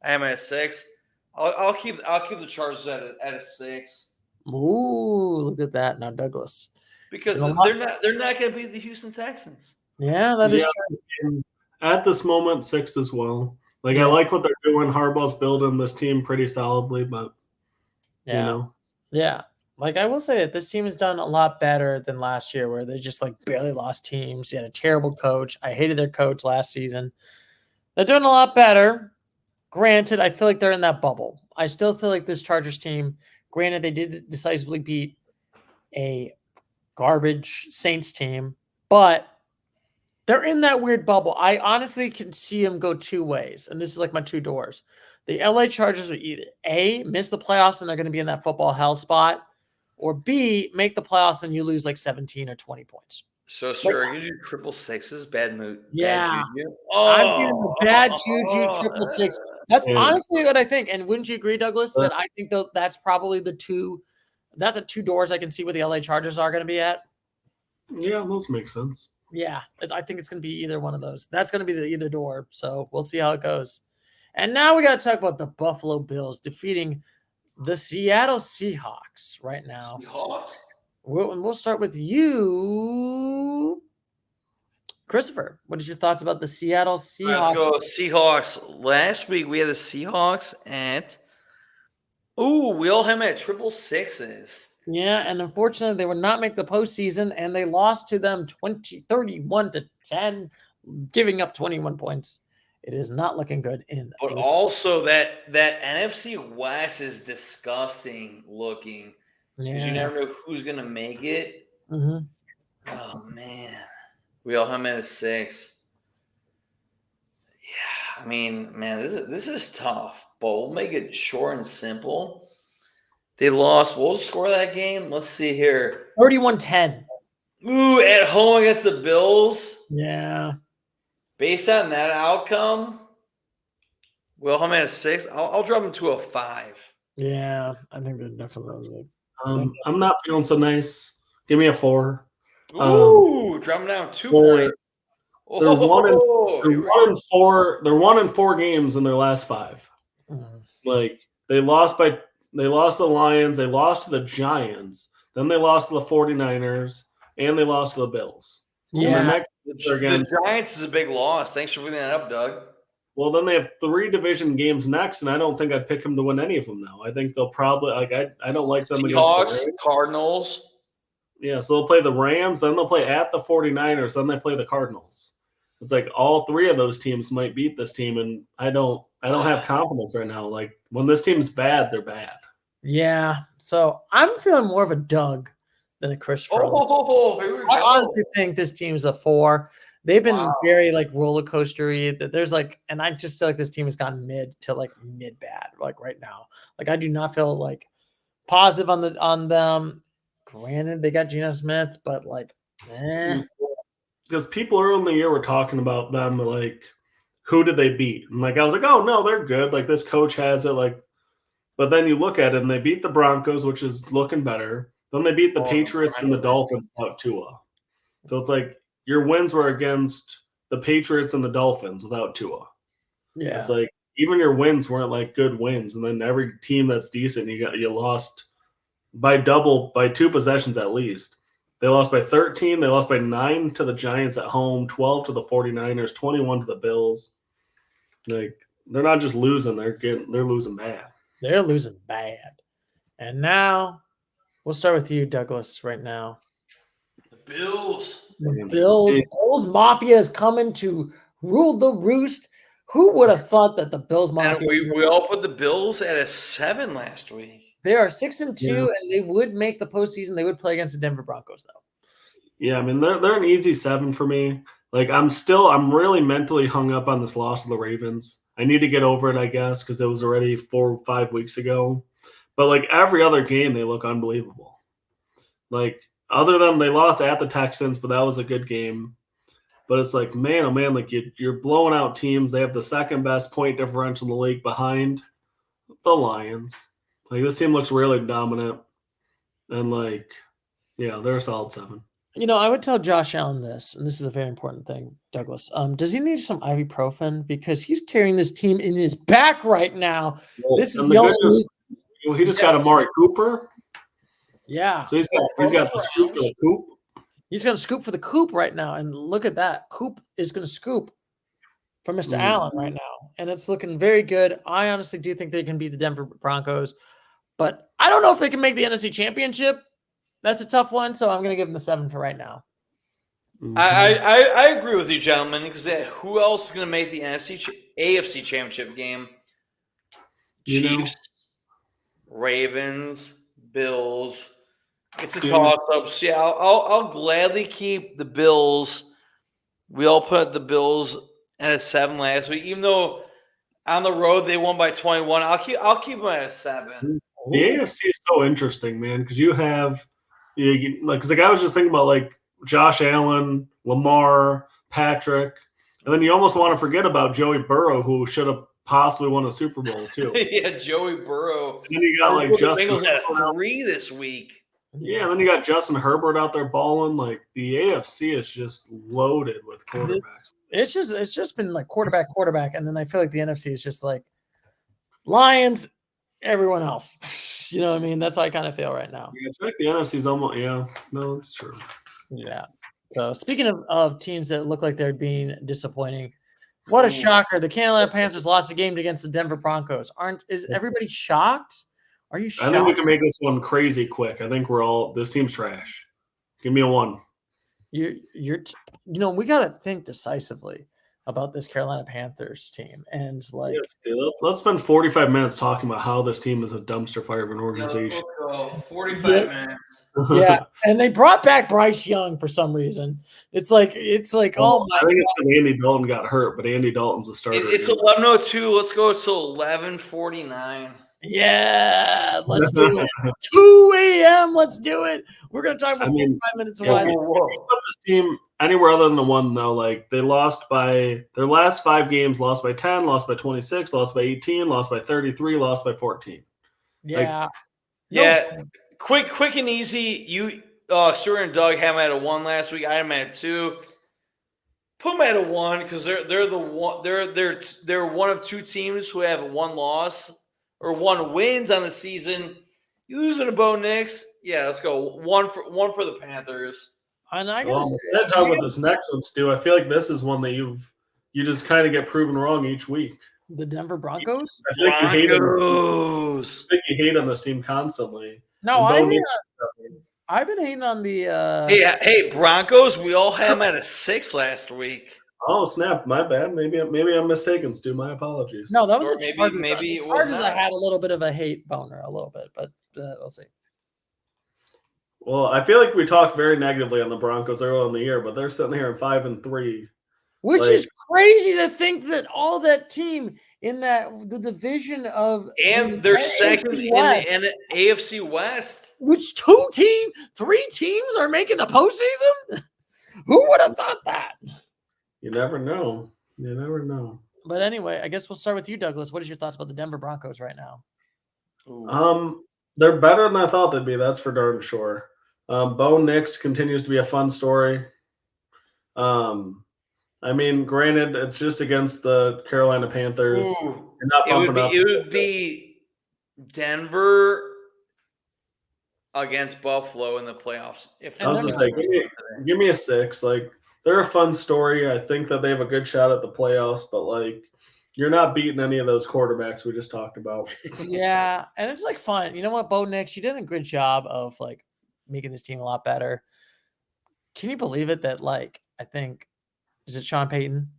Speaker 1: I have them at a 6. I'll keep the Chargers at a 6.
Speaker 2: Ooh, look at that now, Douglas.
Speaker 1: Because they're not going to beat the Houston Texans.
Speaker 2: Yeah, that is true.
Speaker 3: At this moment, 6 as well. Like, I like what they're doing. Harbaugh's building this team pretty solidly, but, you know.
Speaker 2: Yeah. Like, I will say that this team has done a lot better than last year where they just, like, barely lost teams. You had a terrible coach. I hated their coach last season. They're doing a lot better. Granted, I feel like they're in that bubble. I still feel like this Chargers team, granted, they did decisively beat a garbage Saints team, but they're in that weird bubble. I honestly can see them go 2 ways, and this is like my 2 doors. The LA Chargers would either A, miss the playoffs and they're going to be in that football hell spot, or B, make the playoffs and you lose like 17 or 20 points.
Speaker 1: So, sir, are you do 666? Bad mood.
Speaker 2: Yeah.
Speaker 1: Bad juju?
Speaker 2: I'm giving the bad juju 666. That's honestly what I think. And wouldn't you agree, Douglas, that I think that's probably the 2 doors I can see where the LA Chargers are going to be at?
Speaker 3: Yeah, those make sense.
Speaker 2: Yeah, I think it's going to be either one of those. That's going to be the either door. So we'll see how it goes. And now we got to talk about the Buffalo Bills defeating the Seattle Seahawks right now.
Speaker 1: Seahawks?
Speaker 2: We'll start with you, Christopher. What is your thoughts about the Seattle Seahawks?
Speaker 1: Let's go Seahawks. Last week we had the Seahawks at we all have them at 666.
Speaker 2: Yeah, and unfortunately, they would not make the postseason, and they lost to them 31-10, giving up 21 points. It is not looking good in.
Speaker 1: But also that NFC West is disgusting looking because you never know who's gonna make it.
Speaker 2: Mm-hmm.
Speaker 1: Oh man, we all have them at a 6. Yeah, I mean, man, this is tough, but we'll make it short and simple. They lost. We'll score that game. Let's see here.
Speaker 2: 31-10.
Speaker 1: Ooh, at home against the Bills.
Speaker 2: Yeah.
Speaker 1: Based on that outcome, I'm at a 6. I'll drop them to a 5.
Speaker 2: Yeah, I think they're definitely.
Speaker 3: I'm not feeling so nice. Give me a 4.
Speaker 1: Ooh, drop them down 2 points.
Speaker 3: They're 1 in 4. They're 1 in 4 games in their last 5. Like they lost the Lions, they lost to the Giants, then they lost to the 49ers, and they lost to the Bills.
Speaker 2: Yeah.
Speaker 1: The Giants is a big loss. Thanks for bringing that up, Doug.
Speaker 3: Well, then they have 3 division games next, and I don't think I'd pick them to win any of them now. I think they'll probably I don't like them
Speaker 1: Seahawks,
Speaker 3: against the
Speaker 1: Cardinals.
Speaker 3: Yeah, so they'll play the Rams, then they'll play at the 49ers, then they play the Cardinals. It's like all 3 of those teams might beat this team, and I don't have confidence right now. Like when this team's bad, they're bad.
Speaker 2: Yeah, so I'm feeling more of a Doug than a Christopher.
Speaker 1: Here we go.
Speaker 2: I honestly think this team's a 4. They've been very like roller coastery. That there's like, and I just feel like this team has gone mid to like mid bad. Like right now, like I do not feel like positive on them. Granted, they got Geno Smith, but like,
Speaker 3: because people early in the year were talking about them like, who did they beat? And like I was like, oh no, they're good. Like this coach has it. Like, but then you look at it and they beat the Broncos, which is looking better. Then they beat the Patriots and the Dolphins without Tua. So it's like your wins were against the Patriots and the Dolphins without Tua.
Speaker 2: Yeah,
Speaker 3: it's like even your wins weren't like good wins, and then every team that's decent, you lost by 2 possessions at least. They lost by 13. They lost by 9 to the Giants at home, 12 to the 49ers, 21 to the Bills. Like they're not just losing; they're losing bad.
Speaker 2: They're losing bad. And now we'll start with you, Douglas, right now.
Speaker 1: The Bills.
Speaker 2: The Bills Mafia is coming to rule the roost. Who would have thought that the Bills Mafia?
Speaker 1: And we all put the Bills at a 7 last week.
Speaker 2: They are 6-2, and they would make the postseason. They would play against the Denver Broncos, though.
Speaker 3: Yeah, I mean they're an easy 7 for me. Like I'm really mentally hung up on this loss of the Ravens. I need to get over it, I guess, because it was already 4 or 5 weeks ago. But like every other game, they look unbelievable. Like other than they lost at the Texans, but that was a good game. But it's like, man, oh man, like you're blowing out teams. They have the second best point differential in the league behind the Lions. Like this team looks really dominant, and like, yeah, they're a solid 7.
Speaker 2: I would tell Josh Allen this, and this is a very important thing, Douglas. Does he need some ibuprofen? Because he's carrying this team in his back right now.
Speaker 3: Well,
Speaker 2: This is
Speaker 3: he just got Amari Cooper.
Speaker 2: Yeah.
Speaker 3: So he's got the scoop for the coop.
Speaker 2: He's going to scoop for the coop right now. And look at that. Coop is going to scoop for Mr. Allen right now. And it's looking very good. I honestly do think they can beat the Denver Broncos. But I don't know if they can make the NFC Championship. That's a tough one. So I'm going to give them the 7 for right now.
Speaker 1: I agree with you, gentlemen, because who else is going to make the AFC Championship game? Chiefs, Ravens, Bills. It's a toss-up. So yeah, I'll gladly keep the Bills. We all put the Bills at a 7 last week, even though on the road they won by 21. I'll keep them at a 7.
Speaker 3: The AFC is so interesting, man, because you have because like I was just thinking about like Josh Allen, Lamar, Patrick, and then you almost want to forget about Joey Burrow, who should have possibly won a Super Bowl too.
Speaker 1: Yeah, Joey Burrow.
Speaker 3: And then you got like Justin.
Speaker 1: The Bengals had 3 this week.
Speaker 3: Yeah, and then you got Justin Herbert out there balling. Like the AFC is just loaded with quarterbacks.
Speaker 2: It's just been like quarterback, and then I feel like the NFC is just like Lions, everyone else. You know what I mean? That's how I kind of feel right now.
Speaker 3: Yeah, I feel like the NFC's almost no, it's true.
Speaker 2: Yeah. So speaking of teams that look like they're being disappointing, what a shocker! The Carolina Panthers lost a game against the Denver Broncos. Is everybody shocked? Are you shocked?
Speaker 3: I think we can make this one crazy quick. I think this team's trash. Give me a 1.
Speaker 2: We got to think decisively about this Carolina Panthers team, and like,
Speaker 3: let's spend 45 minutes talking about how this team is a dumpster fire of an organization.
Speaker 1: 45 minutes.
Speaker 2: Yeah, and they brought back Bryce Young for some reason. It's like, oh my!
Speaker 3: I think it's because Andy Dalton got hurt, but Andy Dalton's a starter.
Speaker 1: It's 11:02. Let's go to 11:49.
Speaker 2: Yeah, let's do it. 2 a.m. Let's do it. We're gonna talk about 45 minutes away.
Speaker 3: If you put this team anywhere other than the 1, though, like they lost by their last 5 games, lost by 10, lost by 26, lost by 18, lost by 33, lost by 14.
Speaker 2: Yeah.
Speaker 1: Quick and easy. Stuart and Doug had them at a 1 last week. I had them at 2. Put them at a 1 because they're the one. They're one of 2 teams who have 1 loss or 1 wins on the season. You losing to Bo Nix? Yeah, let's go 1 for the Panthers.
Speaker 2: And I
Speaker 3: gotta talk about this next one, Stu. I feel like this is one that you just kind of get proven wrong each week.
Speaker 2: The Denver Broncos?
Speaker 3: I feel like you hate on this team constantly.
Speaker 2: No, I've been hating on the
Speaker 3: Hey,
Speaker 1: Broncos, we all had them at a 6 last week.
Speaker 3: Oh, snap. My bad. Maybe I'm mistaken, Stu. My apologies.
Speaker 2: No, that was
Speaker 1: maybe
Speaker 2: it was not. I had a little bit of a hate boner, a little bit, but we'll see.
Speaker 3: Well, I feel like we talked very negatively on the Broncos early in the year, but they're sitting here at 5-3.
Speaker 2: Which is crazy to think that all that team in the division of
Speaker 1: they're second in the AFC West.
Speaker 2: Which 3 teams are making the postseason? Who would have thought that?
Speaker 3: You never know.
Speaker 2: But anyway, I guess we'll start with you, Douglas. What is your thoughts about the Denver Broncos right now?
Speaker 3: They're better than I thought they'd be. That's for darn sure. Bo Nix continues to be a fun story. I mean, granted, it's just against the Carolina Panthers.
Speaker 1: It would be Denver against Buffalo in the playoffs.
Speaker 3: I was just like, give me a 6. Like, they're a fun story. I think that they have a good shot at the playoffs, but like, you're not beating any of those quarterbacks we just talked about.
Speaker 2: Yeah, and it's like fun. You know what, Bo Nix, you did a good job of like making this team a lot better. Can you believe it that like I think is it Sean Payton?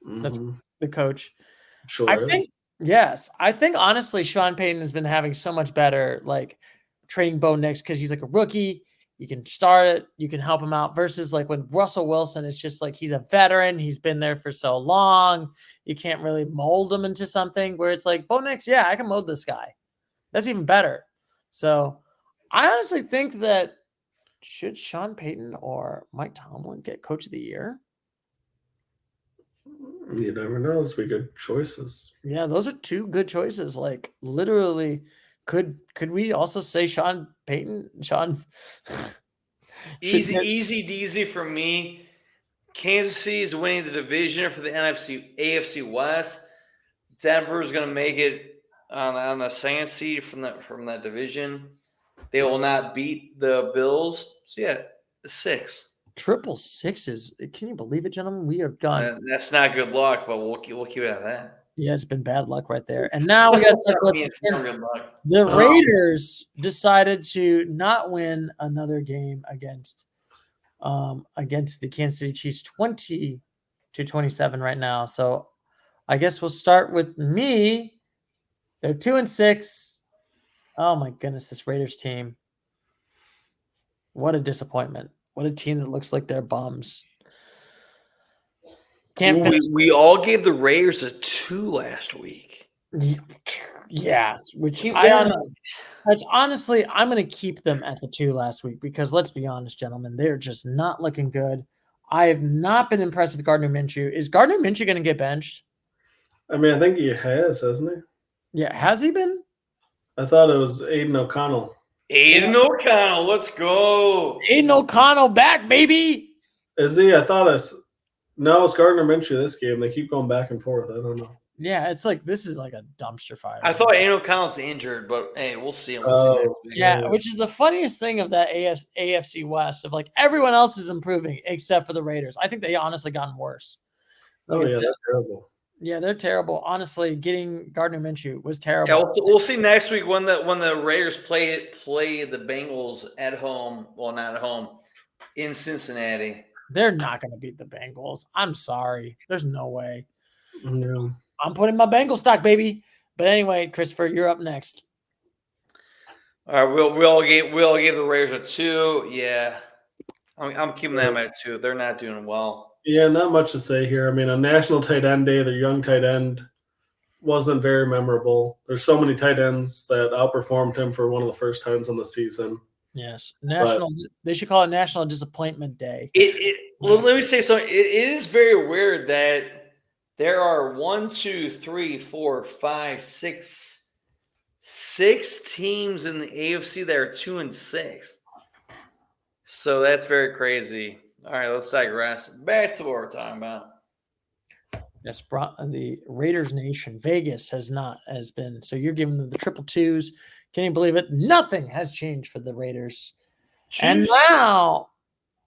Speaker 3: Mm-hmm.
Speaker 2: That's the coach.
Speaker 3: Sure.
Speaker 2: I think Yes, I think honestly, Sean Payton has been having so much better, like trading Bo Nix because he's like a rookie. You can start it, you can help him out. Versus like when Russell Wilson, it's just like he's a veteran, he's been there for so long. You can't really mold him into something where it's like Bo Nix, yeah, I can mold this guy. That's even better. So I honestly think that should Sean Payton or Mike Tomlin get Coach of the Year?
Speaker 3: You never know. Those would be good choices.
Speaker 2: Yeah, those are two good choices. Like literally, could we also say Sean Payton? Sean
Speaker 1: Easy deasy for me. Kansas City is winning the division for the AFC West. Denver is going to make it on the second seed from that division. They will not beat the Bills. So yeah, 6.
Speaker 2: triple sixes. Can you believe it, gentlemen? We have gone.
Speaker 1: That's not good luck, but we'll keep it at that.
Speaker 2: Yeah, it's been bad luck right there. And now we got to talk about
Speaker 1: It's not good luck.
Speaker 2: the Raiders decided to not win another game against the Kansas City Chiefs 20-27 right now. So I guess we'll start with me. They're 2-6. Oh my goodness, this Raiders team. What a disappointment. What a team that looks like they're bums.
Speaker 1: We all gave the Raiders a 2 last week.
Speaker 2: Yes, which honestly, I'm going to keep them at the 2 last week because let's be honest, gentlemen, they're just not looking good. I have not been impressed with Gardner Minshew. Is Gardner Minshew going to get benched?
Speaker 3: I mean, I think he has, hasn't he?
Speaker 2: Yeah, has he been?
Speaker 3: I thought it was Aiden O'Connell.
Speaker 1: Aiden O'Connell, let's go.
Speaker 2: Aiden O'Connell back, baby.
Speaker 3: Is he? I thought it's Gardner Minshew this game. They keep going back and forth. I don't know.
Speaker 2: Yeah, it's like this is like a dumpster fire.
Speaker 1: I thought Aiden O'Connell's injured, but hey, we'll see.
Speaker 2: Yeah, which is the funniest thing of that AFC West of like everyone else is improving except for the Raiders. I think they honestly gotten worse.
Speaker 3: Like they're terrible.
Speaker 2: Yeah, they're terrible. Honestly, getting Gardner Minshew was terrible.
Speaker 1: Yeah, we'll see next week when the Raiders play the Bengals at home. Well, not at home, in Cincinnati.
Speaker 2: They're not going to beat the Bengals. I'm sorry. There's no way.
Speaker 3: Yeah.
Speaker 2: I'm putting my Bengal stock, baby. But anyway, Christopher, you're up next.
Speaker 1: All right, we all gave the Raiders a 2. Yeah, I'm keeping them at 2. They're not doing well.
Speaker 3: Yeah, not much to say here. I mean, on National Tight End Day, the young tight end wasn't very memorable. There's so many tight ends that outperformed him for one of the first times in the season.
Speaker 2: Yes, they should call it National Disappointment Day.
Speaker 1: Let me say something. It is very weird that there are 6 teams in the AFC that are 2-6. So that's very crazy. All right, let's digress. Back to what we're talking about.
Speaker 2: Yes, the Raiders Nation, Vegas has been. So you're giving them the triple 2s. Can you believe it? Nothing has changed for the Raiders. Chiefs. And now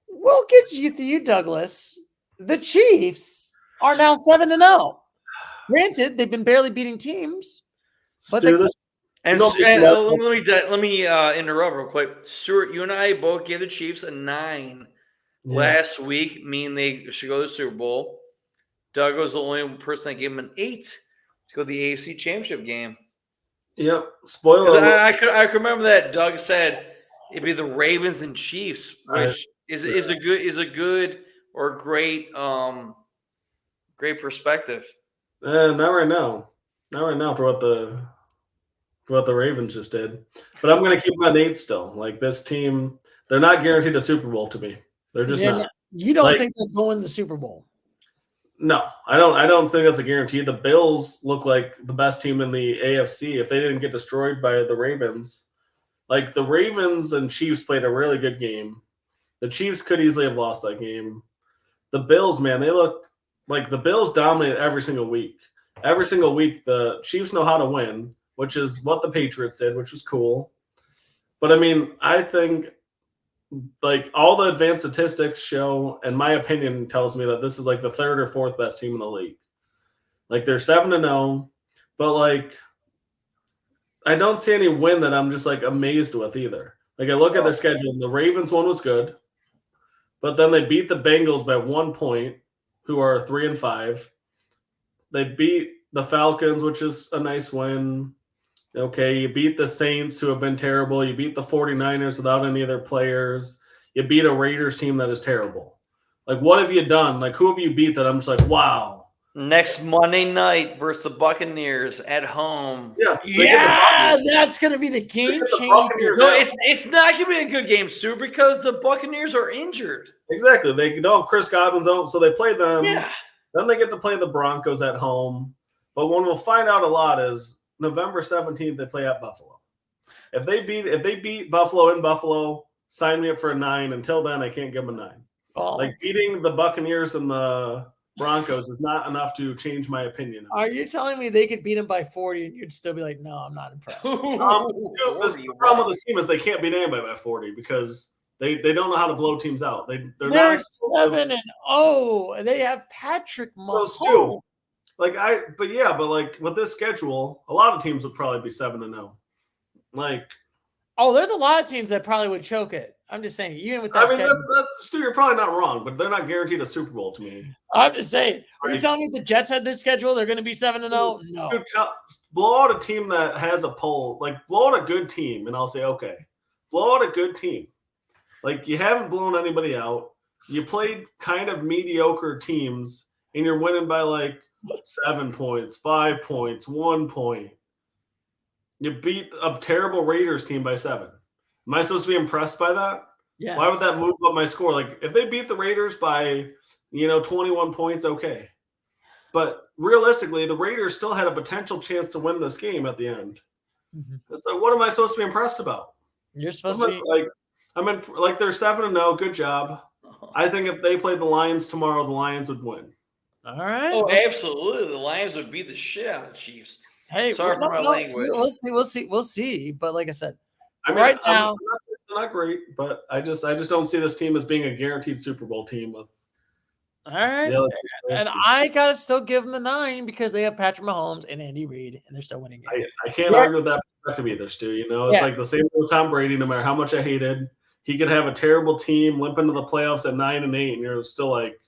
Speaker 2: we'll get to you, Douglas. The Chiefs are now 7-0. Granted, they've been barely beating teams, but let
Speaker 1: me interrupt real quick. Stuart, you and I both gave the Chiefs a 9 last week, meaning they should go to the Super Bowl. Doug was the only person that gave him an 8 to go to the AFC Championship game.
Speaker 3: Yep. Spoiler.
Speaker 1: I can remember that Doug said it'd be the Ravens and Chiefs, which is a good or great perspective.
Speaker 3: Not right now. Not right now for what the Ravens just did. But I'm going to keep my 8 still. Like this team, they're not guaranteed a Super Bowl to me. They're just not.
Speaker 2: You don't think they're going to the Super Bowl?
Speaker 3: No, I don't think that's a guarantee. The Bills look like the best team in the AFC. If they didn't get destroyed by the Ravens, like the Ravens and Chiefs played a really good game. The Chiefs could easily have lost that game. The Bills, man, they look like the Bills dominate every single week. Every single week, the Chiefs know how to win, which is what the Patriots did, which was cool. But I mean, I think like all the advanced statistics show, and my opinion tells me that this is like the 3rd or 4th best team in the league. Like they're 7-0, but like I don't see any win that I'm just like amazed with either. Like I look at their schedule, the Ravens one was good, but then they beat the Bengals by 1 point, who are 3-5. They beat the Falcons, which is a nice win. Okay, you beat the Saints, who have been terrible. You beat the 49ers without any of their players. You beat a Raiders team that is terrible. Like, what have you done? Like, who have you beat that I'm just like, wow.
Speaker 1: Next Monday night versus the Buccaneers at home.
Speaker 3: Yeah,
Speaker 2: that's going to be the game changer.
Speaker 1: No, it's not going to be a good game, Stu, because the Buccaneers are injured.
Speaker 3: Exactly. They don't have Chris Godwin's out, so they play them.
Speaker 1: Yeah.
Speaker 3: Then they get to play the Broncos at home. But what we'll find out a lot is November 17th, they play at Buffalo. If they beat Buffalo in Buffalo, sign me up for a 9. Until then, I can't give them a 9.
Speaker 2: Oh.
Speaker 3: Like, beating the Buccaneers and the Broncos is not enough to change my opinion.
Speaker 2: Are you telling me they could beat them by 40 and you'd still be like, no, I'm not impressed?
Speaker 3: The problem with this team is they can't beat anybody by 40 because they don't know how to blow teams out. They're
Speaker 2: not 7-0, and they have Patrick Mahomes.
Speaker 3: But with this schedule, a lot of teams would probably be 7-0. Like,
Speaker 2: there's a lot of teams that probably would choke it. I'm just saying, even with that schedule.
Speaker 3: Stu, you're probably not wrong, but they're not guaranteed a Super Bowl to me.
Speaker 2: I'm just saying. Are you telling me if the Jets had this schedule, they're going to be 7-0? No.
Speaker 3: Dude, blow out a team that has a poll. Like, blow out a good team, and I'll say, okay. Blow out a good team. Like, you haven't blown anybody out. You played kind of mediocre teams, and you're winning by, like, 7 points, 5 points, 1 point. You beat a terrible Raiders team by 7. Am I supposed to be impressed by that?
Speaker 2: Yes.
Speaker 3: Why would that move up my score? Like, if they beat the Raiders by, 21 points, okay. But realistically, the Raiders still had a potential chance to win this game at the end.
Speaker 2: Mm-hmm.
Speaker 3: It's like, what am I supposed to be impressed about?
Speaker 2: You're supposed to be
Speaker 3: like they're 7-0. Good job. I think if they played the Lions tomorrow, the Lions would win.
Speaker 2: All right.
Speaker 1: Oh, absolutely. The Lions would beat the shit out of the Chiefs.
Speaker 2: Hey,
Speaker 1: sorry for my language.
Speaker 2: We'll see. But like I said,
Speaker 3: now they're not great, but I just don't see this team as being a guaranteed Super Bowl team. All
Speaker 2: right, and I gotta still give them the 9 because they have Patrick Mahomes and Andy Reid, and they're still winning games.
Speaker 3: I can't argue with that perspective either, Stu. It's like the same with Tom Brady. No matter how much I hated, he could have a terrible team, limp into the playoffs at 9-8, and you're still like,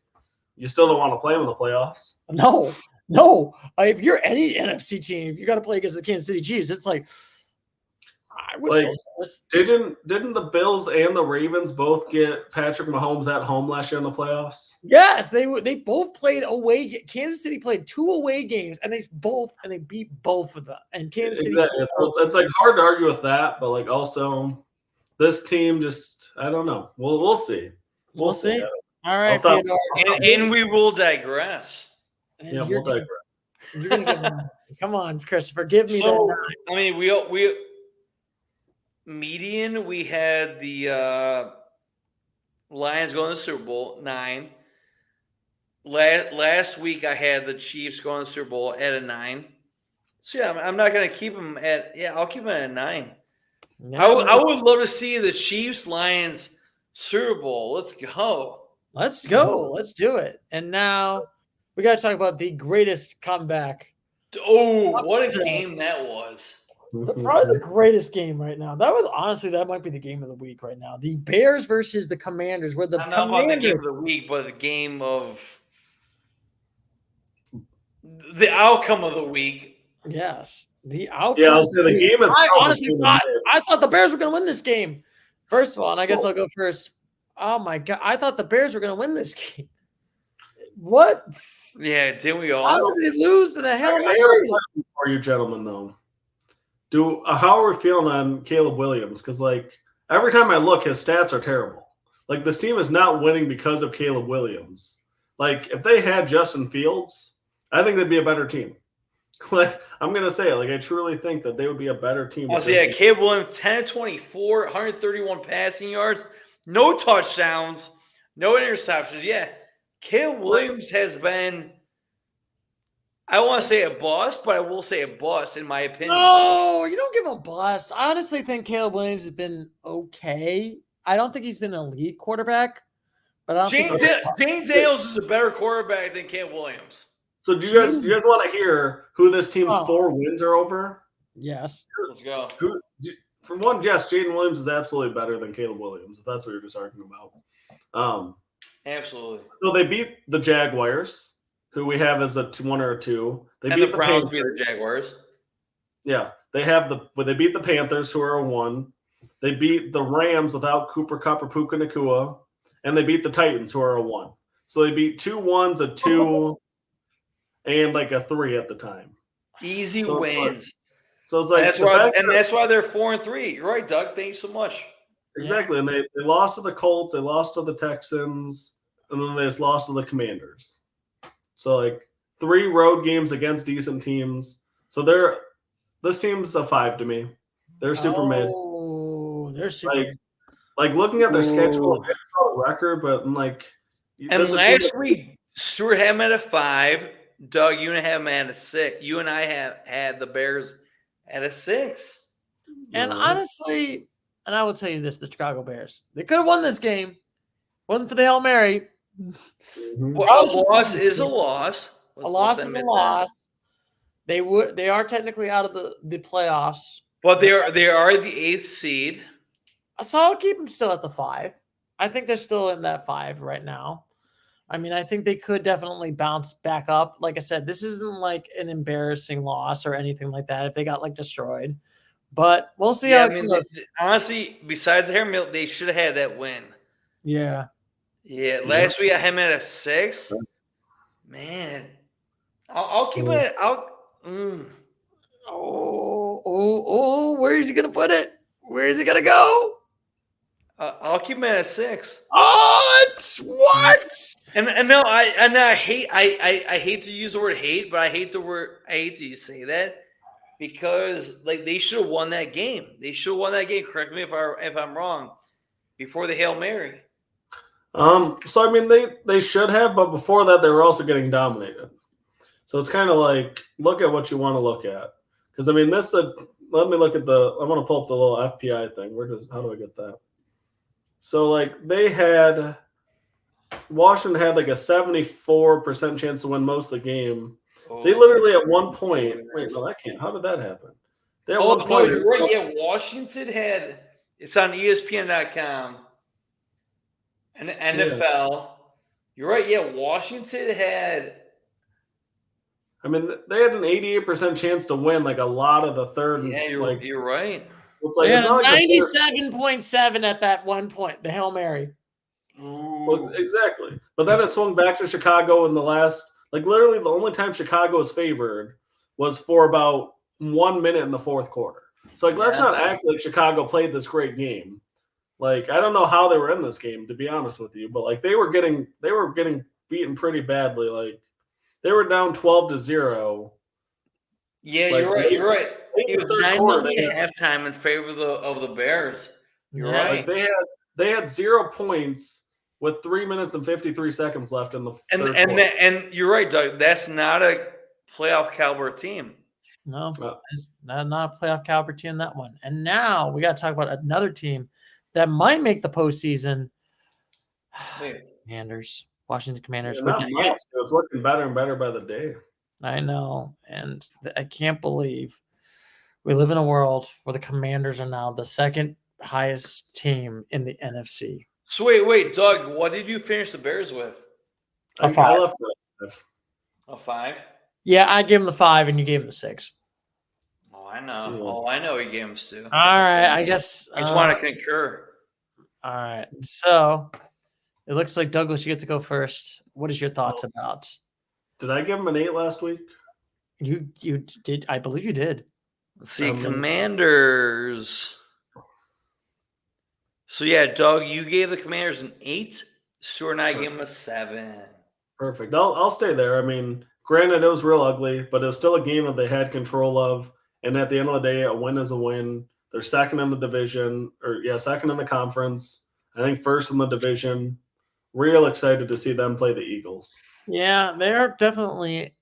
Speaker 3: you still don't want to play him in the playoffs.
Speaker 2: No. If you're any NFC team, you got to play against the Kansas City Chiefs. It's like, I would
Speaker 3: didn't the Bills and the Ravens both get Patrick Mahomes at home last year in the playoffs?
Speaker 2: Yes, they both played away. Kansas City played 2 away games, and they beat both of them. And Kansas City,
Speaker 3: it's like hard to argue with that, but like also this team just, I don't know. We'll see.
Speaker 2: We'll see. All right,
Speaker 1: and we will digress.
Speaker 2: And we'll digress. You're gonna get come on, Christopher, give me that 9.
Speaker 1: I mean, we median. We had the Lions going to the Super Bowl 9. Last week, I had the Chiefs going to the Super Bowl at a 9. So yeah, I'm not gonna keep them at. Yeah, I'll keep them at a 9. No. I would love to see the Chiefs Lions Super Bowl. Let's go.
Speaker 2: Let's go. Let's do it. And now we got to talk about the greatest comeback.
Speaker 1: Oh, what a game that was.
Speaker 2: Probably the greatest game right now. That might be the game of the week right now. The Bears versus the Commanders. Where
Speaker 1: not about the game of the week, but the game of the outcome of the week.
Speaker 2: Yes. The outcome.
Speaker 3: Yeah, I'll say the game itself.
Speaker 2: I thought the Bears were going to win this game. First of all, and I guess I'll go first. Oh my God! I thought the Bears were going to win this game. What?
Speaker 1: Yeah, didn't we all?
Speaker 2: How did they lose in a Hail Mary?
Speaker 3: I got a question for you, gentlemen, though. How are we feeling on Caleb Williams? Because like every time I look, his stats are terrible. Like this team is not winning because of Caleb Williams. Like if they had Justin Fields, I think they'd be a better team. Like I'm gonna say it. Like I truly think that they would be a better team.
Speaker 1: Caleb Williams, 10-24, 131 passing yards, no touchdowns, no interceptions. Yeah, Caleb Williams has been. I don't want to say a bust, but I will say a bust in my opinion.
Speaker 2: No, you don't give him a bust. I honestly think Caleb Williams has been okay. I don't think he's been an elite quarterback, but I don't
Speaker 1: James Daniels is a better quarterback than Caleb Williams.
Speaker 3: So do you guys want to hear who this team's 4 wins are over?
Speaker 2: Yes.
Speaker 1: Let's go.
Speaker 3: For one, yes, Jaden Williams is absolutely better than Caleb Williams, if that's what you're just arguing about.
Speaker 1: Absolutely.
Speaker 3: So they beat the Jaguars, who we have as a 1 or a 2. They
Speaker 1: and
Speaker 3: beat
Speaker 1: the
Speaker 3: the
Speaker 1: Browns
Speaker 3: Panthers.
Speaker 1: beat the Jaguars.
Speaker 3: Yeah, they beat the Panthers, who are a 1. They beat the Rams without Cooper Kupp or Puka Nacua, and they beat the Titans, who are a 1. So they beat 2 1s, a 2, and like a 3 at the time.
Speaker 1: Easy
Speaker 3: So
Speaker 1: wins.
Speaker 3: It's like
Speaker 1: That's why they're 4-3. You're right, Doug. Thank you so much.
Speaker 3: Exactly, and they lost to the Colts, they lost to the Texans, and then they just lost to the Commanders. So like 3 road games against decent teams. So this team's a 5 to me. They're super mid.
Speaker 2: Oh, they're super mid.
Speaker 3: Like looking at their schedule, it's not a record, but I'm like.
Speaker 1: And last week, Stuart had him at a 5. Doug, you and I have him at a 6. You and I have had the Bears at a 6.
Speaker 2: And honestly, and I will tell you this, the Chicago Bears, they could have won this game. Wasn't for the Hail Mary.
Speaker 1: Well, a loss is a loss.
Speaker 2: A loss is a loss. They are technically out of the playoffs.
Speaker 1: But they are the 8th seed.
Speaker 2: So I'll keep them still at the 5. I think they're still in that 5 right now. I mean, I think they could definitely bounce back up. Like I said, this isn't like an embarrassing loss or anything like that if they got like destroyed. But we'll see how it goes.
Speaker 1: Honestly, besides the hair milk, they should have had that win.
Speaker 2: Yeah.
Speaker 1: Yeah. Last week I had him at a 6. Man. I'll keep it.
Speaker 2: Oh, where is he gonna put it? Where is he gonna go?
Speaker 1: I'll keep him at a 6.
Speaker 2: What?
Speaker 1: And no, I hate to use the word hate, but I hate to say that because like they should have won that game. They should have won that game. Correct me if I'm wrong. Before the Hail Mary.
Speaker 3: So I mean they should have, but before that they were also getting dominated. So it's kind of like look at what you want to look at. Because I mean let me look at I want to pull up the little FPI thing. How do I get that? So like Washington had like a 74% chance to win most of the game. They literally at one point. Wait, no, that can't. How did that happen? They at one point.
Speaker 1: You're right. Yeah, Washington had. It's on ESPN.com. And NFL. Yeah. You're right. Yeah, Washington had.
Speaker 3: I mean, they had an 88% chance to win like a lot of the third.
Speaker 1: Yeah, you're right.
Speaker 3: It's like
Speaker 2: it's not 97.7 at that one point. The Hail Mary.
Speaker 3: Well, exactly. But then it swung back to Chicago in the last, like literally the only time Chicago was favored was for about 1 minute in the fourth quarter. So like, let's not act like Chicago played this great game. Like, I don't know how they were in this game, to be honest with you, but like they were getting beaten pretty badly. Like they were down 12-0.
Speaker 1: Yeah, like, you're right. It was 9-0 at halftime in favor of the Bears. You're right.
Speaker 3: Like they had 0 points with 3 minutes and 53 seconds left in the third quarter.
Speaker 1: And you're right, Doug. That's not a playoff caliber team.
Speaker 2: No, it's not a playoff caliber team, that one. And now we got to talk about another team that might make the postseason. Commanders, Washington Commanders.
Speaker 3: It's looking better and better by the day.
Speaker 2: I know, and I can't believe we live in a world where the Commanders are now the second highest team in the NFC.
Speaker 1: So wait, Doug, what did you finish the Bears with?
Speaker 2: A 5.
Speaker 1: A 5?
Speaker 2: Yeah, I gave him the 5, and you gave him the 6.
Speaker 1: Oh, I know. Oh, I know. You gave him 2.
Speaker 2: All right, I guess.
Speaker 1: I just want to concur.
Speaker 2: All right, so it looks like Douglas, you get to go first. What is your thoughts about?
Speaker 3: Did I give him an 8 last week?
Speaker 2: You did. I believe you did.
Speaker 1: Let's see, Commanders. So yeah, Doug, you gave the Commanders an 8. Stuart and I gave them a 7.
Speaker 3: Perfect. I'll stay there. I mean, granted, it was real ugly, but it was still a game that they had control of. And at the end of the day, a win is a win. They're second in the division, second in the conference. I think first in the division. Real excited to see them play the Eagles.
Speaker 2: Yeah, they're definitely.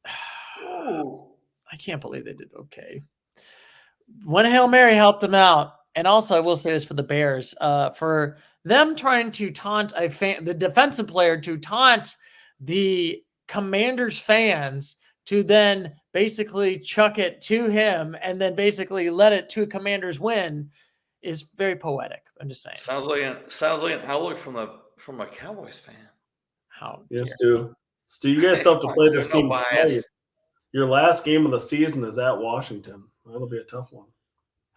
Speaker 2: I can't believe they did okay. One Hail Mary helped them out. And also, I will say this for the Bears, for them trying to taunt the defensive player to taunt the Commanders fans to then basically chuck it to him and then basically let it to Commanders win is very poetic. I'm just saying.
Speaker 1: Sounds like an outlook from a Cowboys fan.
Speaker 2: How?
Speaker 3: Yes, Stu. Stu, you guys still have to play this
Speaker 1: No
Speaker 3: team
Speaker 1: bias.
Speaker 3: twice. Your last game of the season is at Washington. That'll be a tough one.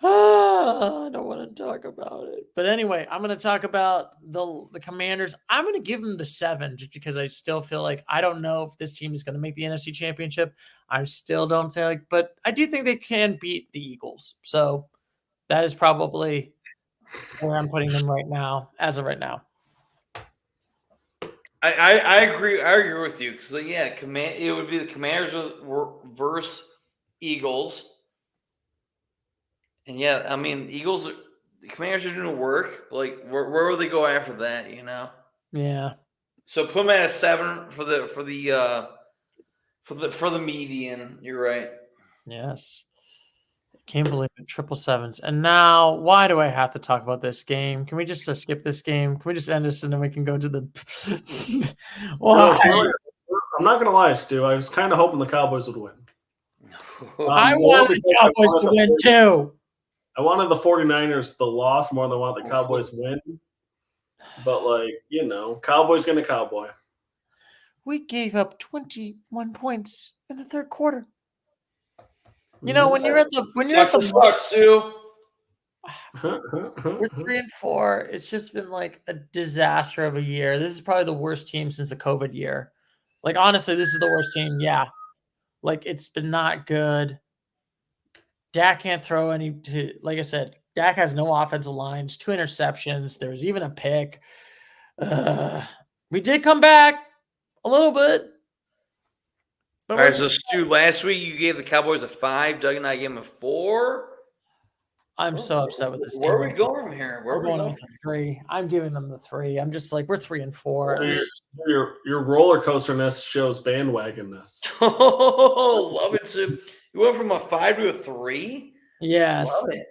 Speaker 2: I don't want to talk about it. But anyway, I'm going to talk about the Commanders. I'm going to give them the 7 just because I still feel like I don't know if this team is going to make the NFC Championship. I still don't think, but I do think they can beat the Eagles. So that is probably where I'm putting them right now, as of right now.
Speaker 1: I agree. I agree with you because it would be the Commanders versus Eagles, and I mean the Commanders are doing work. But like where will they go after that?
Speaker 2: Yeah.
Speaker 1: So put them at a 7 for the median. You're right.
Speaker 2: Yes. Can't believe it. 777s. And now, why do I have to talk about this game? Can we just skip this game? Can we just end this and then we can go to the? Why?
Speaker 3: I'm not gonna lie, Stu. I was kind of hoping the Cowboys would win.
Speaker 2: I wanted the Cowboys to win too.
Speaker 3: I wanted the 49ers the loss more than I wanted the Cowboys win. But Cowboys gonna Cowboy.
Speaker 2: We gave up 21 points in the third quarter. When you're at the
Speaker 1: Sue.
Speaker 2: We're 3-4. It's just been like a disaster of a year. This is probably the worst team since the COVID year. Like honestly, this is the worst team. Yeah, like it's been not good. Dak can't throw any. Like I said, Dak has no offensive lines. 2 interceptions. There was even a pick. We did come back a little bit.
Speaker 1: All right, so Stu, last week you gave the Cowboys a 5. Doug and I gave them a 4.
Speaker 2: I'm so upset with this team.
Speaker 1: Where are we going from here?
Speaker 2: We're going with the 3. I'm giving them the 3. I'm just like, we're 3-4.
Speaker 3: Your roller coasterness shows bandwagonness.
Speaker 1: Oh, love it. Stu. You went from a 5 to a 3?
Speaker 2: Yes.
Speaker 1: Love it.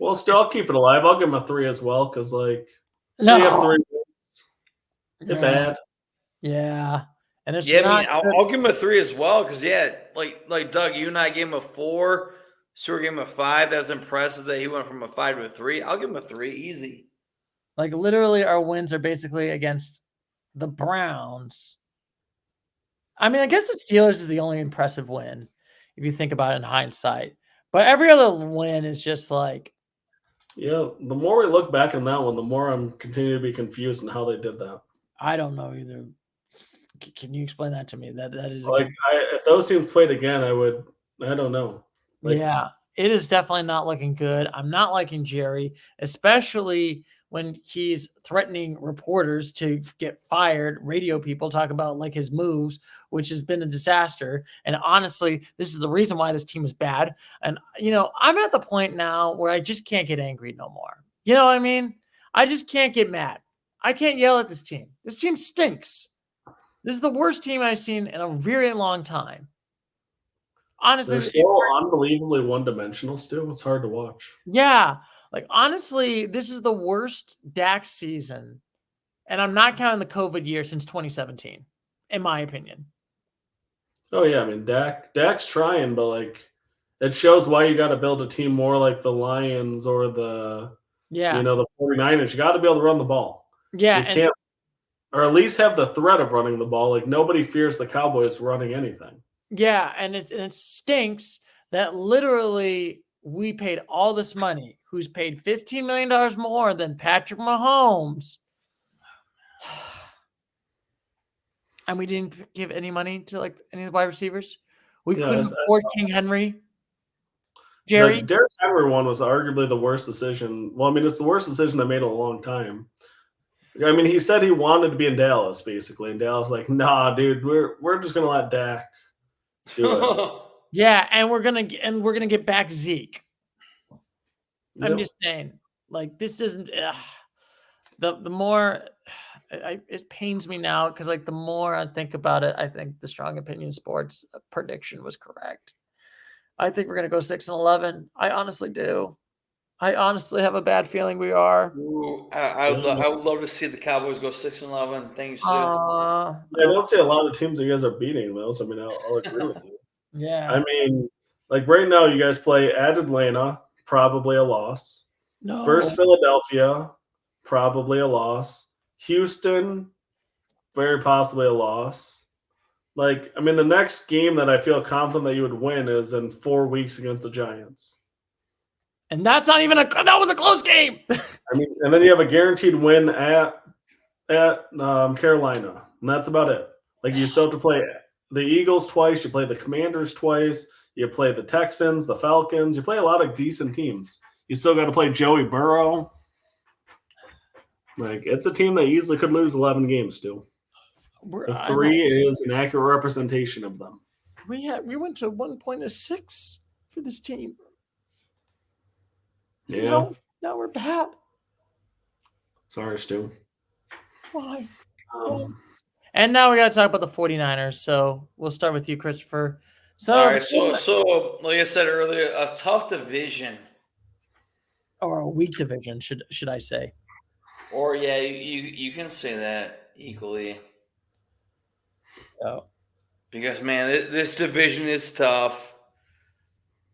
Speaker 3: Well, still, I'll keep it alive. I'll give them a 3 as well because, they have 3 wins. They're bad.
Speaker 2: Yeah. And it's
Speaker 1: I'll give him a 3 as well because like Doug, you and I gave him a 4. Stuart gave him a 5. That's impressive that he went from a 5 to a 3. I'll give him a 3, easy.
Speaker 2: Like literally, our wins are basically against the Browns. I mean, I guess the Steelers is the only impressive win if you think about it in hindsight. But every other win is just like.
Speaker 3: Yeah, the more we look back on that one, the more I'm continuing to be confused in how they did that.
Speaker 2: I don't know either. Can you explain that to me? That is
Speaker 3: if those teams played again, I don't know.
Speaker 2: Yeah, it is definitely not looking good. I'm not liking Jerry, especially when he's threatening reporters to get fired. Radio people talk about like his moves, which has been a disaster. And honestly, this is the reason why this team is bad. And I'm at the point now where I just can't get angry no more. You know what I mean? I just can't get mad. I can't yell at this team. This team stinks. This is the worst team I've seen in a very long time. Honestly,
Speaker 3: they're so unbelievably one-dimensional still. It's hard to watch.
Speaker 2: Yeah. Like, honestly, this is the worst Dak season. And I'm not counting the COVID year since 2017, in my opinion.
Speaker 3: Oh, yeah. I mean, Dak's trying, but, it shows why you got to build a team more like the Lions or the 49ers. You got to be able to run the ball.
Speaker 2: Yeah.
Speaker 3: You can't, or at least have the threat of running the ball. Like, nobody fears the Cowboys running anything.
Speaker 2: Yeah, and it stinks that literally we paid all this money, who's paid $15 million more than Patrick Mahomes. And we didn't give any money to any of the wide receivers. We couldn't afford King Henry. Jerry?
Speaker 3: The Derrick Henry one was arguably the worst decision. Well, I mean, it's the worst decision I made in a long time. I mean, he said he wanted to be in Dallas, basically. And Dallas like, nah, dude, we're just gonna let Dak do it.
Speaker 2: Yeah, and we're gonna get back Zeke. Yep. I'm just saying, this isn't the more it pains me now because the more I think about it, I think the Strong Opinion Sports prediction was correct. I think we're gonna go 6-11. I honestly do. I honestly have a bad feeling we are.
Speaker 1: Ooh, I would love to see the Cowboys go 6-11. Thank you, Stu.
Speaker 3: I don't see a lot of teams that you guys are beating, though. So, I mean, I'll agree with you.
Speaker 2: Yeah.
Speaker 3: I mean, right now, you guys play at Atlanta, probably a loss.
Speaker 2: No.
Speaker 3: First, Philadelphia, probably a loss. Houston, very possibly a loss. Like, I mean, the next game that I feel confident that you would win is in 4 weeks against the Giants.
Speaker 2: And that's not even that was a close game.
Speaker 3: I mean, and then you have a guaranteed win at Carolina, and that's about it. Like, you still have to play the Eagles twice, you play the Commanders twice, you play the Texans, the Falcons, you play a lot of decent teams. You still got to play Joey Burrow. Like, it's a team that easily could lose 11 games still. If 3 is an accurate representation of them.
Speaker 2: We went to 1.6 for this team.
Speaker 3: Yeah.
Speaker 2: Now we're bad.
Speaker 3: Sorry, Stu.
Speaker 2: Why? And now we got to talk about the 49ers. So we'll start with you, Christopher. So,
Speaker 1: all right. So like I said earlier, a tough division.
Speaker 2: Or a weak division, should I say.
Speaker 1: Or, yeah, you can say that equally.
Speaker 2: Oh.
Speaker 1: Because, man, this division is tough.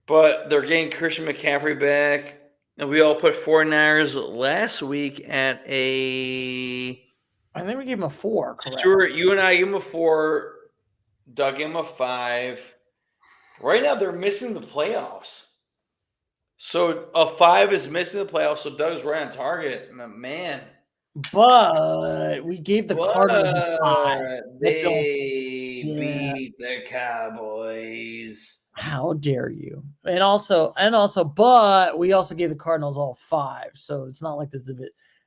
Speaker 1: But they're getting Christian McCaffrey back. And we all put 49ers last week at a...
Speaker 2: I think we gave him a 4, correct?
Speaker 1: Stuart, you and I gave him a 4. Doug gave him a 5. Right now, they're missing the playoffs. So a 5 is missing the playoffs, so Doug's right on target. Man.
Speaker 2: But we gave the Cardinals a 5.
Speaker 1: They beat the Cowboys.
Speaker 2: How dare you? And also, but we also gave the Cardinals all 5. So it's not like this.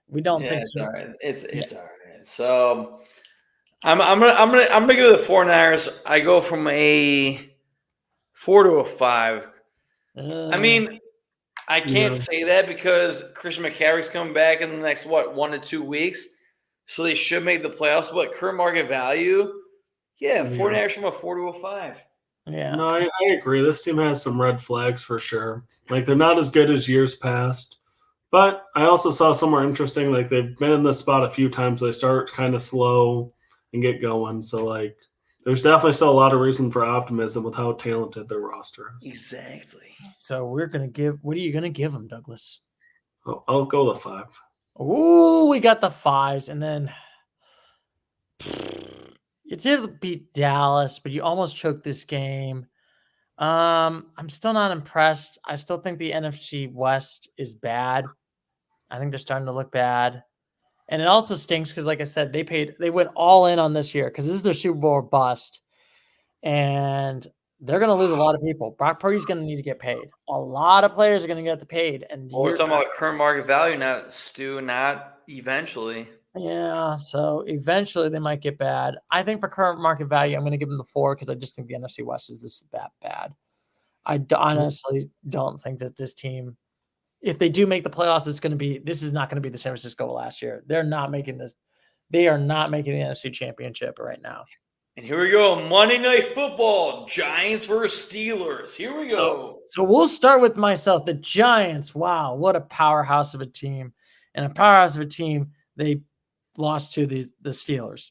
Speaker 2: We don't think
Speaker 1: it's
Speaker 2: so.
Speaker 1: all right. It's all right. So I'm gonna give the 49ers. I go from a 4 to a 5. I mean, I can't say that because Christian McCaffrey's coming back in the next 1 to 2 weeks, so they should make the playoffs. But current market value, 49ers from a 4 to a 5.
Speaker 2: Yeah.
Speaker 3: No, I agree. This team has some red flags for sure. Like, they're not as good as years past. But I also saw somewhere interesting, like, they've been in this spot a few times. So they start kind of slow and get going. So, like, there's definitely still a lot of reason for optimism with how talented their roster is.
Speaker 1: Exactly.
Speaker 2: So we're going to give – what are you going to give them, Douglas?
Speaker 3: I'll go with 5.
Speaker 2: Ooh, we got the 5s. And then you did beat Dallas, but you almost choked this game. I'm still not impressed. I still think the NFC West is bad. I think they're starting to look bad. And it also stinks because, like I said, they went all in on this year because this is their Super Bowl bust. And they're going to lose a lot of people. Brock Purdy's going to need to get paid. A lot of players are going to get paid. And
Speaker 1: we're talking about current market value now, Stu, not eventually.
Speaker 2: Yeah, so eventually they might get bad. I think for current market value, I'm going to give them the 4 because I just think the NFC West is this that bad. I honestly don't think that this team, if they do make the playoffs, this is not going to be the San Francisco last year. They're not making this. They are not making the NFC Championship right now.
Speaker 1: And here we go. Monday Night Football. Giants versus Steelers. Here we go.
Speaker 2: So we'll start with myself. The Giants. Wow, what a powerhouse of a team. And a powerhouse of a team, they lost to the Steelers.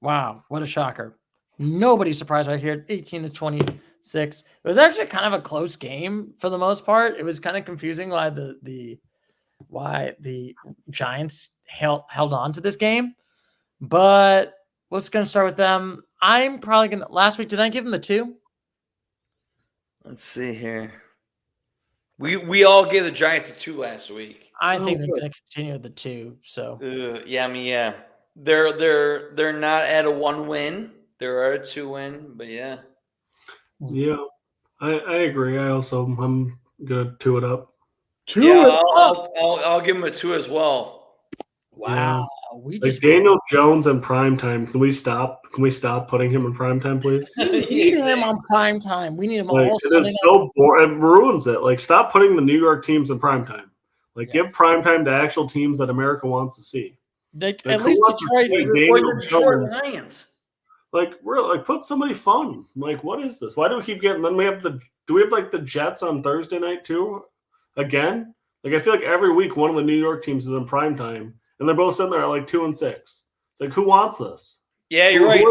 Speaker 2: Wow, what a shocker. Nobody's surprised right here. 18-26. It was actually kind of a close game for the most part. It was kind of confusing why the Giants held on to this game. But let's going to start with them. I'm probably going to – last week, did I give them the 2?
Speaker 1: Let's see here. We all gave the Giants a 2 last week.
Speaker 2: I think they're going to continue the 2. So
Speaker 1: yeah. They're not at a 1 win. They're at a 2 win, but yeah.
Speaker 3: Yeah, I agree. I'm gonna 2 it up.
Speaker 1: I'll give them a 2 as well.
Speaker 2: Wow, we
Speaker 3: like Daniel Jones in primetime. Can we stop putting him in primetime, please?
Speaker 2: We need him on primetime. We need him
Speaker 3: like,
Speaker 2: all.
Speaker 3: It is so boring. It ruins it. Like, stop putting the New York teams in primetime. Like, give primetime to actual teams that America wants to see.
Speaker 2: At least
Speaker 1: Detroit Lions.
Speaker 3: Like, put somebody fun. Like, what is this? Why do we keep getting? Then we have do we have like the Jets on Thursday night too? Again? Like, I feel like every week one of the New York teams is in primetime, and they're both sitting there at like 2 and 6. It's like, who wants this?
Speaker 1: Yeah, you're right.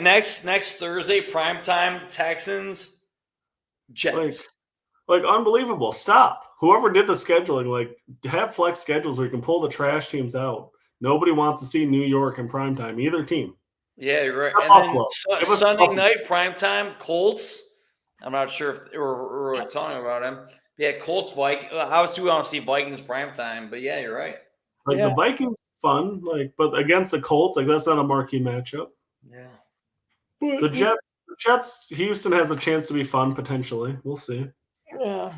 Speaker 1: Next Thursday, primetime, Texans, Jets.
Speaker 3: Like unbelievable. Stop. Whoever did the scheduling, like, have flex schedules where you can pull the trash teams out. Nobody wants to see New York in primetime, either team.
Speaker 1: Yeah, you're right.
Speaker 3: Not
Speaker 1: And then
Speaker 3: Buffalo. Give us
Speaker 1: Sunday
Speaker 3: Buffalo.
Speaker 1: night primetime Colts. I'm not sure if we're really talking about him. Yeah, Colts Vikings. Obviously, we want to see Vikings primetime, but yeah, you're right.
Speaker 3: Like
Speaker 2: Yeah.
Speaker 3: the Vikings, fun. Like, but against the Colts, like that's not a marquee matchup.
Speaker 1: Yeah.
Speaker 3: The Jets, Houston has a chance to be fun potentially. We'll see.
Speaker 2: Yeah.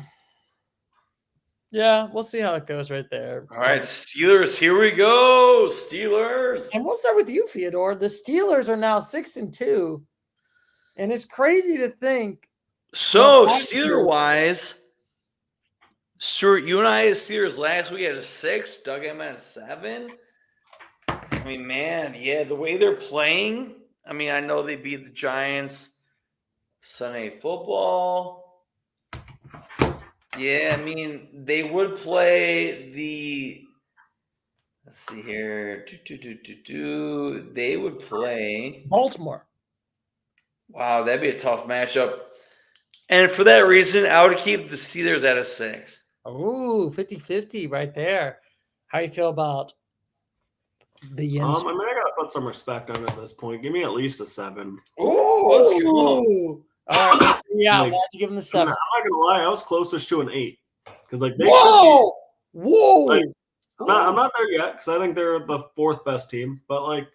Speaker 2: Yeah, we'll see how it goes right there.
Speaker 1: All right, Steelers. Here we go, Steelers.
Speaker 2: And we'll start with you, Fyodor. The Steelers are now 6-2, and it's crazy to think.
Speaker 1: So,
Speaker 2: last year-
Speaker 1: Steeler-wise, Stuart, you and I had Steelers last week at a 6. Doug M at a 7. I mean, man, yeah, the way they're playing. I mean, I know they beat the Giants Sunday football. Yeah, I mean, they would play the. Let's see here. They would play.
Speaker 2: Baltimore.
Speaker 1: Wow, that'd be a tough matchup. And for that reason, I would keep the Steelers at a 6.
Speaker 2: Ooh, 50-50 right there. How you feel about the
Speaker 3: I
Speaker 2: Yens?
Speaker 3: mean, I gotta put some respect on it at this point. Give me at least a 7.
Speaker 1: Ooh, let's go.
Speaker 2: Ooh. All right. Yeah,
Speaker 3: Like,
Speaker 2: why'd you give them the
Speaker 3: I'm
Speaker 2: 7?
Speaker 3: not gonna lie, I was closest to an 8 because like they.
Speaker 2: Whoa! Whoa!
Speaker 3: Like, I'm not there yet because I think they're the 4th best team. But like,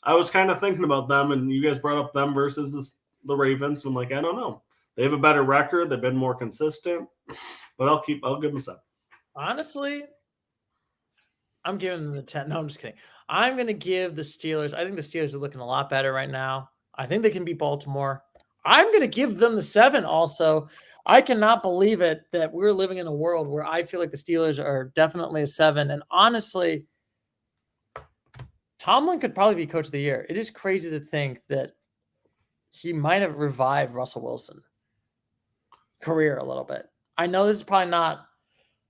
Speaker 3: I was kind of thinking about them, and you guys brought up them versus the Ravens. I'm like, I don't know. They have a better record. They've been more consistent. But I'll give them a 7.
Speaker 2: Honestly, I'm giving them the 10. No, I'm just kidding. I'm going to give the Steelers. I think the Steelers are looking a lot better right now. I think they can beat Baltimore. I'm going to give them the 7 also. I cannot believe it that we're living in a world where I feel like the Steelers are definitely a 7. And honestly, Tomlin could probably be coach of the year. It is crazy to think that he might have revived Russell Wilson career a little bit. I know this is probably not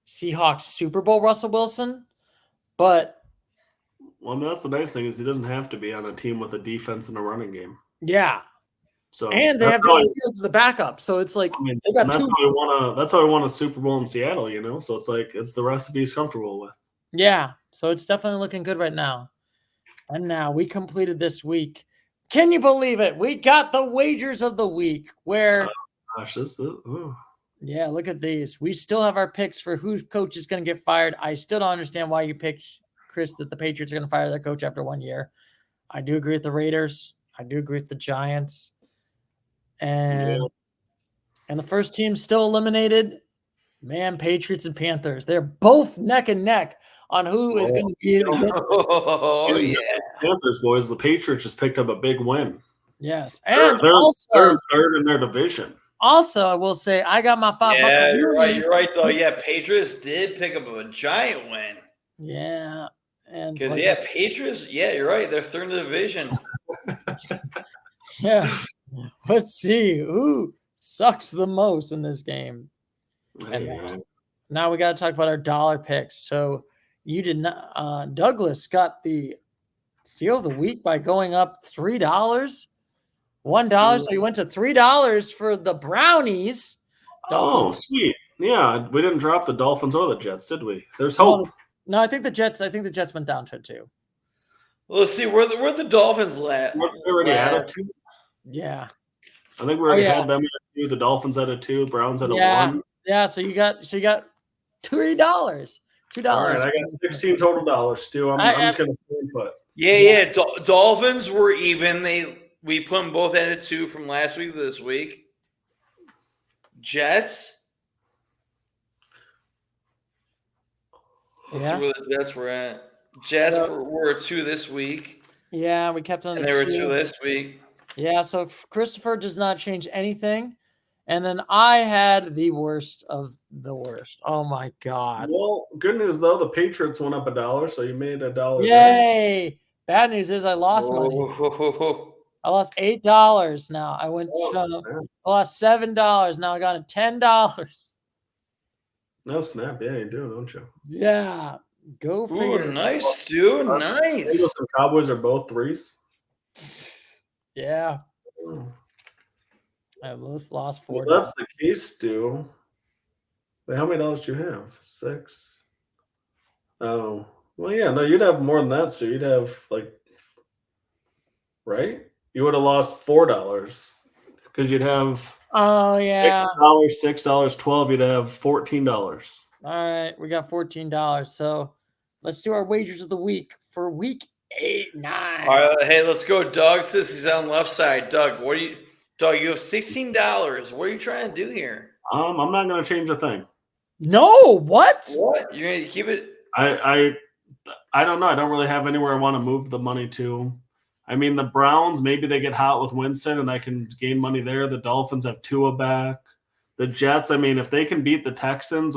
Speaker 2: Seahawks Super Bowl Russell Wilson, but
Speaker 3: Well, I mean, that's the nice thing is he doesn't have to be on a team with a defense and a running game.
Speaker 2: yeah.
Speaker 3: So
Speaker 2: And they have Justin Fields the backup. So it's like
Speaker 3: I mean,
Speaker 2: they got
Speaker 3: that's
Speaker 2: two.
Speaker 3: how we want to. That's how we won a Super Bowl in Seattle. You know, so it's like it's the recipe he's comfortable with.
Speaker 2: Yeah. So it's definitely looking good right now. And now we completed this week. Can you believe it? We got the wagers of the week where
Speaker 3: Gosh, this is. Ooh.
Speaker 2: yeah, look at these. We still have our picks for whose coach is going to get fired. I still don't understand why you picked, Chris, that the Patriots are going to fire their coach after 1 year. I do agree with the Raiders. I do agree with the Giants. And the first team still eliminated. Man, Patriots and Panthers. They're both neck and neck on who is going to be.
Speaker 1: Oh, yeah.
Speaker 3: Panthers boys, the Patriots just picked up a big win.
Speaker 2: Yes. And
Speaker 3: they're third in their division.
Speaker 2: Also, I will say I got my 5
Speaker 1: Yeah, you're right.
Speaker 2: Buccaneers.
Speaker 1: You're right, though. Yeah, Patriots did pick up a giant win.
Speaker 2: Yeah. And
Speaker 1: Because, yeah, Patriots, yeah, you're right. They're third in the division.
Speaker 2: yeah. Let's see who sucks the most in this game. And now we got to talk about our dollar picks. So you did not. Douglas got the steal of the week by going up $3, $1. So you went to $3 for the Brownies.
Speaker 3: Oh, sweet. Yeah, we didn't drop the Dolphins or the Jets, did we? There's hope.
Speaker 2: No, I think the Jets went down to 2.
Speaker 1: Well, let's see. Where the Dolphins at?
Speaker 3: They already had a 2.
Speaker 2: Yeah.
Speaker 3: I think we already had them at a 2. The Dolphins at a 2. Browns at a 1.
Speaker 2: Yeah. So you got $3. $2.
Speaker 3: All right, I got 16 total dollars, Stu. I'm just gonna stay put.
Speaker 1: Yeah. Dolphins were even. We put them both at a 2 from last week to this week. Jets. Let's see where the Jets were at. Jets were a 2 this week.
Speaker 2: Yeah, we kept on the 2.
Speaker 1: And they were 2 this week.
Speaker 2: Yeah, so Christopher does not change anything. And then I had the worst of the worst. Oh, my God.
Speaker 3: Well, good news, though. The Patriots went up $1, so you made $1.
Speaker 2: Yay. There. Bad news is I lost money. I lost $8 now. I lost $7. Now I got a $10.
Speaker 3: No snap. Yeah, you do, don't you?
Speaker 2: Yeah. Go figure.
Speaker 1: Ooh, nice, dude. Nice.
Speaker 3: Bengals and Cowboys are both 3s.
Speaker 2: Yeah. I lost $4.
Speaker 3: Well, that's the case, Stu. Wait, how many dollars do you have? 6. Oh, well, yeah. No, you'd have more than that, Stu. You'd have like right? You would have lost $4 because you'd have
Speaker 2: Oh yeah.
Speaker 3: $6, $12. You'd have $14.
Speaker 2: All right, we got $14. So let's do our wagers of the week for week 8, 9.
Speaker 1: All right, hey, let's go. Doug says he's on the left side. Doug, Doug, you have $16. What are you trying to do here?
Speaker 3: I'm not going to change a thing.
Speaker 2: No, what?
Speaker 1: What? You're going to keep it?
Speaker 3: I don't know. I don't really have anywhere I want to move the money to. I mean, the Browns, maybe they get hot with Winston and I can gain money there. The Dolphins have Tua back. The Jets, I mean, if they can beat the Texans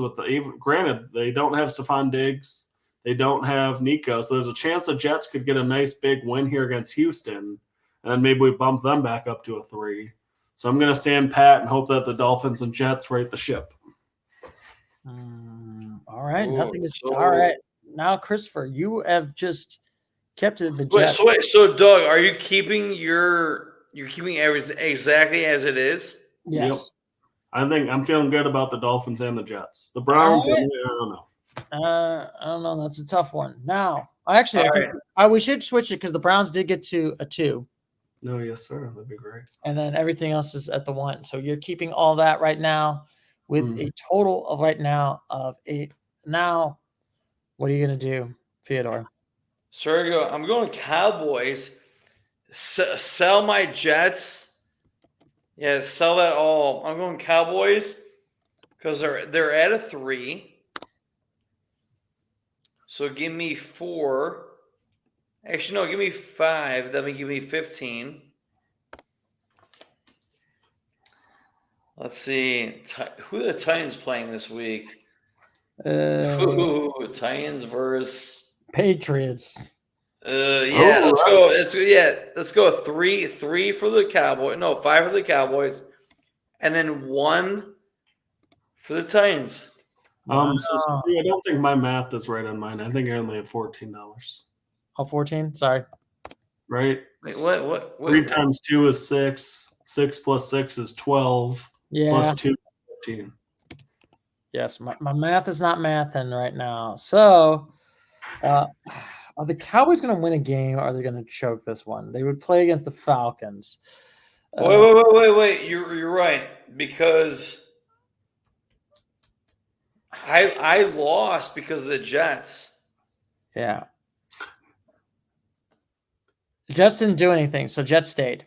Speaker 3: granted, they don't have Stephon Diggs. They don't have Nico. So there's a chance the Jets could get a nice big win here against Houston. And then maybe we bump them back up to a 3. So I'm going to stand pat and hope that the Dolphins and Jets right the ship.
Speaker 2: All right.
Speaker 1: Ooh,
Speaker 2: Nothing is all right. Now, Christopher, you have just kept it the Jets.
Speaker 1: So Doug, are you keeping you're keeping everything exactly as it is?
Speaker 2: Yes.
Speaker 3: Yep. I think I'm feeling good about the Dolphins and the Jets. The Browns,
Speaker 2: Right.
Speaker 3: I don't know.
Speaker 2: I don't know. That's a tough one. Now, actually, we should switch it because the Browns did get to a 2.
Speaker 3: No, yes, sir. That'd be great.
Speaker 2: And then everything else is at the 1. So you're keeping all that right now with a total of right now of 8. Now, what are you going to do, Theodore?
Speaker 1: Sergio, I'm going Cowboys. Sell my Jets. Yeah, sell that all. I'm going Cowboys because they're at a 3. So give me 4. Actually, no, give me 5. That would give me 15. Let's see. Who are the Titans playing this week? Titans versus
Speaker 2: Patriots.
Speaker 1: Let's go. Let's go 3 for the Cowboys. No, 5 for the Cowboys, and then 1 for the Titans.
Speaker 3: So I don't think my math is right on mine. I think I only have $14.
Speaker 2: Oh, 14? Sorry.
Speaker 3: Right?
Speaker 1: Wait, what?
Speaker 3: 3 times 2 is 6. 6 plus 6 is 12.
Speaker 2: Yeah.
Speaker 3: Plus 2 is 15.
Speaker 2: Yes, my math is not mathing right now. So, are the Cowboys going to win a game? Or are they going to choke this one? They would play against the Falcons.
Speaker 1: Wait. You're right because I lost because of the Jets.
Speaker 2: Yeah. Jets didn't do anything, so Jets stayed.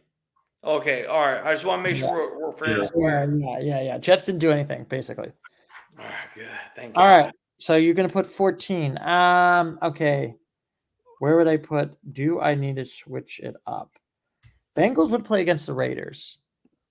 Speaker 1: Okay, all right. I just want to make sure we're fair and square.
Speaker 2: Yeah. Jets didn't do anything, basically.
Speaker 1: All right, good. Thank you.
Speaker 2: All right. So you're going to put 14. Okay. Where would I put? Do I need to switch it up? Bengals would play against the Raiders.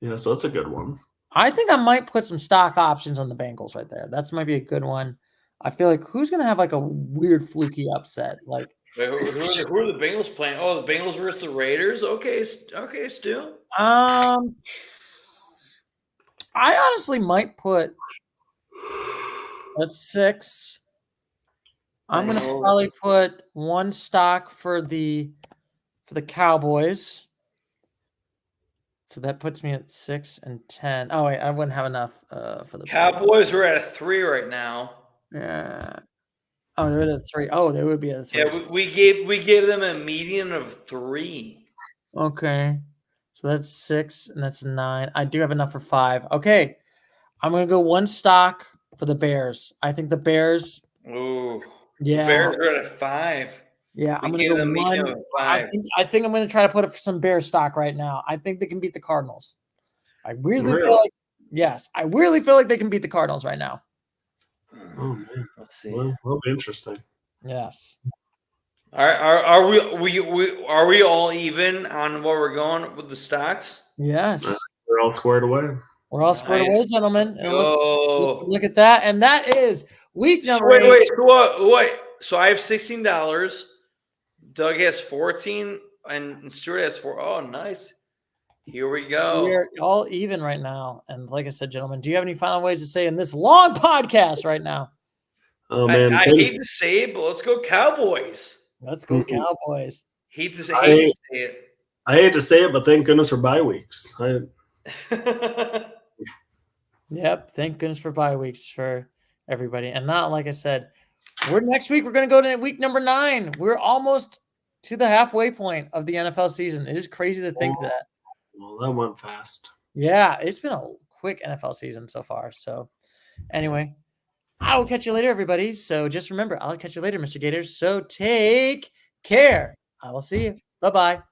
Speaker 3: Yeah, so that's a good one.
Speaker 2: I think I might put some stock options on the Bengals right there. That might be a good one. I feel like who's going to have like a weird fluky upset? Like,
Speaker 1: wait, who are the Bengals playing? Oh, the Bengals versus the Raiders. Okay, Stu.
Speaker 2: I honestly might put that's 6. I'm gonna probably put 1 stock for the Cowboys. So that puts me at 6 and 10. Oh wait, I wouldn't have enough for the
Speaker 1: Cowboys are at a 3 right now.
Speaker 2: Yeah. Oh, they're at a 3. Oh, they would be at a 3.
Speaker 1: Yeah, we gave them a median of 3.
Speaker 2: Okay. So that's 6 and that's 9. I do have enough for 5. Okay. I'm gonna go 1 stock for the Bears. I think the Bears.
Speaker 1: Ooh.
Speaker 2: Yeah.
Speaker 1: The Bears are at a 5.
Speaker 2: Yeah, I'm gonna go 1. I think I'm gonna try to put up some Bears stock right now. I think they can beat the Cardinals. I really feel like I really feel like they can beat the Cardinals right now.
Speaker 3: Oh man,
Speaker 1: let's see.
Speaker 3: Well, that'll be interesting.
Speaker 2: Yes.
Speaker 1: All right, are we all even on where we're going with the stocks?
Speaker 2: Yes.
Speaker 3: We're all squared away.
Speaker 2: We're all squared away, gentlemen. And
Speaker 1: Oh,
Speaker 2: look at that, and that is week number 8.
Speaker 1: Wait. So I have $16. Doug has 14, and Stuart has 4. Oh, nice. Here we go.
Speaker 2: We're all even right now. And like I said, gentlemen, do you have any final ways to say in this long podcast right now?
Speaker 3: Oh man,
Speaker 1: I hate to say it, but let's go Cowboys.
Speaker 2: Let's go Cowboys.
Speaker 1: Hate to say it.
Speaker 3: I hate to say it, but thank goodness for bye weeks.
Speaker 2: Yep. Thank goodness for bye weeks for everybody. And not like I said, next week we're going to go to week number 9. We're almost to the halfway point of the NFL season. It is crazy to think that.
Speaker 3: Well, that went fast.
Speaker 2: Yeah, it's been a quick NFL season so far. So, anyway, I will catch you later, everybody. So, just remember, I'll catch you later, Mr. Gators. So, take care. I will see you. Bye-bye.